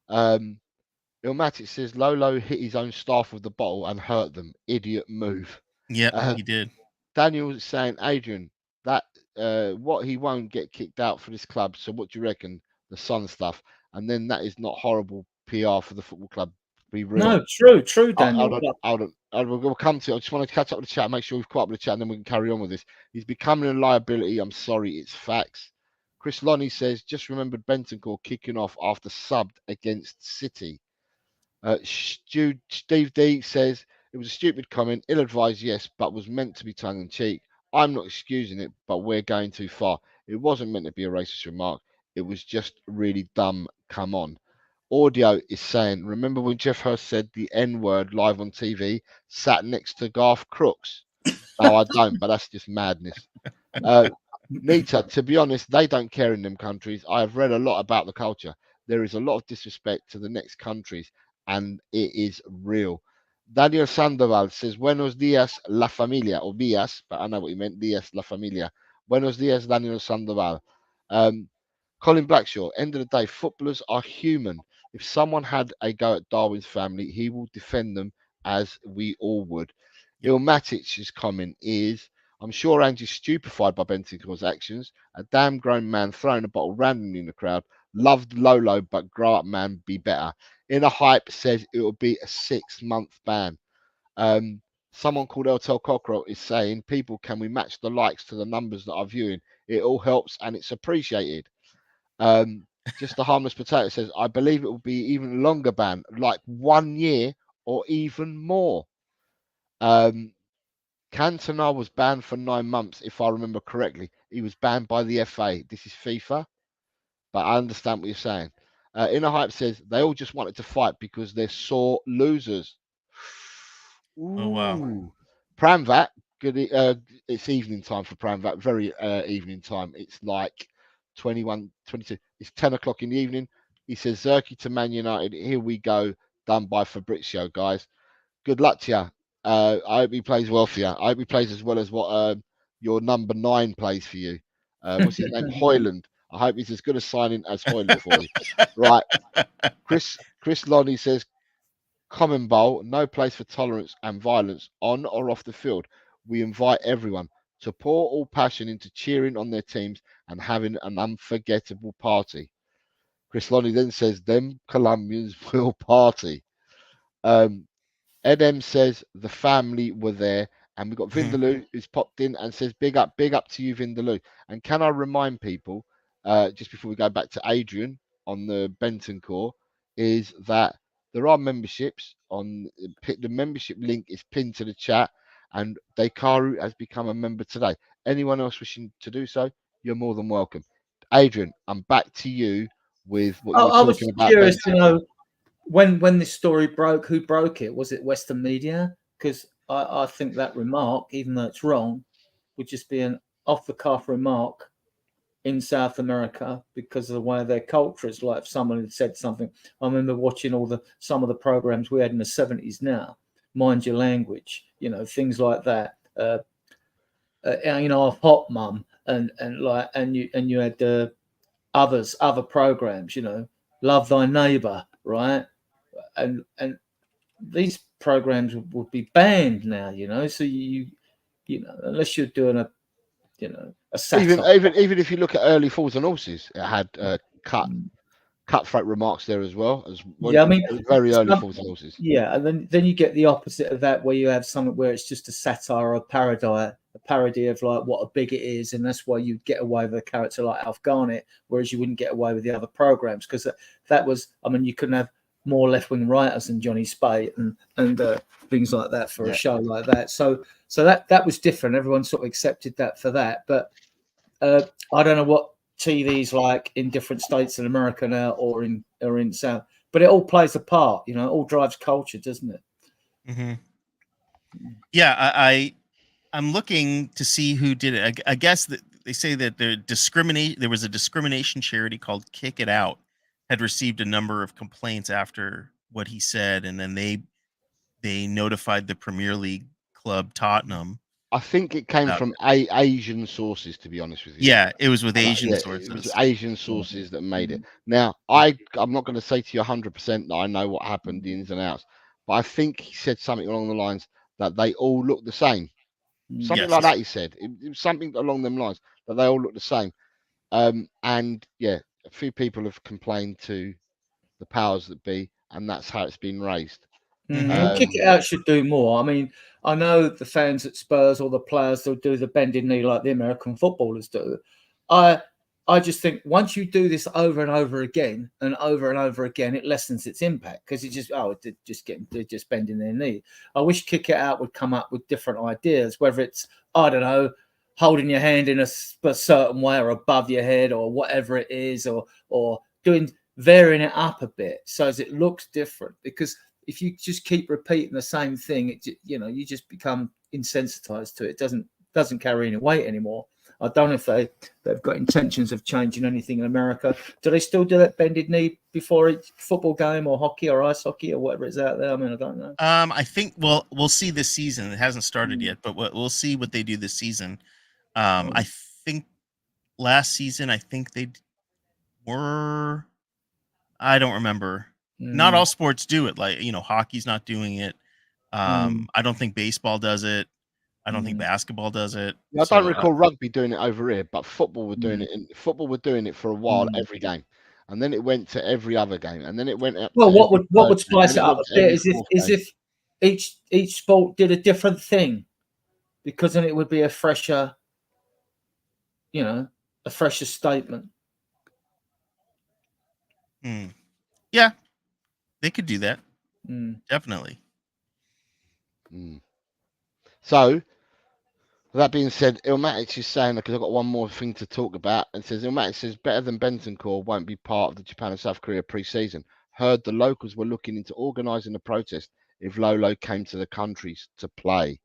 Ilmatic says Lolo hit his own staff with the bottle and hurt them. Idiot move. Yeah, he did. Daniel is saying, Adrian, that what he won't get kicked out for this club. So what do you reckon? The Sun stuff, and then that is not horrible PR for the football club. Be real. No, true, Daniel. We'll come to it. I just want to catch up with the chat, make sure we've caught up with the chat, and then we can carry on with this. He's becoming a liability. I'm sorry, it's facts. Chris Lonnie says, just remembered Bentancur kicking off after subbed against City. Steve D says, it was a stupid comment, ill-advised, yes, but was meant to be tongue-in-cheek. I'm not excusing it, but we're going too far. It wasn't meant to be a racist remark. It was just really dumb. Come on. Audio is saying, remember when Jeff Hurst said the N-word live on TV, sat next to Garth Crooks? No, I don't, but that's just madness. Nita, to be honest, they don't care in them countries. I have read a lot about the culture. There is a lot of disrespect to the next countries, and it is real. Daniel Sandoval says, Buenos dias, la familia, or días, but I know what he meant, días, la familia. Buenos dias, Daniel Sandoval. Colin Blackshaw, end of the day, footballers are human. If someone had a go at Darwin's family, he will defend them as we all would. Ilmatic's comment is, I'm sure Angie's stupefied by Bentancur's actions. A damn grown man throwing a bottle randomly in the crowd. Loved Lolo, but grow up, man, be better. Inner Hype says it will be a 6-month ban. Someone called Eltel Cockrell is saying, people, can we match the likes to the numbers that are viewing? It all helps and it's appreciated. Just a Harmless Potato says, I believe it will be even longer ban, like 1 year or even more. Cantona was banned for 9 months, if I remember correctly. He was banned by the FA. This is FIFA, but I understand what you're saying. Inner Hype says they all just wanted to fight because they're sore losers. Ooh. Oh wow. Pramvat, good. It's evening time for Pramvat. Very evening time. It's like 21, 22. It's 10 o'clock in the evening. He says Zerky to Man United. Here we go. Done by Fabrizio, guys. Good luck to you. I hope he plays well for you. I hope he plays as well as what your number 9 plays for you. What's his name? Hoyland. I hope he's as good a signing as Hoyland for you. Right. Chris Lonnie says, Common Bowl, no place for tolerance and violence on or off the field. We invite everyone to pour all passion into cheering on their teams and having an unforgettable party. Chris Lonnie then says, them Colombians will party. Ed M says the family were there, and we've got Vindaloo who's popped in and says big up to you, Vindaloo. And can I remind people, just before we go back to Adrian on the Bentancur, is that there are memberships on the membership link is pinned to the chat, and Dekaru has become a member today. Anyone else wishing to do so, you're more than welcome. Adrian, I'm back to you with what you were talking about. I was curious to know when this story broke, who broke it? Was it Western media? Because I think that remark, even though it's wrong, would just be an off-the-cuff remark in South America because of the way their culture is. Like if someone had said something, I remember watching some of the programs we had in the 70s now, Mind Your Language, things like that. Of Hot Mum and you had other programs, Love Thy Neighbor, right? And these programs would be banned now, so you unless you're doing a satire. Even if you look at early Fools and Horses, it had cut cutthroat remarks there as well. Yeah, I mean, very early Fools and Horses. Yeah, and then you get the opposite of that, where you have something where it's just a satire or a parody of like what a bigot is, and that's why you get away with a character like Alf Garnett, whereas you wouldn't get away with the other programs, because that was, I mean, you couldn't have more left-wing writers than Johnny Spate and things like that for a show like that. So that was different. Everyone sort of accepted that for that, but I don't know what TV's like in different states in America now or in South, but it all plays a part, you know, it all drives culture, doesn't it? Mm-hmm. Yeah, I'm looking to see who did it. I guess that they say that there was a discrimination charity called Kick It Out had received a number of complaints after what he said, and then they notified the Premier League club Tottenham. I think it came from Asian sources, to be honest with you. Yeah, it was with Asian sources. It was Asian sources that made it. Now, I'm not going to say to you 100% that I know what happened, the ins and outs, but I think he said something along the lines that they all look the same. Something like that he said. It was something along them lines, that they all look the same. And, yeah, a few people have complained to the powers that be, and that's how it's been raised. Kick It Out should do more. I mean, I know the fans at Spurs or the players, they'll do the bending knee like the American footballers do. I just think once you do this over and over again, it lessens its impact, because it's they're just bending their knee. I wish Kick It Out would come up with different ideas, whether it's, I don't know, holding your hand in a certain way or above your head or whatever it is, or varying it up a bit so as it looks different. Because if you just keep repeating the same thing, you just become insensitized to it. It doesn't carry any weight anymore. I don't know if they've got intentions of changing anything in America. Do they still do that bended knee before each football game or hockey or ice hockey or whatever is out there? I mean, I don't know. I think we'll see this season. It hasn't started yet, but we'll see what they do this season. I think last season, I don't remember. Not all sports do it. Like, hockey's not doing it. I don't think baseball does it. I don't think basketball does it. I don't recall rugby doing it over here, but football were doing it. Football were doing it for a while, every game, and then it went to every other game, and then it went up. Well, what would spice it up a bit is if each sport did a different thing, because then it would be a fresher statement. Yeah, they could do that. Definitely. So, with that being said, Ilmatic is saying, because I've got one more thing to talk about, and says Ilmatic says better than Bentancur won't be part of the Japan and South Korea pre-season. Heard the locals were looking into organising a protest if Lolo came to the countries to play.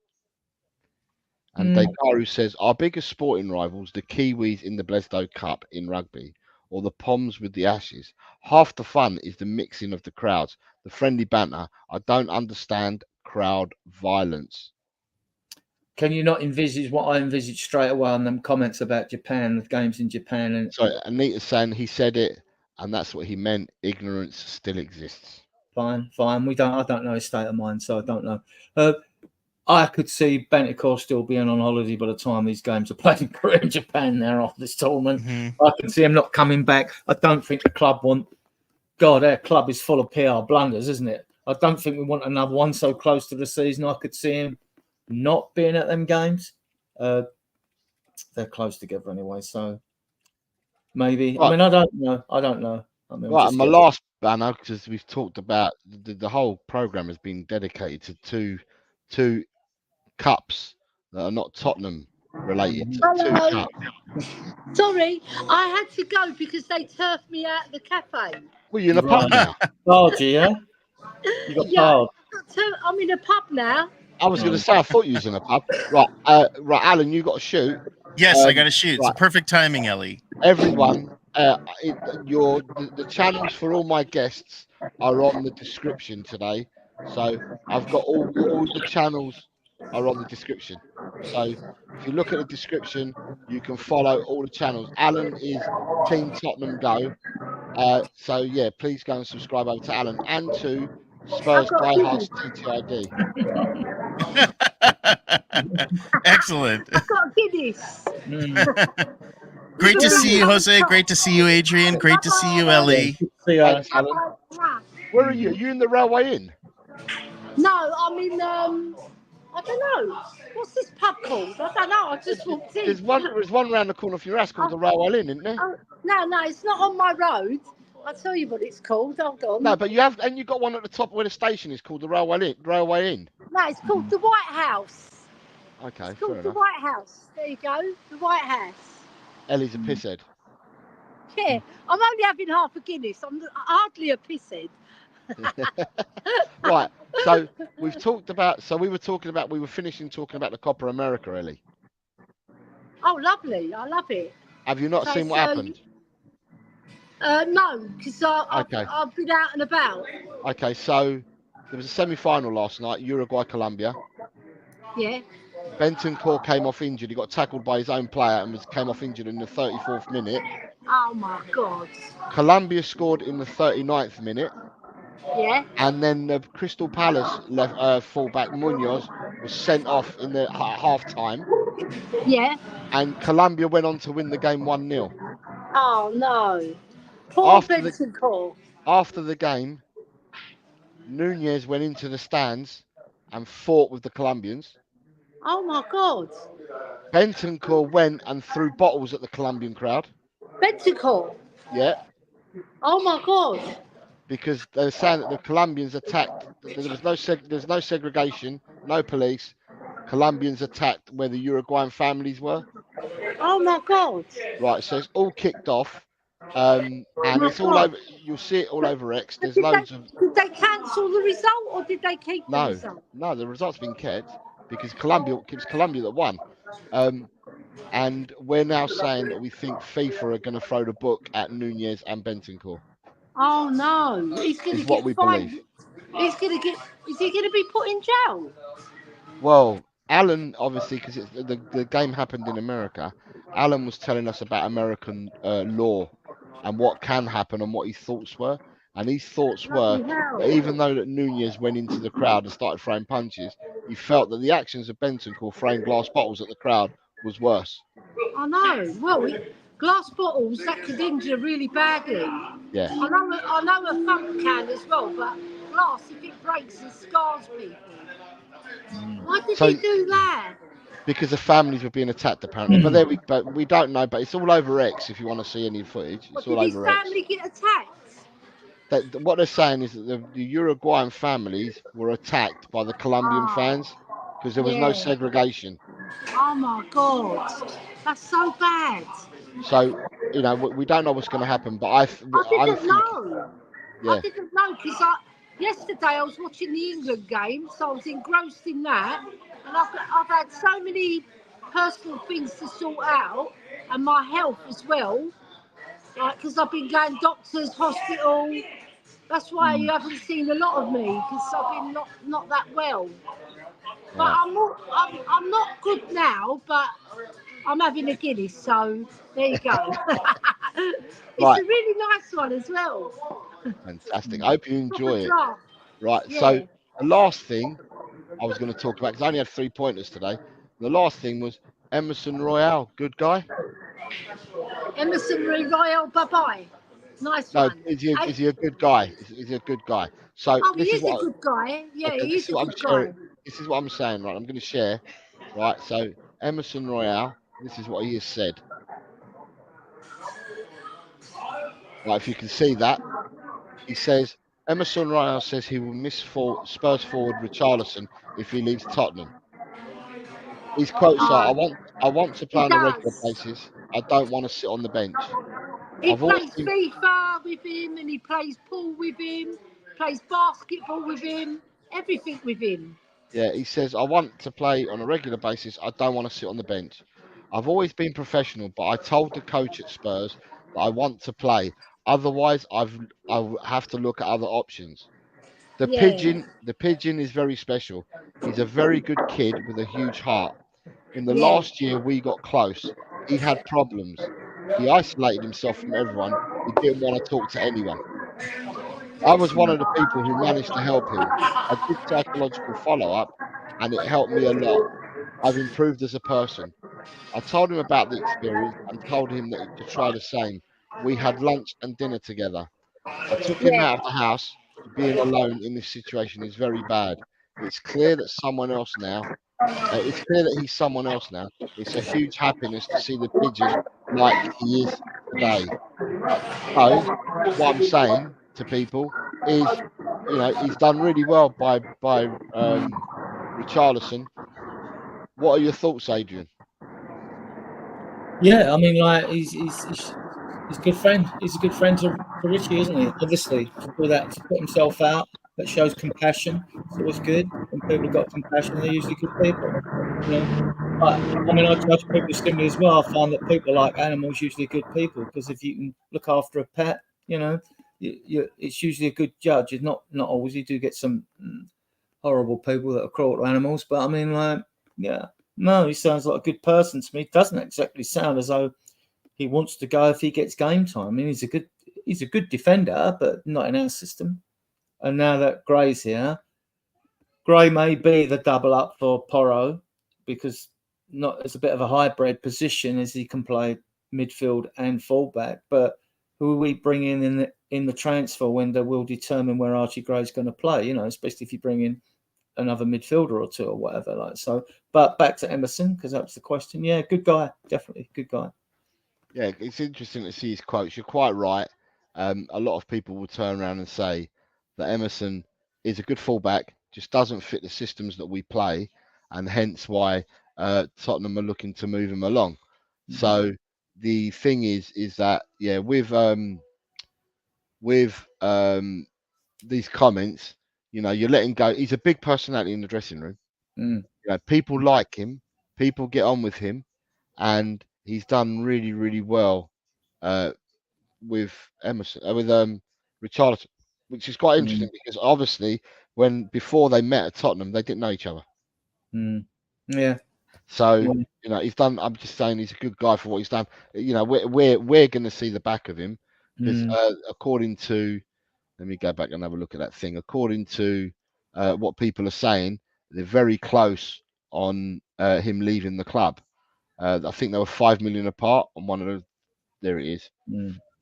And Dekaru says our biggest sporting rivals, the Kiwis in the Bledsoe Cup in rugby, or the Poms with the Ashes. Half the fun is the mixing of the crowds, the friendly banter. I don't understand crowd violence. Can you not envisage what I envisaged straight away on them comments about Japan, the games in Japan? And so Anita's saying he said it, and that's what he meant. Ignorance still exists. Fine. I don't know his state of mind, so I don't know. I could see Bentancur still being on holiday by the time these games are played in Korea and Japan now after this tournament. I can see him not coming back. I don't think the club their club is full of PR blunders, isn't it? I don't think we want another one so close to the season. I could see him not being at them games. They're close together anyway, so maybe. Right. I mean, I don't know. I mean, right, my last banner, because we've talked about the whole program has been dedicated to two cups that are not Tottenham related. Two cups. Sorry, I had to go because they turfed me out of the cafe. Well, you're in a pub now. Bargy, yeah? You got barred. I'm in a pub now. I was going to say, I thought you was in a pub. Right, Alan, you got to shoot. Yes, I got to shoot. Right. It's perfect timing, Ellie. Everyone, the channels for all my guests are on the description today. So I've got all the channels are on the description. So if you look at the description, you can follow all the channels. Alan is Team Tottenham Go. So yeah, please go and subscribe over to Alan and to Spurs Diehards TTID. Excellent. I've got Guinness. Great to see you, Jose. Great to see you, Adrian. Great to see you, Ellie. See you, Thanks, Alan. Alan. Where are you? Are you in the Railway Inn? No, I'm in. I don't know. What's this pub called? I don't know. I just walked in. There's one round the corner of your house called the Railway Inn, isn't there? Oh, no, it's not on my road. I'll tell you what it's called. Hold on. No, but you got one at the top where the station is called the Railway Inn. No, it's called the White House. Okay, It's called fair the enough. White House. There you go, the White House. Ellie's a pisshead. Yeah, I'm only having half a Guinness. I'm hardly a pisshead. Right. So we were finishing talking about the Copa America, Ellie. Oh, lovely. I love it. Have you not So seen what happened? No, because Okay. I've been out and about. Okay, so there was a semi-final last night, Uruguay-Colombia. Yeah. Bentancur came off injured. He got tackled by his own player and came off injured in the 34th minute. Oh, my God. Colombia scored in the 39th minute. Yeah. And then the Crystal Palace fullback Munoz was sent off in the half-time. Yeah. And Colombia went on to win the game 1-0. Oh, no. Poor Bentancur. After the game, Nunez went into the stands and fought with the Colombians. Oh, my God. Bentancur went and threw bottles at the Colombian crowd. Bentancur? Yeah. Oh, my God. Because they were saying that the Colombians attacked. There's no segregation, no police. Colombians attacked where the Uruguayan families were. Oh, my God. Right, so it's all kicked off. And it's all over. You'll see it all over X. There's loads of. Did they cancel the result or did they keep the result? No, the result's been kept because it was Colombia that won. And we're now saying that we think FIFA are going to throw the book at Nunez and Bentancur. Oh no, he's going to get what we fined. believe. Is he going to be put in jail? Well, Alan, obviously, because the game happened in America, Alan was telling us about American law and what can happen and what his thoughts were. And his thoughts were, that even though that Nunez went into the crowd and started throwing punches, he felt that the actions of Bentancur throwing glass bottles at the crowd was worse. I know. Well, glass bottles, that could injure really badly. Yeah. I know a thumb can as well, but glass, if it breaks and scars people. Why did he do that? Because the families were being attacked, apparently. But we don't know. But it's all over X. If you want to see any footage, it's all over X. Did his family get attacked? What they're saying is that the Uruguayan families were attacked by the Colombian fans because there was no segregation. Oh my God, that's so bad. So we don't know what's going to happen. But I didn't know. Yeah. I didn't know because yesterday I was watching the England game, so I was engrossed in that, and I've had so many personal things to sort out, and my health as well. Because I've been going doctors, hospital. That's why you haven't seen a lot of me, because I've been not that well. But I'm not good now, but I'm having a Guinness, so there you go. It's a really nice one as well. Fantastic. I hope you enjoy it. Right. Yeah. So the last thing I was going to talk about, because I only had 3 pointers today. The last thing was Emerson Royale, good guy. Emerson Royale, bye-bye. Nice no, one. Is he a good guy? Is he a good guy? So he is a good guy. Yeah, he is a good guy. This is what I'm saying, right? I'm going to share, right? So Emerson Royale, this is what he has said. Right, if you can see that, he says, Emerson Royale says he will miss Spurs forward Richarlison if he leaves Tottenham. His quotes are, I want to play on a regular basis. I don't want to sit on the bench. He plays FIFA with him, and he plays pool with him, plays basketball with him, everything with him. Yeah, he says, I want to play on a regular basis. I don't want to sit on the bench. I've always been professional, but I told the coach at Spurs that I want to play. Otherwise, I'll have to look at other options. The pigeon is very special. He's a very good kid with a huge heart. In the last year, we got close. He had problems. He isolated himself from everyone. He didn't want to talk to anyone. I was one of the people who managed to help him. I did psychological follow-up, and it helped me a lot. I've improved as a person. I told him about the experience and told him that to try the same. We had lunch and dinner together. I took him out of the house. Being alone in this situation is very bad. It's clear that someone else now. It's clear that he's someone else now. It's a huge happiness to see the pigeon like he is today. So, what I'm saying to people is, he's done really well by Richarlison. What are your thoughts, Adrian? Yeah, I mean, like he's a good friend. He's a good friend to Richie, isn't he? Obviously, to put himself out, that shows compassion. It's always good when people have got compassion. They're usually good people. But I mean, I judge people similarly as well. I find that people like animals usually good people because if you can look after a pet, it's usually a good judge. It's not always. You do get some horrible people that are cruel to animals, but I mean, like, yeah. No, he sounds like a good person to me. He doesn't exactly sound as though he wants to go if he gets game time. I mean, he's a good defender, but not in our system. And now that Gray's here, Gray may be the double up for Porro because it's a bit of a hybrid position as he can play midfield and fullback. But who we bring in the transfer window will determine where Archie Gray's going to play. Especially if you bring in another midfielder or two or whatever, like so. But back to Emerson, because that was the question. Yeah, good guy, definitely good guy. Yeah, it's interesting to see his quotes. You're quite right. A lot of people will turn around and say that Emerson is a good fullback, just doesn't fit the systems that we play, and hence why Tottenham are looking to move him along. Mm-hmm. So the thing is that with these comments, you're letting go. He's a big personality in the dressing room. People like him, people get on with him, and he's done really, really well with Emerson, with Richarlison, which is quite interesting because obviously before they met at Tottenham, they didn't know each other. Yeah. So he's done. I'm just saying he's a good guy for what he's done. We're going to see the back of him because according to, let me go back and have a look at that thing. According to what people are saying, they're very close on him leaving the club. I think they were 5 million apart on one of those. There it is.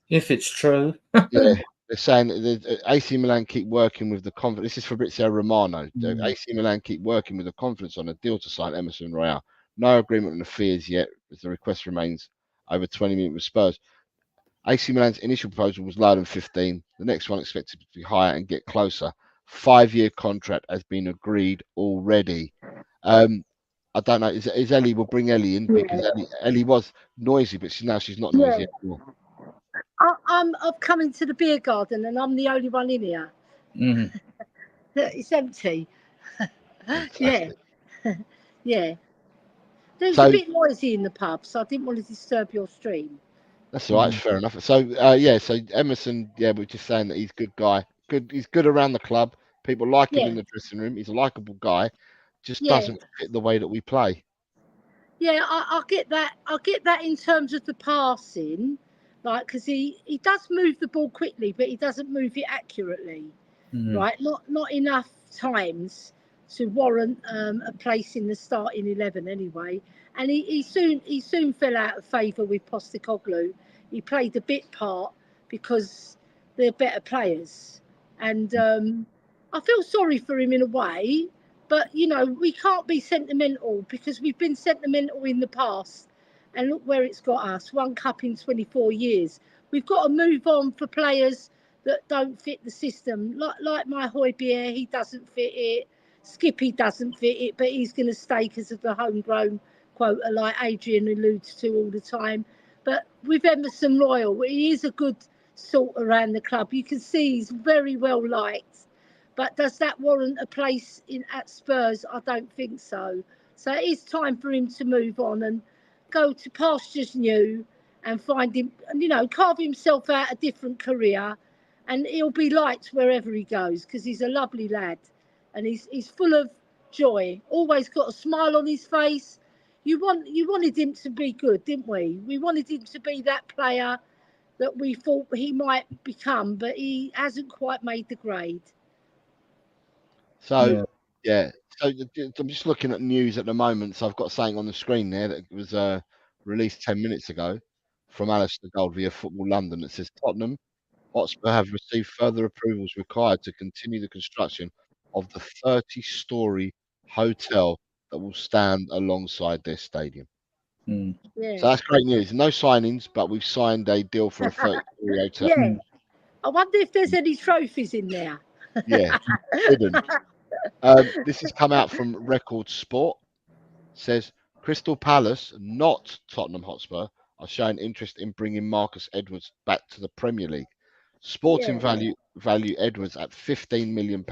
If it's true. Yeah, they're saying that AC Milan keep working with the confidence. This is Fabrizio Romano. AC Milan keep working with the confidence on a deal to sign Emerson Royale. No agreement on the fees yet, as the request remains over 20 million with Spurs. AC Milan's initial proposal was lower than 15. The next one expected to be higher and get closer. 5-year contract has been agreed already. I don't know. Is Ellie? We'll bring Ellie in because Ellie was noisy, but she's not noisy anymore. I've come into the beer garden and I'm the only one in here. It's empty. Yeah. Yeah. There's a bit noisy in the pub, so I didn't want to disturb your stream. That's all right. Fair enough. So so Emerson, we're just saying that he's a good guy. He's good around the club. People like him in the dressing room. He's a likable guy. Just doesn't fit the way that we play. Yeah, I get that. I get that in terms of the passing, like because he does move the ball quickly, but he doesn't move it accurately. Right? Not enough times to warrant a place in the starting 11 anyway. And he soon fell out of favour with Postecoglou. He played a bit part because they're better players, and I feel sorry for him in a way. But, we can't be sentimental because we've been sentimental in the past. And look where it's got us. 1 cup in 24 years. We've got to move on for players that don't fit the system. Like my Højbjerg, he doesn't fit it. Skippy doesn't fit it, but he's going to stay because of the homegrown quota, like Adrian alludes to all the time. But with Emerson Royal, he is a good sort around the club. You can see he's very well liked. But does that warrant a place at Spurs? I don't think so. So it is time for him to move on and go to pastures new and find him, and carve himself out a different career. And he'll be liked wherever he goes because he's a lovely lad, and he's full of joy. Always got a smile on his face. You wanted him to be good, didn't we? We wanted him to be that player that we thought he might become, but he hasn't quite made the grade. So So I'm just looking at news at the moment. So I've got something on the screen there that was released 10 minutes ago from Alistair Gold via Football London. That says Tottenham Hotspur have received further approvals required to continue the construction of the 30-story hotel that will stand alongside their stadium. Yeah. So that's great news. No signings, but we've signed a deal for a 30-story hotel. Yeah. I wonder if there's any trophies in there. Yeah, hidden. This has come out from Record Sport. Says Crystal Palace, not Tottenham Hotspur, are showing interest in bringing Marcus Edwards back to the Premier League. Sporting value Edwards at £15 million,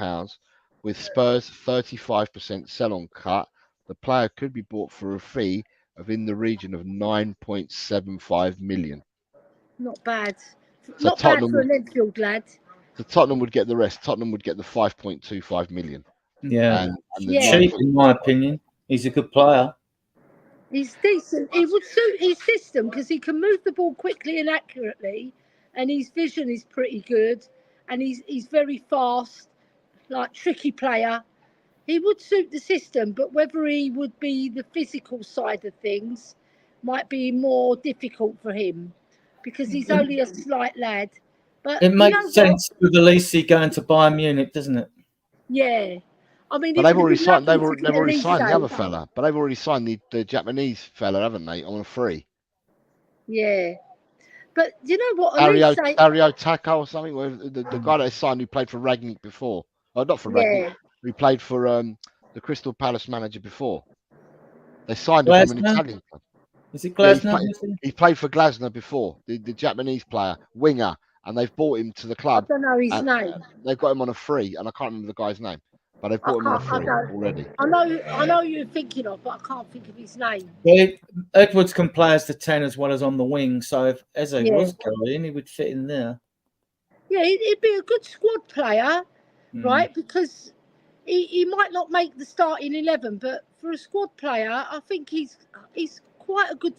with Spurs 35% sell-on cut. The player could be bought for a fee of in the region of 9.75 million. Not bad. So Not bad for an Enfield lad. So Tottenham would get the rest. Tottenham would get the 5.25 million. Yeah. And Cheap, in my opinion. He's a good player. He's decent. He would suit his system because he can move the ball quickly and accurately, and his vision is pretty good, and he's very fast, like tricky player. He would suit the system, but whether he would be the physical side of things might be more difficult for him because he's only a slight lad. But it makes sense with Elise going to Bayern Munich, doesn't it? Yeah. I mean, but they've already signed. They've already signed the other fella. But they've already signed the Japanese fella, haven't they, on a free? Yeah. But you know what? Dario Taka or something. The guy that they signed who played for Rangnick before. Oh, not for Rangnick. Who played for the Crystal Palace manager before. They signed him from an Italian club. Is it Glasner? Yeah, he played for Glasner before. The Japanese player, winger, and they've bought him to the club. I don't know his name. They've got him on a free, and I can't remember the guy's name. But they've bought him on a free already. I know you're thinking of, but I can't think of his name. Well, Edwards can play as the 10 as well as on the wing, so if Eze was going, he would fit in there. Yeah, he'd be a good squad player, right? Because he might not make the starting 11, but for a squad player, I think he's quite a good.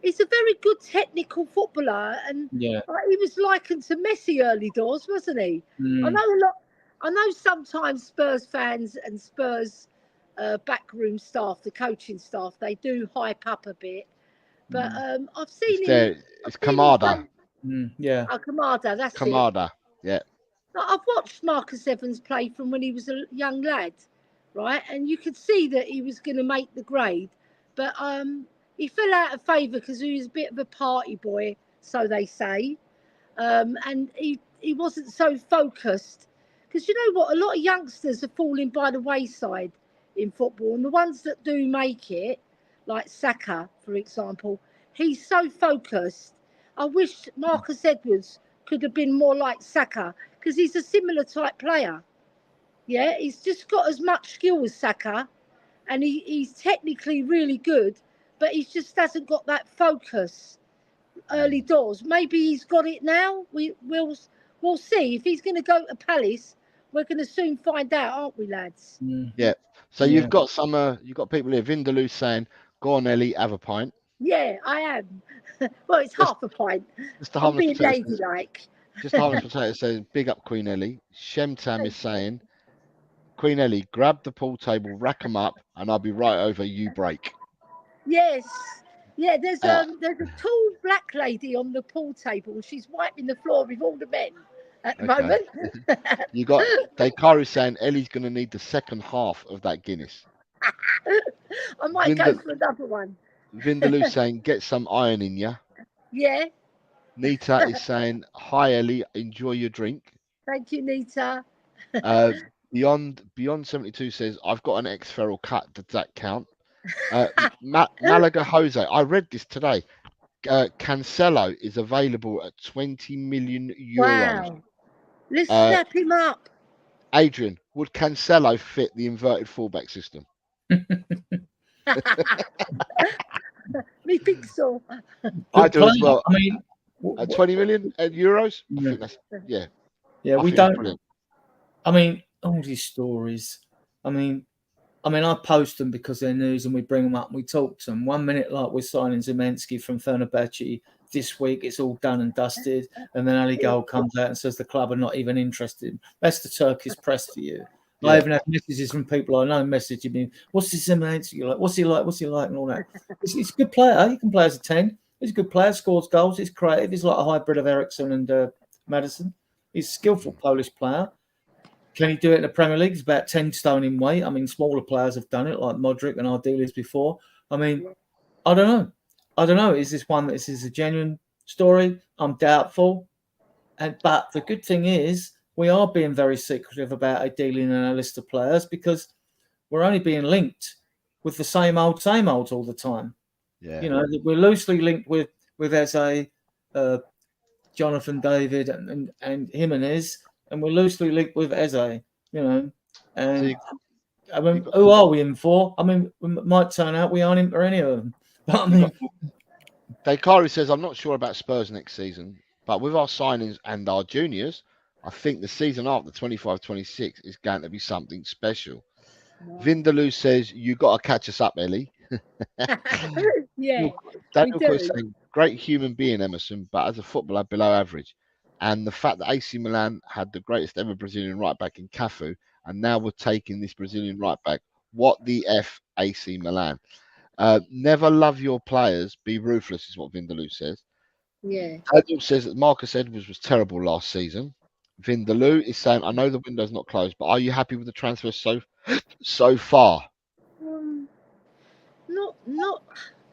He's a very good technical footballer, and he was likened to Messi early doors, wasn't he? I know sometimes Spurs fans and Spurs backroom staff, the coaching staff, they do hype up a bit. But I've seen him. It's Kamada. Kamada, that's it. Kamada, yeah. I've watched Marcus Evans play from when he was a young lad, right? And you could see that he was going to make the grade. But he fell out of favour because he was a bit of a party boy, so they say. And he wasn't so focused. Because you know what? A lot of youngsters are falling by the wayside in football. And the ones that do make it, like Saka, for example, he's so focused. I wish Marcus Edwards could have been more like Saka because he's a similar type player. Yeah, he's just got as much skill as Saka and he's technically really good, but he just hasn't got that focus early doors. Maybe he's got it now. We'll see. If he's going to go to Palace, we're going to soon find out, aren't we, lads? Yeah. So you've got people here. Vindaloo saying, "Go on, Ellie, have a pint." Yeah, I am. Well, it's half a pint. I'm being ladylike. Just a harmless potato says, "Big up, Queen Ellie." Shemtam is saying, "Queen Ellie, grab the pool table, rack them up, and I'll be right over. You break." Yes. Yeah, there's a tall black lady on the pool table. She's wiping the floor with all the men at the moment. You got Daikaru saying Ellie's going to need the second half of that Guinness. I might go for another one. Vindaloo saying, "Get some iron in ya." Yeah. Nita is saying, "Hi Ellie, enjoy your drink." Thank you, Nita. Beyond 72 says, "I've got an ex-feral cut. Does that count?" Malaga Jose, I read this today. Cancelo is available at 20 million euros. Wow. Let's snap him up. Adrian, would Cancelo fit the inverted fullback system? Me think so. I do as well. I mean, 20 million euros? I think that's, yeah. Yeah, we don't. Brilliant. I mean, all these stories. I mean, I post them because they're news and we bring them up and we talk to them. 1 minute, like we're signing Zemensky from Fenerbahce. This week, it's all done and dusted. And then Ali Gold comes out and says the club are not even interested. That's the Turkish press for you. I even have messages from people I know messaging me, what's this image? You're like, what's he like? What's he like? And all that. He's a good player. He can play as a 10. He's a good player, scores goals. He's creative. He's like a hybrid of Ericsson and Madison. He's a skillful Polish player. Can he do it in the Premier League? He's about 10 stone in weight. I mean, smaller players have done it, like Modric and Ardiles before. I mean, I don't know. Is this one that this is a genuine story? I'm doubtful. But the good thing is, we are being very secretive about a dealing in our list of players because we're only being linked with the same olds all the time. Yeah. You know, we're loosely linked with Eze, Jonathan David and Jimenez, and we're loosely linked with Eze, you know. And I mean, who are we in for? I mean, it might turn out we aren't in for any of them. But I mean, Dakari says, I'm not sure about Spurs next season, but with our signings and our juniors, I think the season after 25-26 is going to be something special. No. Vindaloo says, you got to catch us up, Ellie. Yeah. Daniel Coy saying, great human being, Emerson, but as a footballer, below average. And the fact that AC Milan had the greatest ever Brazilian right back in Cafu, and now we're taking this Brazilian right back. What the F, AC Milan? Never love your players, be ruthless, is what Vindaloo says. Yeah. Daniel says that Marcus Edwards was terrible last season. Vindaloo is saying, I know the window's not closed, but are you happy with the transfer so far?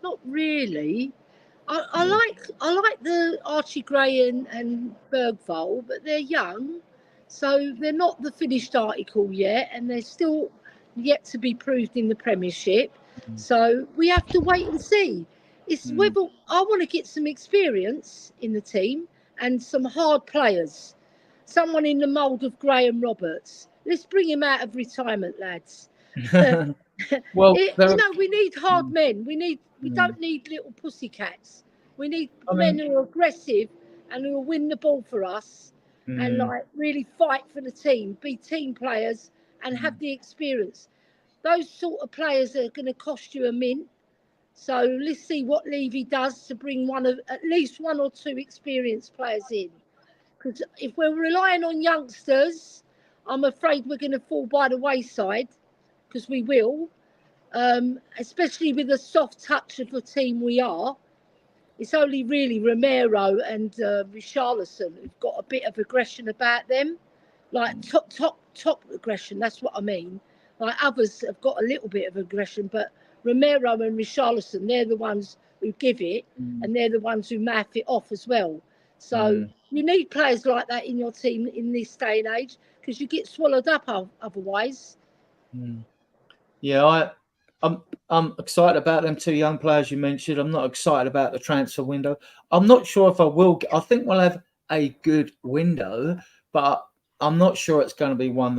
Not really. I like the Archie Gray and Bergvall, but they're young, so they're not the finished article yet, and they're still yet to be proved in the Premiership. So we have to wait and see. It's whether I want to get some experience in the team and some hard players. Someone in the mould of Graham Roberts. Let's bring him out of retirement, lads. Well, we need hard men. We don't need little pussycats. We need men who are aggressive and who will win the ball for us and like really fight for the team, be team players and have the experience. Those sort of players are going to cost you a mint. So let's see what Levy does to bring at least one or two experienced players in. Because if we're relying on youngsters, I'm afraid we're going to fall by the wayside, because we will, especially with the soft touch of the team we are. It's only really Romero and Richarlison who've got a bit of aggression about them, like top aggression. That's what I mean. Like others have got a little bit of aggression, but Romero and Richarlison, they're the ones who give it, and they're the ones who mouth it off as well. So you need players like that in your team in this day and age, because you get swallowed up otherwise. Yeah, I'm excited about them two young players you mentioned. I'm not excited about the transfer window. I'm not sure if I will. I think we'll have a good window, but I'm not sure it's going to be one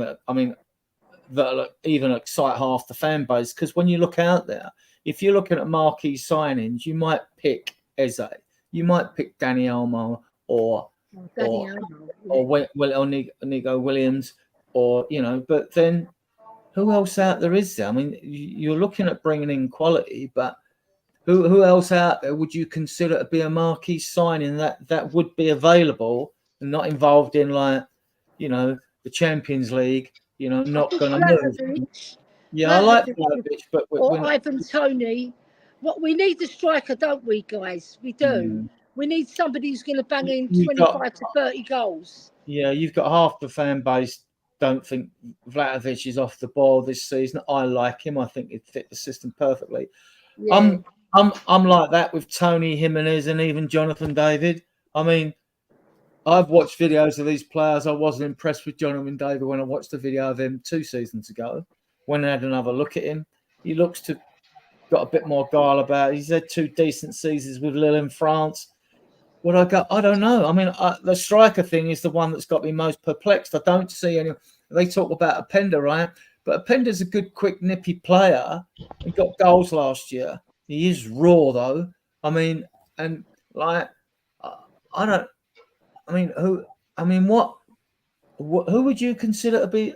that'll even excite half the fan base. Because when you look out there, if you're looking at marquee signings, you might pick Eze, you might pick Dani Olmo or Nico Williams, or but then who else out there is there? I mean, you're looking at bringing in quality, but who else out there would you consider to be a marquee signing that would be available and not involved in the Champions League? Not going to move. Yeah, I like Vlahovic, but Ivan Toney. What we need a striker, don't we, guys? We do. We need somebody who's going to bang in 25 to 30 goals. Yeah, you've got half the fan base don't think Vlahovic is off the ball this season. I like him. I think he'd fit the system perfectly. Yeah. I'm like that with Tony Jimenez and even Jonathan David. I mean, I've watched videos of these players. I wasn't impressed with Jonathan David when I watched the video of him 2 seasons ago. When I had another look at him, he looks to got a bit more guile about it. He's had 2 decent seasons with Lille in France. What I don't know. I mean, the striker thing is the one that's got me most perplexed. I don't see any. They talk about Openda, right? But Openda's a good, quick, nippy player. He got goals last year. He is raw, though. I mean, and like, I don't. I mean, who? I mean, what? Who would you consider to be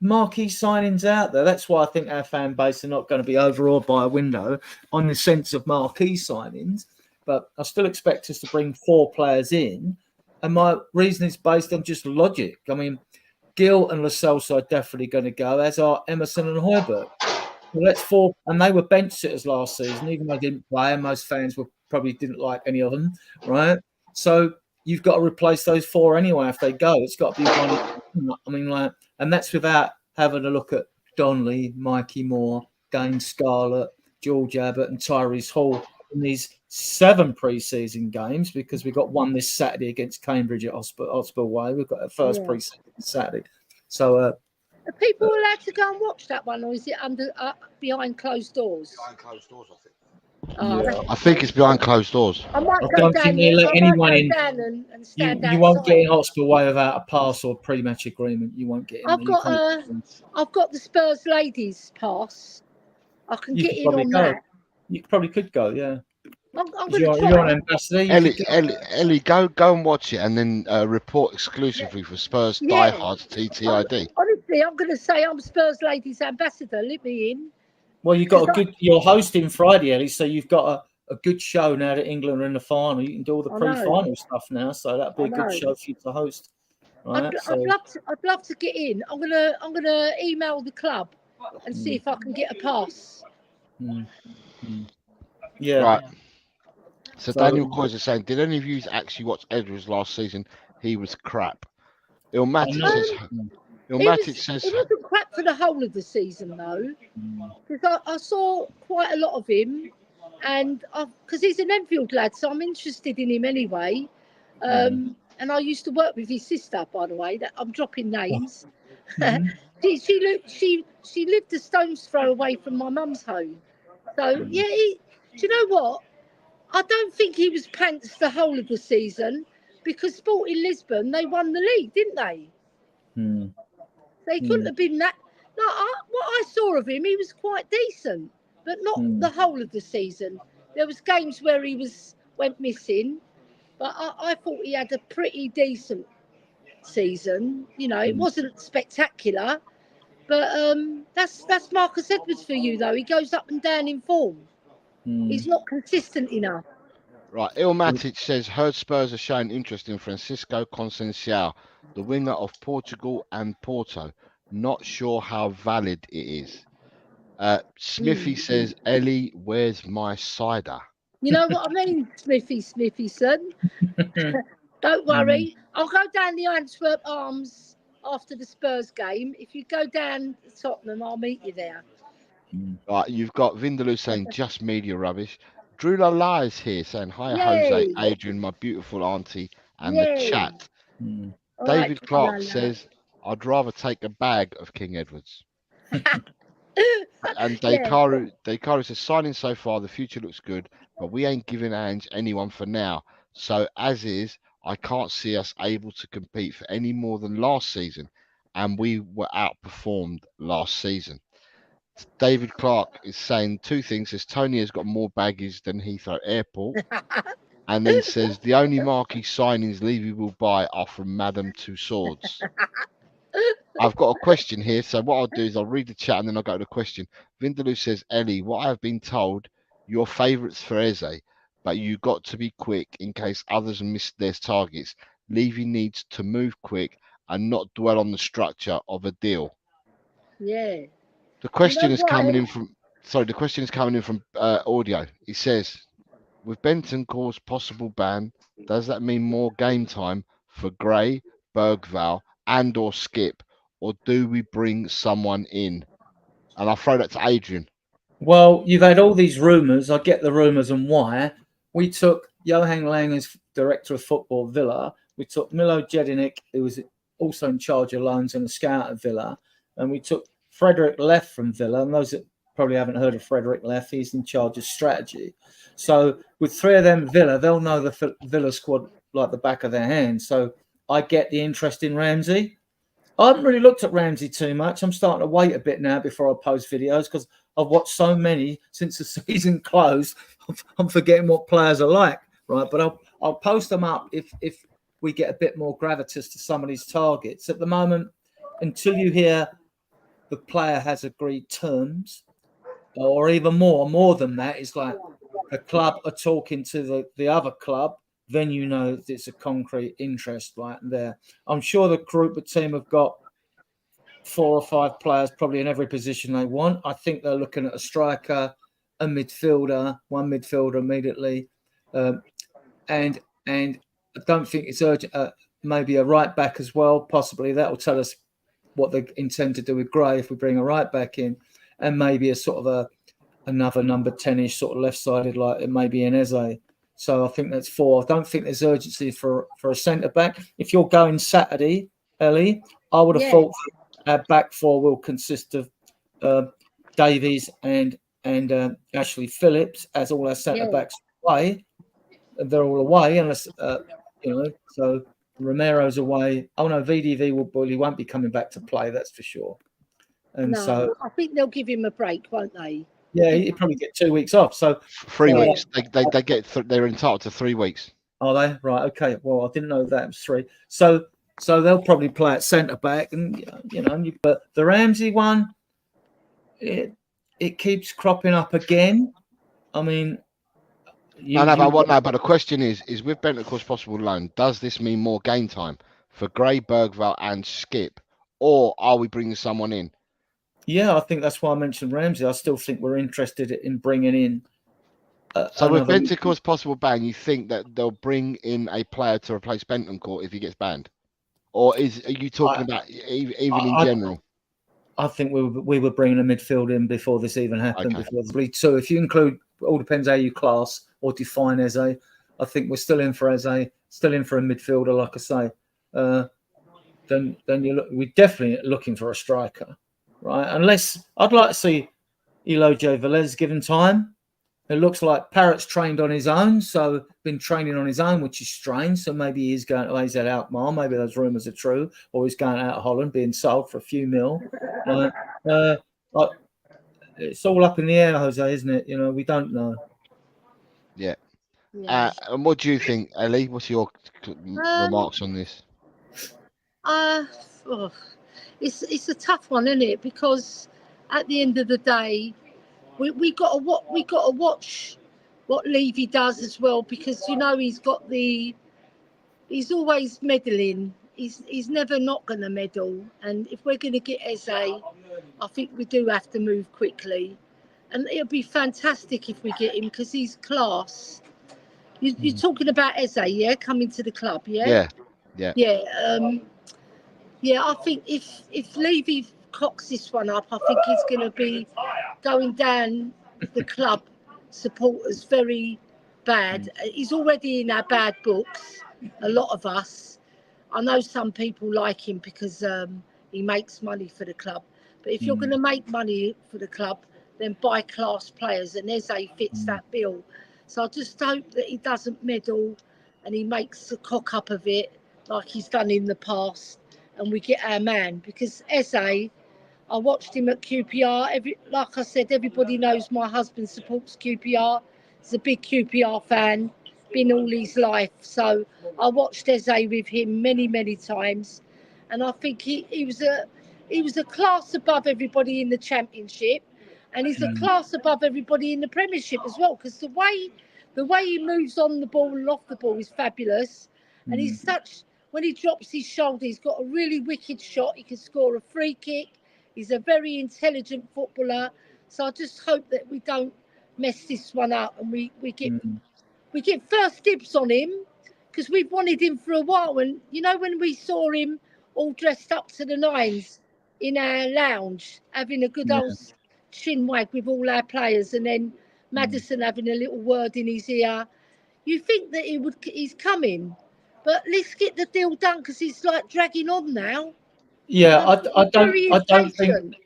marquee signings out there? That's why I think our fan base are not going to be overawed by a window on the sense of marquee signings. But I still expect us to bring 4 players in. And my reason is based on just logic. I mean, Gill and Lo Celso are definitely going to go, as are Emerson and Højbjerg. Well, that's 4, and they were bench sitters last season, even though they didn't play, and most fans probably didn't like any of them, right? So you've got to replace those 4 anyway if they go. It's got to be one. I mean, like, and that's without having a look at Donnelly, Mikey Moore, Dane Scarlett, George Abbott, and Tyrese Hall in these 7 pre-season games, because we got one this Saturday against Cambridge at Hotspur Way. We've got our first pre-season Saturday. So are people allowed to go and watch that one, or is it under behind closed doors? Behind closed doors, I think. Oh, I think it's behind closed doors. I might I go don't down think there. they let anyone in. And stand you won't get in outside. Hotspur Way without a pass or pre-match agreement. You won't get in. I've got the Spurs ladies pass. I can get in on that. You probably could go, yeah. I'm going to try. You're an ambassador. Ellie, go and watch it, and then report exclusively for Spurs diehards TTID. Honestly, I'm going to say I'm Spurs ladies ambassador. Let me in. Well, you've got you're hosting Friday, Ellie, so you've got a good show now that England are in the final. You can do all the pre-final stuff now, so that'd be a good show for you to host. Right? I'd love to get in. I'm gonna email the club and see if I can get a pass. Yeah. Right. So Daniel Coyes is saying, did any of you actually watch Edwards last season? He was crap. Ilmatic says He wasn't crap for the whole of the season though, because I saw quite a lot of him, and because he's an Enfield lad, so I'm interested in him anyway. And I used to work with his sister, by the way. That I'm dropping names. She lived a stone's throw away from my mum's home. So yeah, do you know what? I don't think he was pants the whole of the season, because Sporting Lisbon, they won the league, didn't they? They couldn't have been that. No, what I saw of him, he was quite decent, but not the whole of the season. There was games where he went missing, but I thought he had a pretty decent season. You know, it wasn't spectacular, but that's Marcus Edwards for you, though. He goes up and down in form. He's not consistent enough. Right, Ilmatic says, heard Spurs are showing interest in Francisco Conceição, the winger of Portugal and Porto. Not sure how valid it is. Smithy says, Ellie, where's my cider? You know what I mean, Smithy son. Don't worry. I'll go down the Antwerp Arms after the Spurs game. If you go down Tottenham, I'll meet you there. Right, you've got Vindaloo saying, just media rubbish. Drew Lala is here saying, hi, Jose, Adrian, my beautiful auntie, and the chat. David Clark says, I'd rather take a bag of King Edwards. And Dekaru says, signing so far, the future looks good, but we ain't giving Ange anyone for now. So as is, I can't see us able to compete for any more than last season, and we were outperformed last season. David Clark is saying 2 things. Says Tony has got more baggage than Heathrow Airport, and then says the only marquee signings Levy will buy are from Madame Tussauds. I've got a question here, so what I'll do is I'll read the chat and then I'll go to the question. Vindaloo says, Ellie, what I have been told, your favourites for Eze, but you got to be quick in case others miss their targets. Levy needs to move quick and not dwell on the structure of a deal. Yeah. The question is coming in from audio. He says, with Bentancur's possible ban, does that mean more game time for Gray, Bergvall, and or Skip, or do we bring someone in? And I'll throw that to Adrian. Well, you've had all these rumours. I get the rumours and why. We took Johan Lang as director of football at Villa. We took Milo Jedinek, who was also in charge of loans and a scout at Villa. And we took Frederick Leff from Villa. And those that probably haven't heard of Frederick Leff, he's in charge of strategy. So with 3 of them Villa, they'll know the Villa squad like the back of their hand. So I get the interest in Ramsey. I haven't really looked at Ramsey too much. I'm starting to wait a bit now before I post videos because I've watched so many since the season closed. I'm forgetting what players are like, right? But I'll post them up if we get a bit more gravitas to some of these targets. At the moment, until you hear the player has agreed terms, or even more than that, it's like the club are talking to the other club, then you know it's a concrete interest right there. I'm sure the group, the team have got 4 or 5 players probably in every position they want. I think they're looking at a striker, a midfielder, one midfielder immediately, and I don't think it's urgent. Maybe a right back as well. Possibly that will tell us what they intend to do with Gray if we bring a right back in, and maybe a sort of another number 10-ish sort of left-sided, like it may be in Eze. So I think that's 4. I don't think there's urgency for a centre back. If you're going Saturday, Ellie, I would have thought our back 4 will consist of Davies and Ashley Phillips, as all our centre backs away. They're all away, unless so Romero's away. Oh no, VDV he won't be coming back to play, that's for sure. And so I think they'll give him a break, won't they? Yeah, he'd probably get 2 weeks off. So 3 weeks. They're entitled to 3 weeks. Are they? Right. Okay. Well, I didn't know that was 3. So they'll probably play at centre back, and but the Ramsey one, it keeps cropping up again. I mean, but the question is with Bentancur's possible loan, does this mean more game time for Gray, Bergvall, and Skip, or are we bringing someone in? Yeah, I think that's why I mentioned Ramsey. I still think we're interested in bringing in. So with Bentancur's possible ban, you think that they'll bring in a player to replace Bentancur if he gets banned, or are you talking about even in general? I think we were bringing a midfield in before this even happened. Okay. So if you include, all depends how you class or define Eze. I think we're still in for Eze, still in for a midfielder, like I say. Then we're definitely looking for a striker, right? Unless I'd like to see Eloy Velez given time. It looks like Parrott's trained on his own, so been training on his own, which is strange. So maybe he's going to AZ Alkmaar. Maybe those rumours are true, or he's going out of Holland, being sold for a few mil. It's all up in the air, Jose, isn't it? We don't know. Yeah. And what do you think, Ellie? What's your remarks on this? It's a tough one, isn't it? Because at the end of the day, we got to watch what Levy does as well, because he's always meddling. He's never not going to meddle, and if we're going to get Eze, I think we do have to move quickly, and it'll be fantastic if we get him because he's class. You're talking about Eze, yeah, coming to the club, yeah. I think if Levy cocks this one up, I think he's going to be going down the club supporters very bad. He's already in our bad books, a lot of us. I know some people like him because he makes money for the club, but if you're going to make money for the club, then buy class players, and Eze fits that bill. So I just hope that he doesn't meddle and he makes a cock up of it like he's done in the past, and we get our man, because Eze, I watched him at QPR. Like I said, everybody knows my husband supports QPR. He's a big QPR fan, been all his life. So I watched Eze with him many, many times, and I think he was a class above everybody in the Championship, and he's a class above everybody in the Premiership as well. Because the way he moves on the ball and off the ball is fabulous, and he's when he drops his shoulder, he's got a really wicked shot. He can score a free kick. He's a very intelligent footballer. So I just hope that we don't mess this one up, and we get first dibs on him, because we've wanted him for a while. And when we saw him all dressed up to the nines in our lounge, having a good old chinwag with all our players, and then Maddison having a little word in his ear, you think that he's coming. But let's get the deal done, because it's like dragging on now. Yeah, I don't think.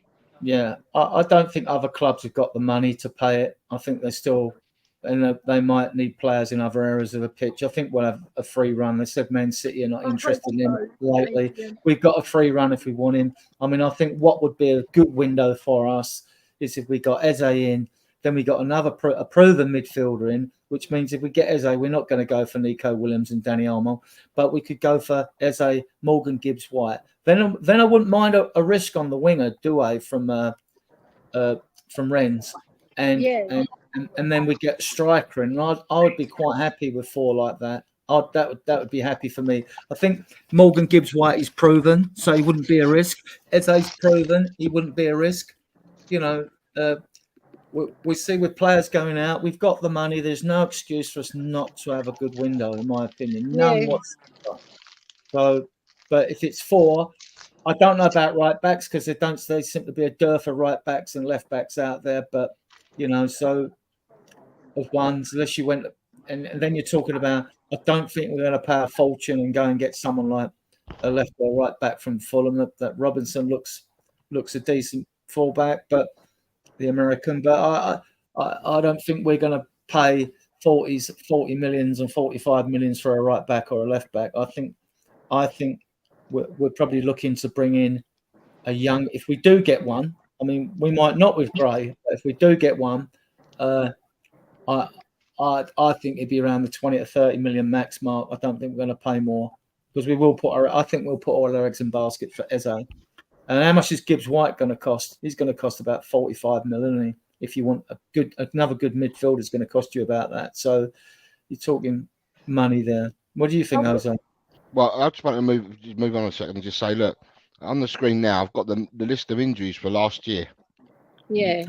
Yeah, I don't think other clubs have got the money to pay it. I think they still, and they might need players in other areas of the pitch. I think we'll have a free run. They said Man City are not interested in him lately. We've got a free run if we want him. I mean, I think what would be a good window for us is if we got Eze in, then we got a proven midfielder in, which means if we get Eze, we're not going to go for Nico Williams and Danny Olmo, but we could go for Eze, Morgan Gibbs-White. Then I wouldn't mind a risk on the winger, Douay from Rennes, and then we get a striker, and I would be quite happy with 4 like that. that would be happy for me. I think Morgan Gibbs-White is proven, so he wouldn't be a risk. Eze's proven, he wouldn't be a risk. You know, we see with players going out, we've got the money. There's no excuse for us not to have a good window, in my opinion. None whatsoever. So, but if it's 4, I don't know about right backs because they seem to be a dearth of right backs and left backs out there. But you know, so of ones, unless you went, and then you're talking about. I don't think we're going to pay a fortune and go and get someone like a left or right back from Fulham. That Robinson looks a decent fullback, but the American. But I don't think we're going to pay 40 millions and 45 millions for a right back or a left back. I think we're probably looking to bring in a young. If we do get one, I mean, we might not with Gray, but if we do get one, I think it'd be around the 20 to 30 million max mark. I don't think we're going to pay more because I think we'll put all our eggs in basket for Eze. And how much is Gibbs-White going to cost? He's going to cost about 45 million, isn't he? If you want another good midfielder, is going to cost you about that. So you're talking money there. What do you think, Jose? Well, I just want to move on a second and just say, look, on the screen now, I've got the list of injuries for last year. Yeah.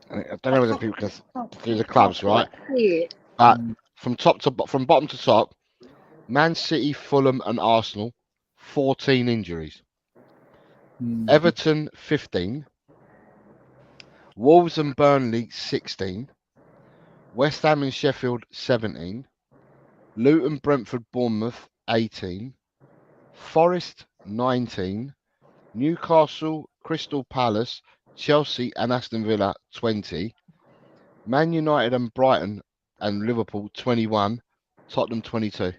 I don't know whether people can do the clubs, right? Yeah. But from bottom to top, Man City, Fulham, and Arsenal, 14 injuries. Everton, 15. Wolves and Burnley, 16. West Ham and Sheffield, 17. Luton, Brentford, Bournemouth, 18. Forest, 19. Newcastle, Crystal Palace, Chelsea and Aston Villa, 20. Man United and Brighton and Liverpool, 21. Tottenham, 22.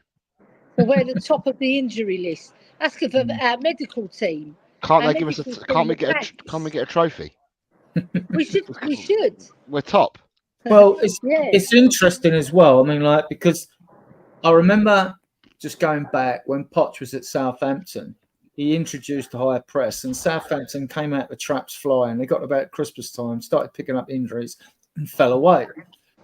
So we're at the top of the injury list. That's because of our medical team. Can't they give us can't we get a trophy? We should. We're top. Well, it's interesting as well. I mean, like, because I remember just going back when Poch was at Southampton, he introduced the high press, and Southampton came out the traps flying. They got about Christmas time, started picking up injuries, and fell away.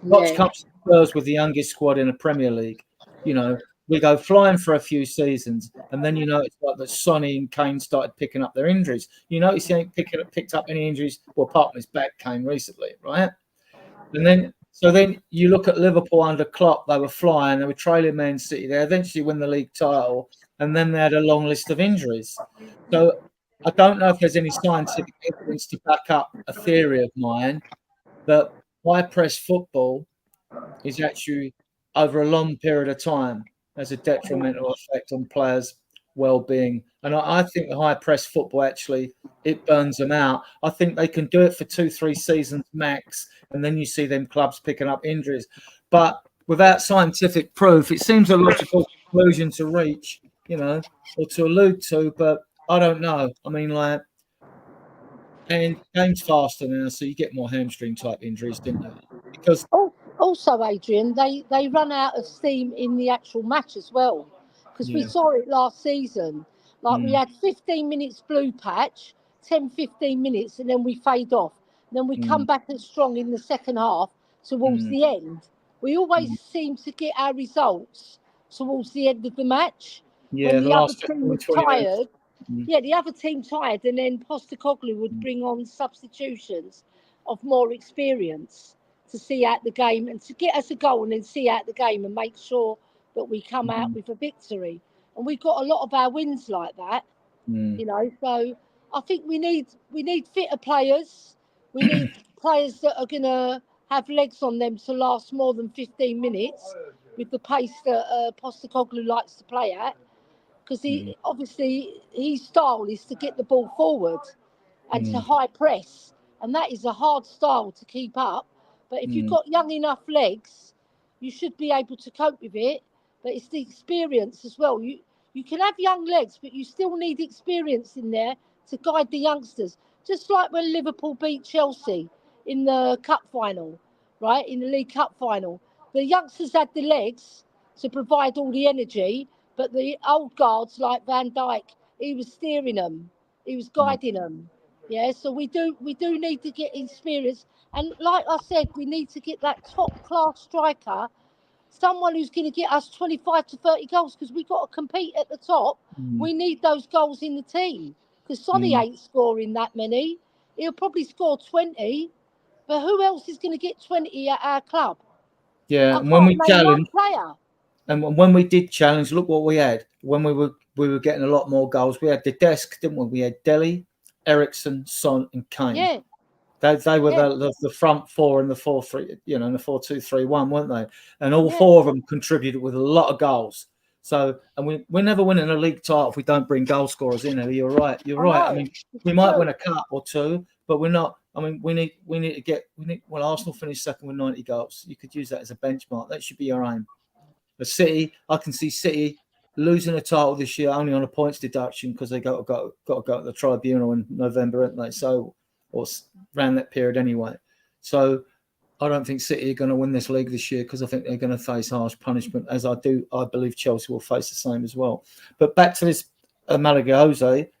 Poch comes to Spurs with the youngest squad in the Premier League. You know, we go flying for a few seasons, and then you know it's like that Sonny and Kane started picking up their injuries. You notice he ain't picked up any injuries. Well, apart from his back came recently, right? And then you look at Liverpool under Klopp, they were flying, they were trailing Man City. They eventually win the league title, and then they had a long list of injuries. So I don't know if there's any scientific evidence to back up a theory of mine that high press football is actually, over a long period of time, has a detrimental effect on players' well-being. And I think the high press football actually, it burns them out. I think they can do it for 2-3 seasons max, and then you see them clubs picking up injuries. But without scientific proof, it seems a logical conclusion to reach, you know, or to allude to, but I don't know. I mean, like, and game's faster now, so you get more hamstring type injuries, didn't you? Because also, Adrian, they run out of steam in the actual match as well, because we saw it last season. Like we had 15 minutes blue patch, 10-15 minutes, and then we fade off. And then we come back as strong in the second half towards the end. We always seem to get our results towards the end of the match when the other team was tired. Yeah, the other team tired, and then Postecoglou would bring on substitutions of more experience to see out the game and to get us a goal and then see out the game and make sure that we come out with a victory. And we've got a lot of our wins like that, you know. So I think we need fitter players. We need players that are going to have legs on them to last more than 15 minutes with the pace that Postecoglou likes to play at. Because obviously his style is to get the ball forward and to high press. And that is a hard style to keep up. But if you've got young enough legs, you should be able to cope with it. But it's the experience as well. You can have young legs, but you still need experience in there to guide the youngsters. Just like when Liverpool beat Chelsea in the cup final, right? In the League Cup final. The youngsters had the legs to provide all the energy, but the old guards like Van Dijk, he was steering them. He was guiding them. Yeah, so we do need to get experience. And like I said, we need to get that top class striker someone who's going to get us 25 to 30 goals, because we've got to compete at the top. We need those goals in the team, because Sonny ain't scoring that many. He'll probably score 20, but who else is going to get 20 at our club? Yeah, and when we challenged, and when we did challenge, look what we had. When we were getting a lot more goals, we had the desk, didn't we? We had Dele, Ericsson, Son, and Kane. Yeah. They were the front four in the 4-3, you know, in the 4-2-3-1, weren't they? And all four of them contributed with a lot of goals. So, and we're never winning a league title if we don't bring goal scorers in. You're right. You're right. I mean, we might win a cup or two, but we're not. I mean, we need to get. Well, Arsenal finished second with 90 goals. You could use that as a benchmark. That should be our aim. The City, I can see City losing a title this year only on a points deduction because they got to go to the tribunal in November, aren't they? So, or around that period anyway. So I don't think City are going to win this league this year because I think they're going to face harsh punishment, as I believe Chelsea will face the same as well. But back to this Malaga Jose.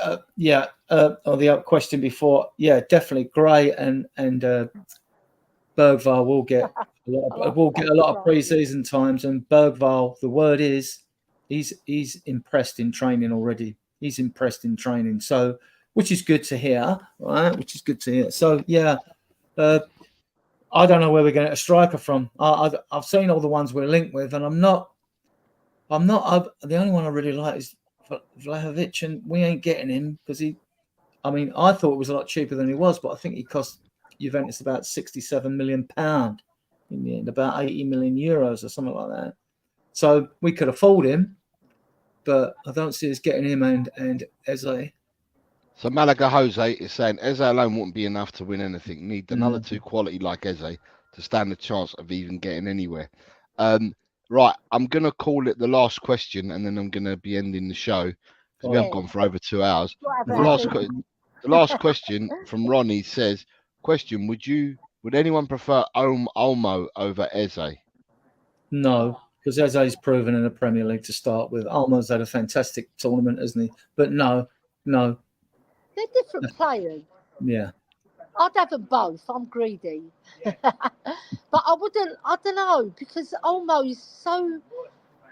Or the question before, definitely Gray and Bergvall will get a lot of pre-season times. And Bergvall, the word is, he's impressed in training already. He's impressed in training, so which is good to hear, right? Which is good to hear. So I don't know where we're going to get a striker from. I've seen all the ones we're linked with, and I'm not. The only one I really like is Vlahovic, and we ain't getting him because I thought it was a lot cheaper than he was, but I think he cost Juventus about £67 million in the end, about 80 million euros or something like that. So we could afford him, but I don't see us getting him and Eze. So Malaga Jose is saying Eze alone wouldn't be enough to win anything. Need another two quality like Eze to stand a chance of even getting anywhere. Right, I'm going to call it the last question, and then I'm going to be ending the show because we have gone for over 2 hours. The last question from Ronnie says, question, would anyone prefer Olmo over Eze? No, because Eze's proven in the Premier League to start with. Olmo's had a fantastic tournament, hasn't he? But no. They're different players. Yeah. I'd have them both. I'm greedy. But I don't know, because Olmo is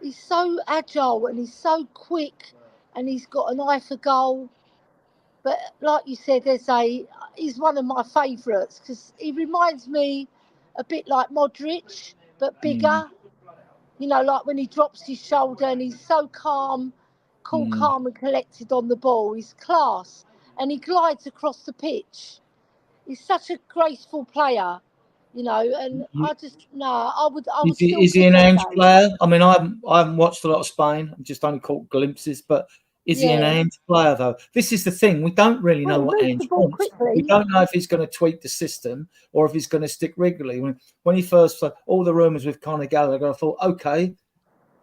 he's so agile and he's so quick and he's got an eye for goal. But like you said, he's one of my favourites because he reminds me a bit like Modric, but bigger. You know, like when he drops his shoulder and he's so calm and collected on the ball. He's class. And he glides across the pitch. He's such a graceful player, you know, and Is he an Ange player? I mean, I haven't watched a lot of Spain. I've just only caught glimpses, but is he an Ange player, though? This is the thing. We don't really know what Ange wants. Quickly. We don't know if he's going to tweak the system or if he's going to stick regularly. When he first, all the rumours with Conor Gallagher, I thought, okay,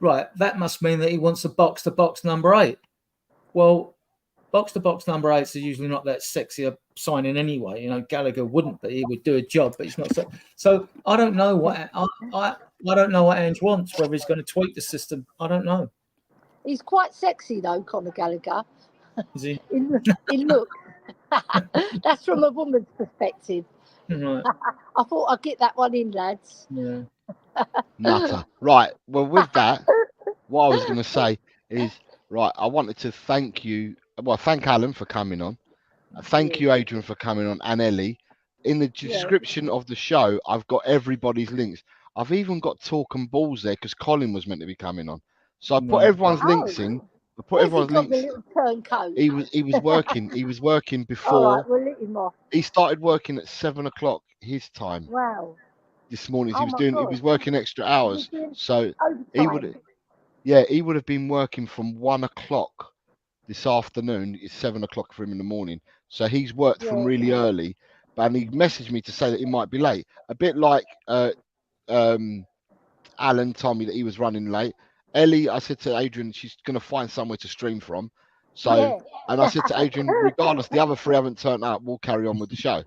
right, that must mean that he wants a box-to-box number 8. Well, box-to-box number 8s are usually not that sexy a signing anyway. You know, Gallagher wouldn't be. He would do a job, but he's not. So I don't know what I don't know what Ange wants. Whether he's going to tweak the system, I don't know. He's quite sexy though, Conor Gallagher. Is he? in look. That's from a woman's perspective. Right. I thought I'd get that one in, lads. Yeah. Nutter. Right. Well, with that, what I was going to say is, right, I wanted to thank you. Well, thank Alan for coming on. Thank you, Adrian, for coming on, and Ellie. In the description of the show, I've got everybody's links. I've even got Talk and Balls there because Colin was meant to be coming on. So I put everyone's links in. I put everyone's links. He was working. He was working before. Right, we'll let him off. He started working at 7 o'clock his time. Wow. This morning he was working extra hours. So he would have been working from 1 o'clock this afternoon. It's 7 o'clock for him in the morning. So he's worked from really early. And he messaged me to say that he might be late. A bit like Alan told me that he was running late. Ellie, I said to Adrian, she's going to find somewhere to stream from. So, and I said to Adrian, regardless, the other 3 haven't turned up, we'll carry on with the show.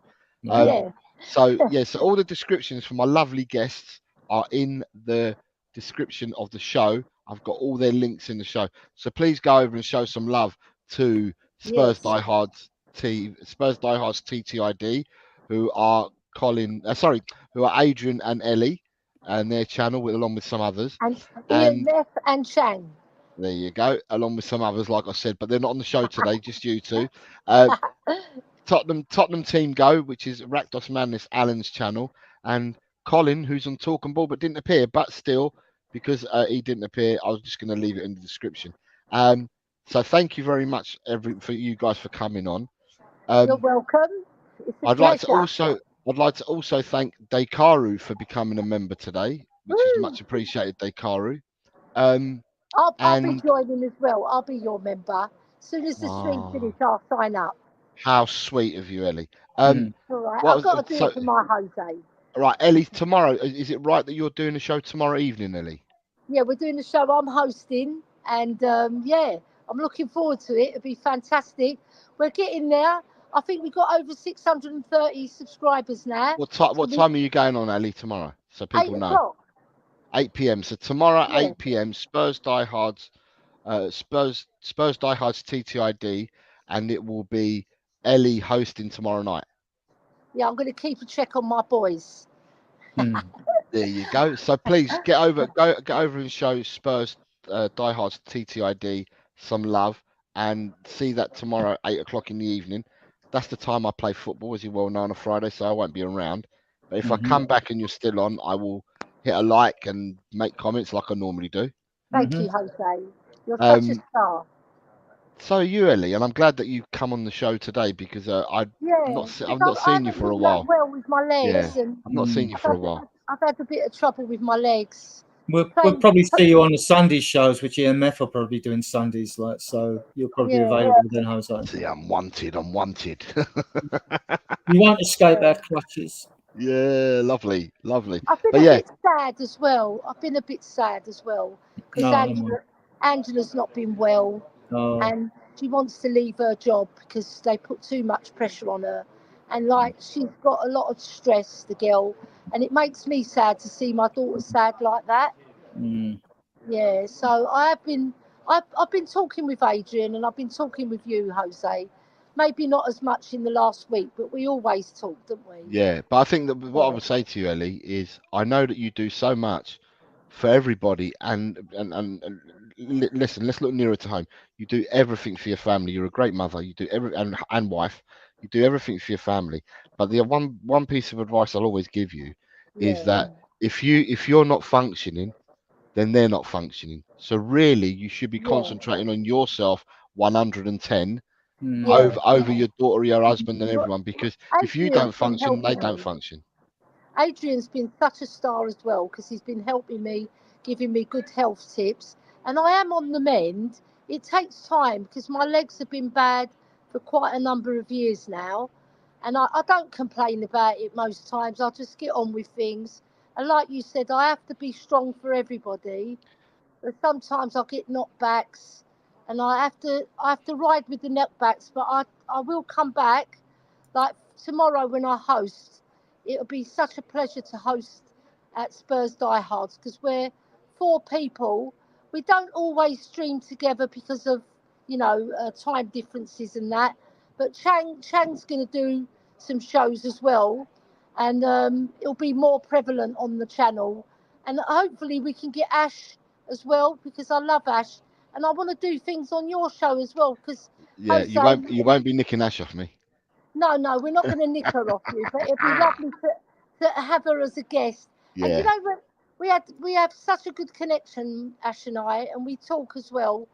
So all the descriptions for my lovely guests are in the description of the show. I've got all their links in the show. So please go over and show some love to Spurs Diehards TTID, who are Adrian and Ellie. and their channel along with some others. And And EMF and Chang. there you go, along with some others, like I said, but they're not on the show today, just you two. Tottenham Team Go, which is Rakdos Madness Alan's channel, and Colin, who's on Talking Ball but didn't appear, but still, because he didn't appear, I was just going to leave it in the description. So thank you very much, for you guys for coming on. You're welcome. It's a I'd pleasure. like to also thank Dekaru for becoming a member today, which is much appreciated, Dekaru. I'll be joining as well. I'll be your member. As soon as the stream finishes, I'll sign up. How sweet of you, Ellie. All right, I've got to do it for my Jose. Right, Ellie, tomorrow, is it right that you're doing a show tomorrow evening, Ellie? Yeah, we're doing the show. I'm hosting, and I'm looking forward to it. It'll be fantastic. We're getting there. I think we've got over 630 subscribers now. What time are you going on, Ellie, tomorrow? So people 8 know. o'clock. 8 p.m. So tomorrow, Yeah. 8 p.m. Spurs Diehards, Spurs Diehards TTID, and it will be Ellie hosting tomorrow night. Yeah, I'm going to keep a check on my boys. There you go. So please get over and show Spurs Diehards TTID some love, and see that tomorrow 8 o'clock in the evening. That's the time I play football, as you well know, on a Friday, so I won't be around. But if I come back and you're still on, I will hit a like and make comments like I normally do. Thank you, Jose. You're such a star. So are you, Ellie, and I'm glad that you come on the show today, because I've not seen you for a while. Well with my legs, Yeah, and I've not seen you for a while. I've had a bit of trouble with my legs. We'll probably see you on the Sunday shows, which EMF will probably be doing Sundays, so you'll probably be available then, Jose. See, I'm wanted. You won't escape our clutches. Yeah, lovely. I've been a bit sad as well. Because Angela's not been well, and she wants to leave her job because they put too much pressure on her, and she's got a lot of stress, the girl, and it makes me sad to see my daughter sad like that. Yeah, so I've been talking with Adrian, and I've been talking with you, Jose. Maybe not as much in the last week, but we always talk, don't we? Yeah, but I think that what I would say to you, Ellie, is I know that you do so much for everybody, and listen, let's look nearer to home. You do everything for your family. You're a great mother. You do and wife. You do everything for your family. But the one piece of advice I'll always give you is that if you're not functioning, then they're not functioning. So really, you should be concentrating on yourself 110 over your daughter, your husband, and everyone. Because if you don't function, they don't function. Adrian's been such a star as well, because he's been helping me, giving me good health tips, and I am on the mend. It takes time because my legs have been bad for quite a number of years now, and I don't complain about it most times. I'll just get on with things. And like you said, I have to be strong for everybody. But sometimes I'll get knockbacks, and I have to ride with the knockbacks. But I will come back. Like tomorrow when I host, it'll be such a pleasure to host at Spurs Diehards, because we're 4 people. We don't always stream together because of time differences and that. But Chang's going to do some shows as well, and it'll be more prevalent on the channel. And hopefully we can get Ash as well, because I love Ash, and I want to do things on your show as well. Because you won't be nicking Ash off me. No, we're not going to nick her off you, but it'd be lovely to have her as a guest. Yeah. And we have such a good connection, Ash and I, and we talk as well.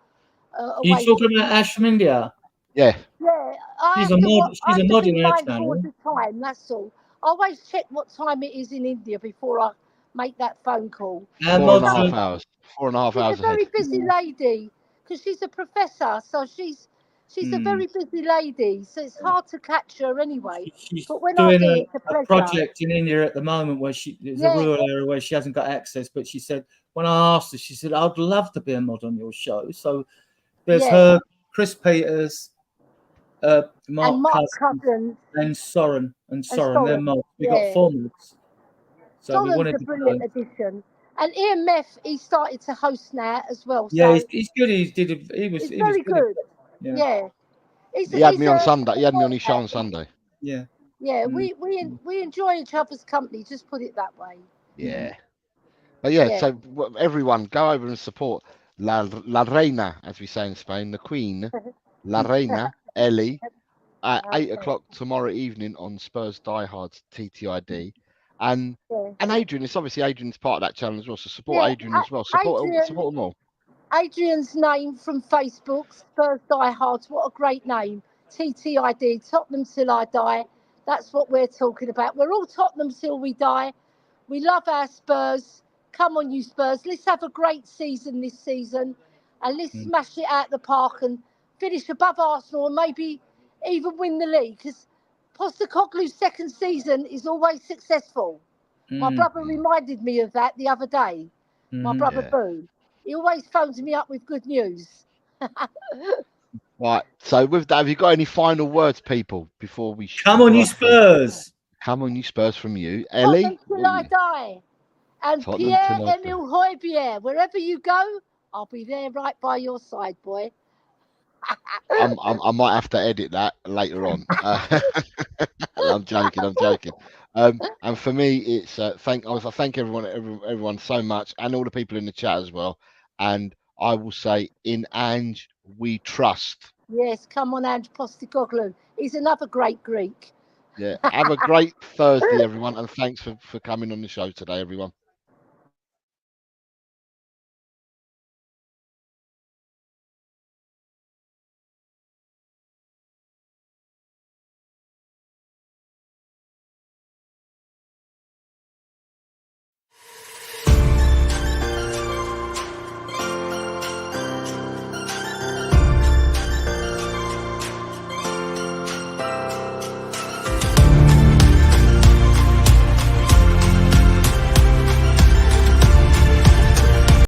You talking about Ash from India? Yeah. Yeah. She's a mod in our channel. The time, that's all. I always check what time it is in India before I make that phone call. 4.5 hours. 4.5 hours. She's a very busy lady, because she's a professor, so she's a very busy lady, so it's hard to catch her anyway. She's but when doing a project in India at the moment where there's a rural area where she hasn't got access. But she said, when I asked her, she said, I'd love to be a mod on your show. So there's her, Chris Peters, Mark Cousins, and Soren. They're mods. We got 4 mods. So Soren's we wanted a brilliant addition. And EMF, he started to host now as well. Yeah, so he's good. He was very good. Yeah. He had me on Sunday. He had me on his show on Sunday. Yeah. Yeah, we enjoy each other's company. Just put it that way. Yeah. But yeah, Yeah. so everyone go over and support La Reina, as we say in Spain, the Queen, La Reina, Ellie, at 8 o'clock tomorrow evening on Spurs Diehards TTID. And Adrian, it's obviously Adrian's part of that channel as well. So support Adrian as well. Support them all. Adrian's name from Facebook, Spurs Diehards. What a great name. TTID, Tottenham Till I Die. That's what we're talking about. We're all Tottenham till we die. We love our Spurs. Come on, you Spurs. Let's have a great season this season. And let's smash it out the park and finish above Arsenal and maybe even win the league. Because Postecoglou's second season is always successful. My brother reminded me of that the other day. My brother Boo. He always phones me up with good news. Right. So with that, have you got any final words, people, before we come on, you Spurs? Come on, you Spurs from you, Ellie. Tottenham till I die. And Pierre-Emile Højbjerg, wherever you go, I'll be there right by your side, boy. I might have to edit that later on. I'm joking. And for me, it's I thank everyone so much, and all the people in the chat as well. And I will say, in Ange we trust. Yes, come on, Ange Postecoglou. He's another great Greek. Yeah. Have a great Thursday, everyone, and thanks for coming on the show today, everyone.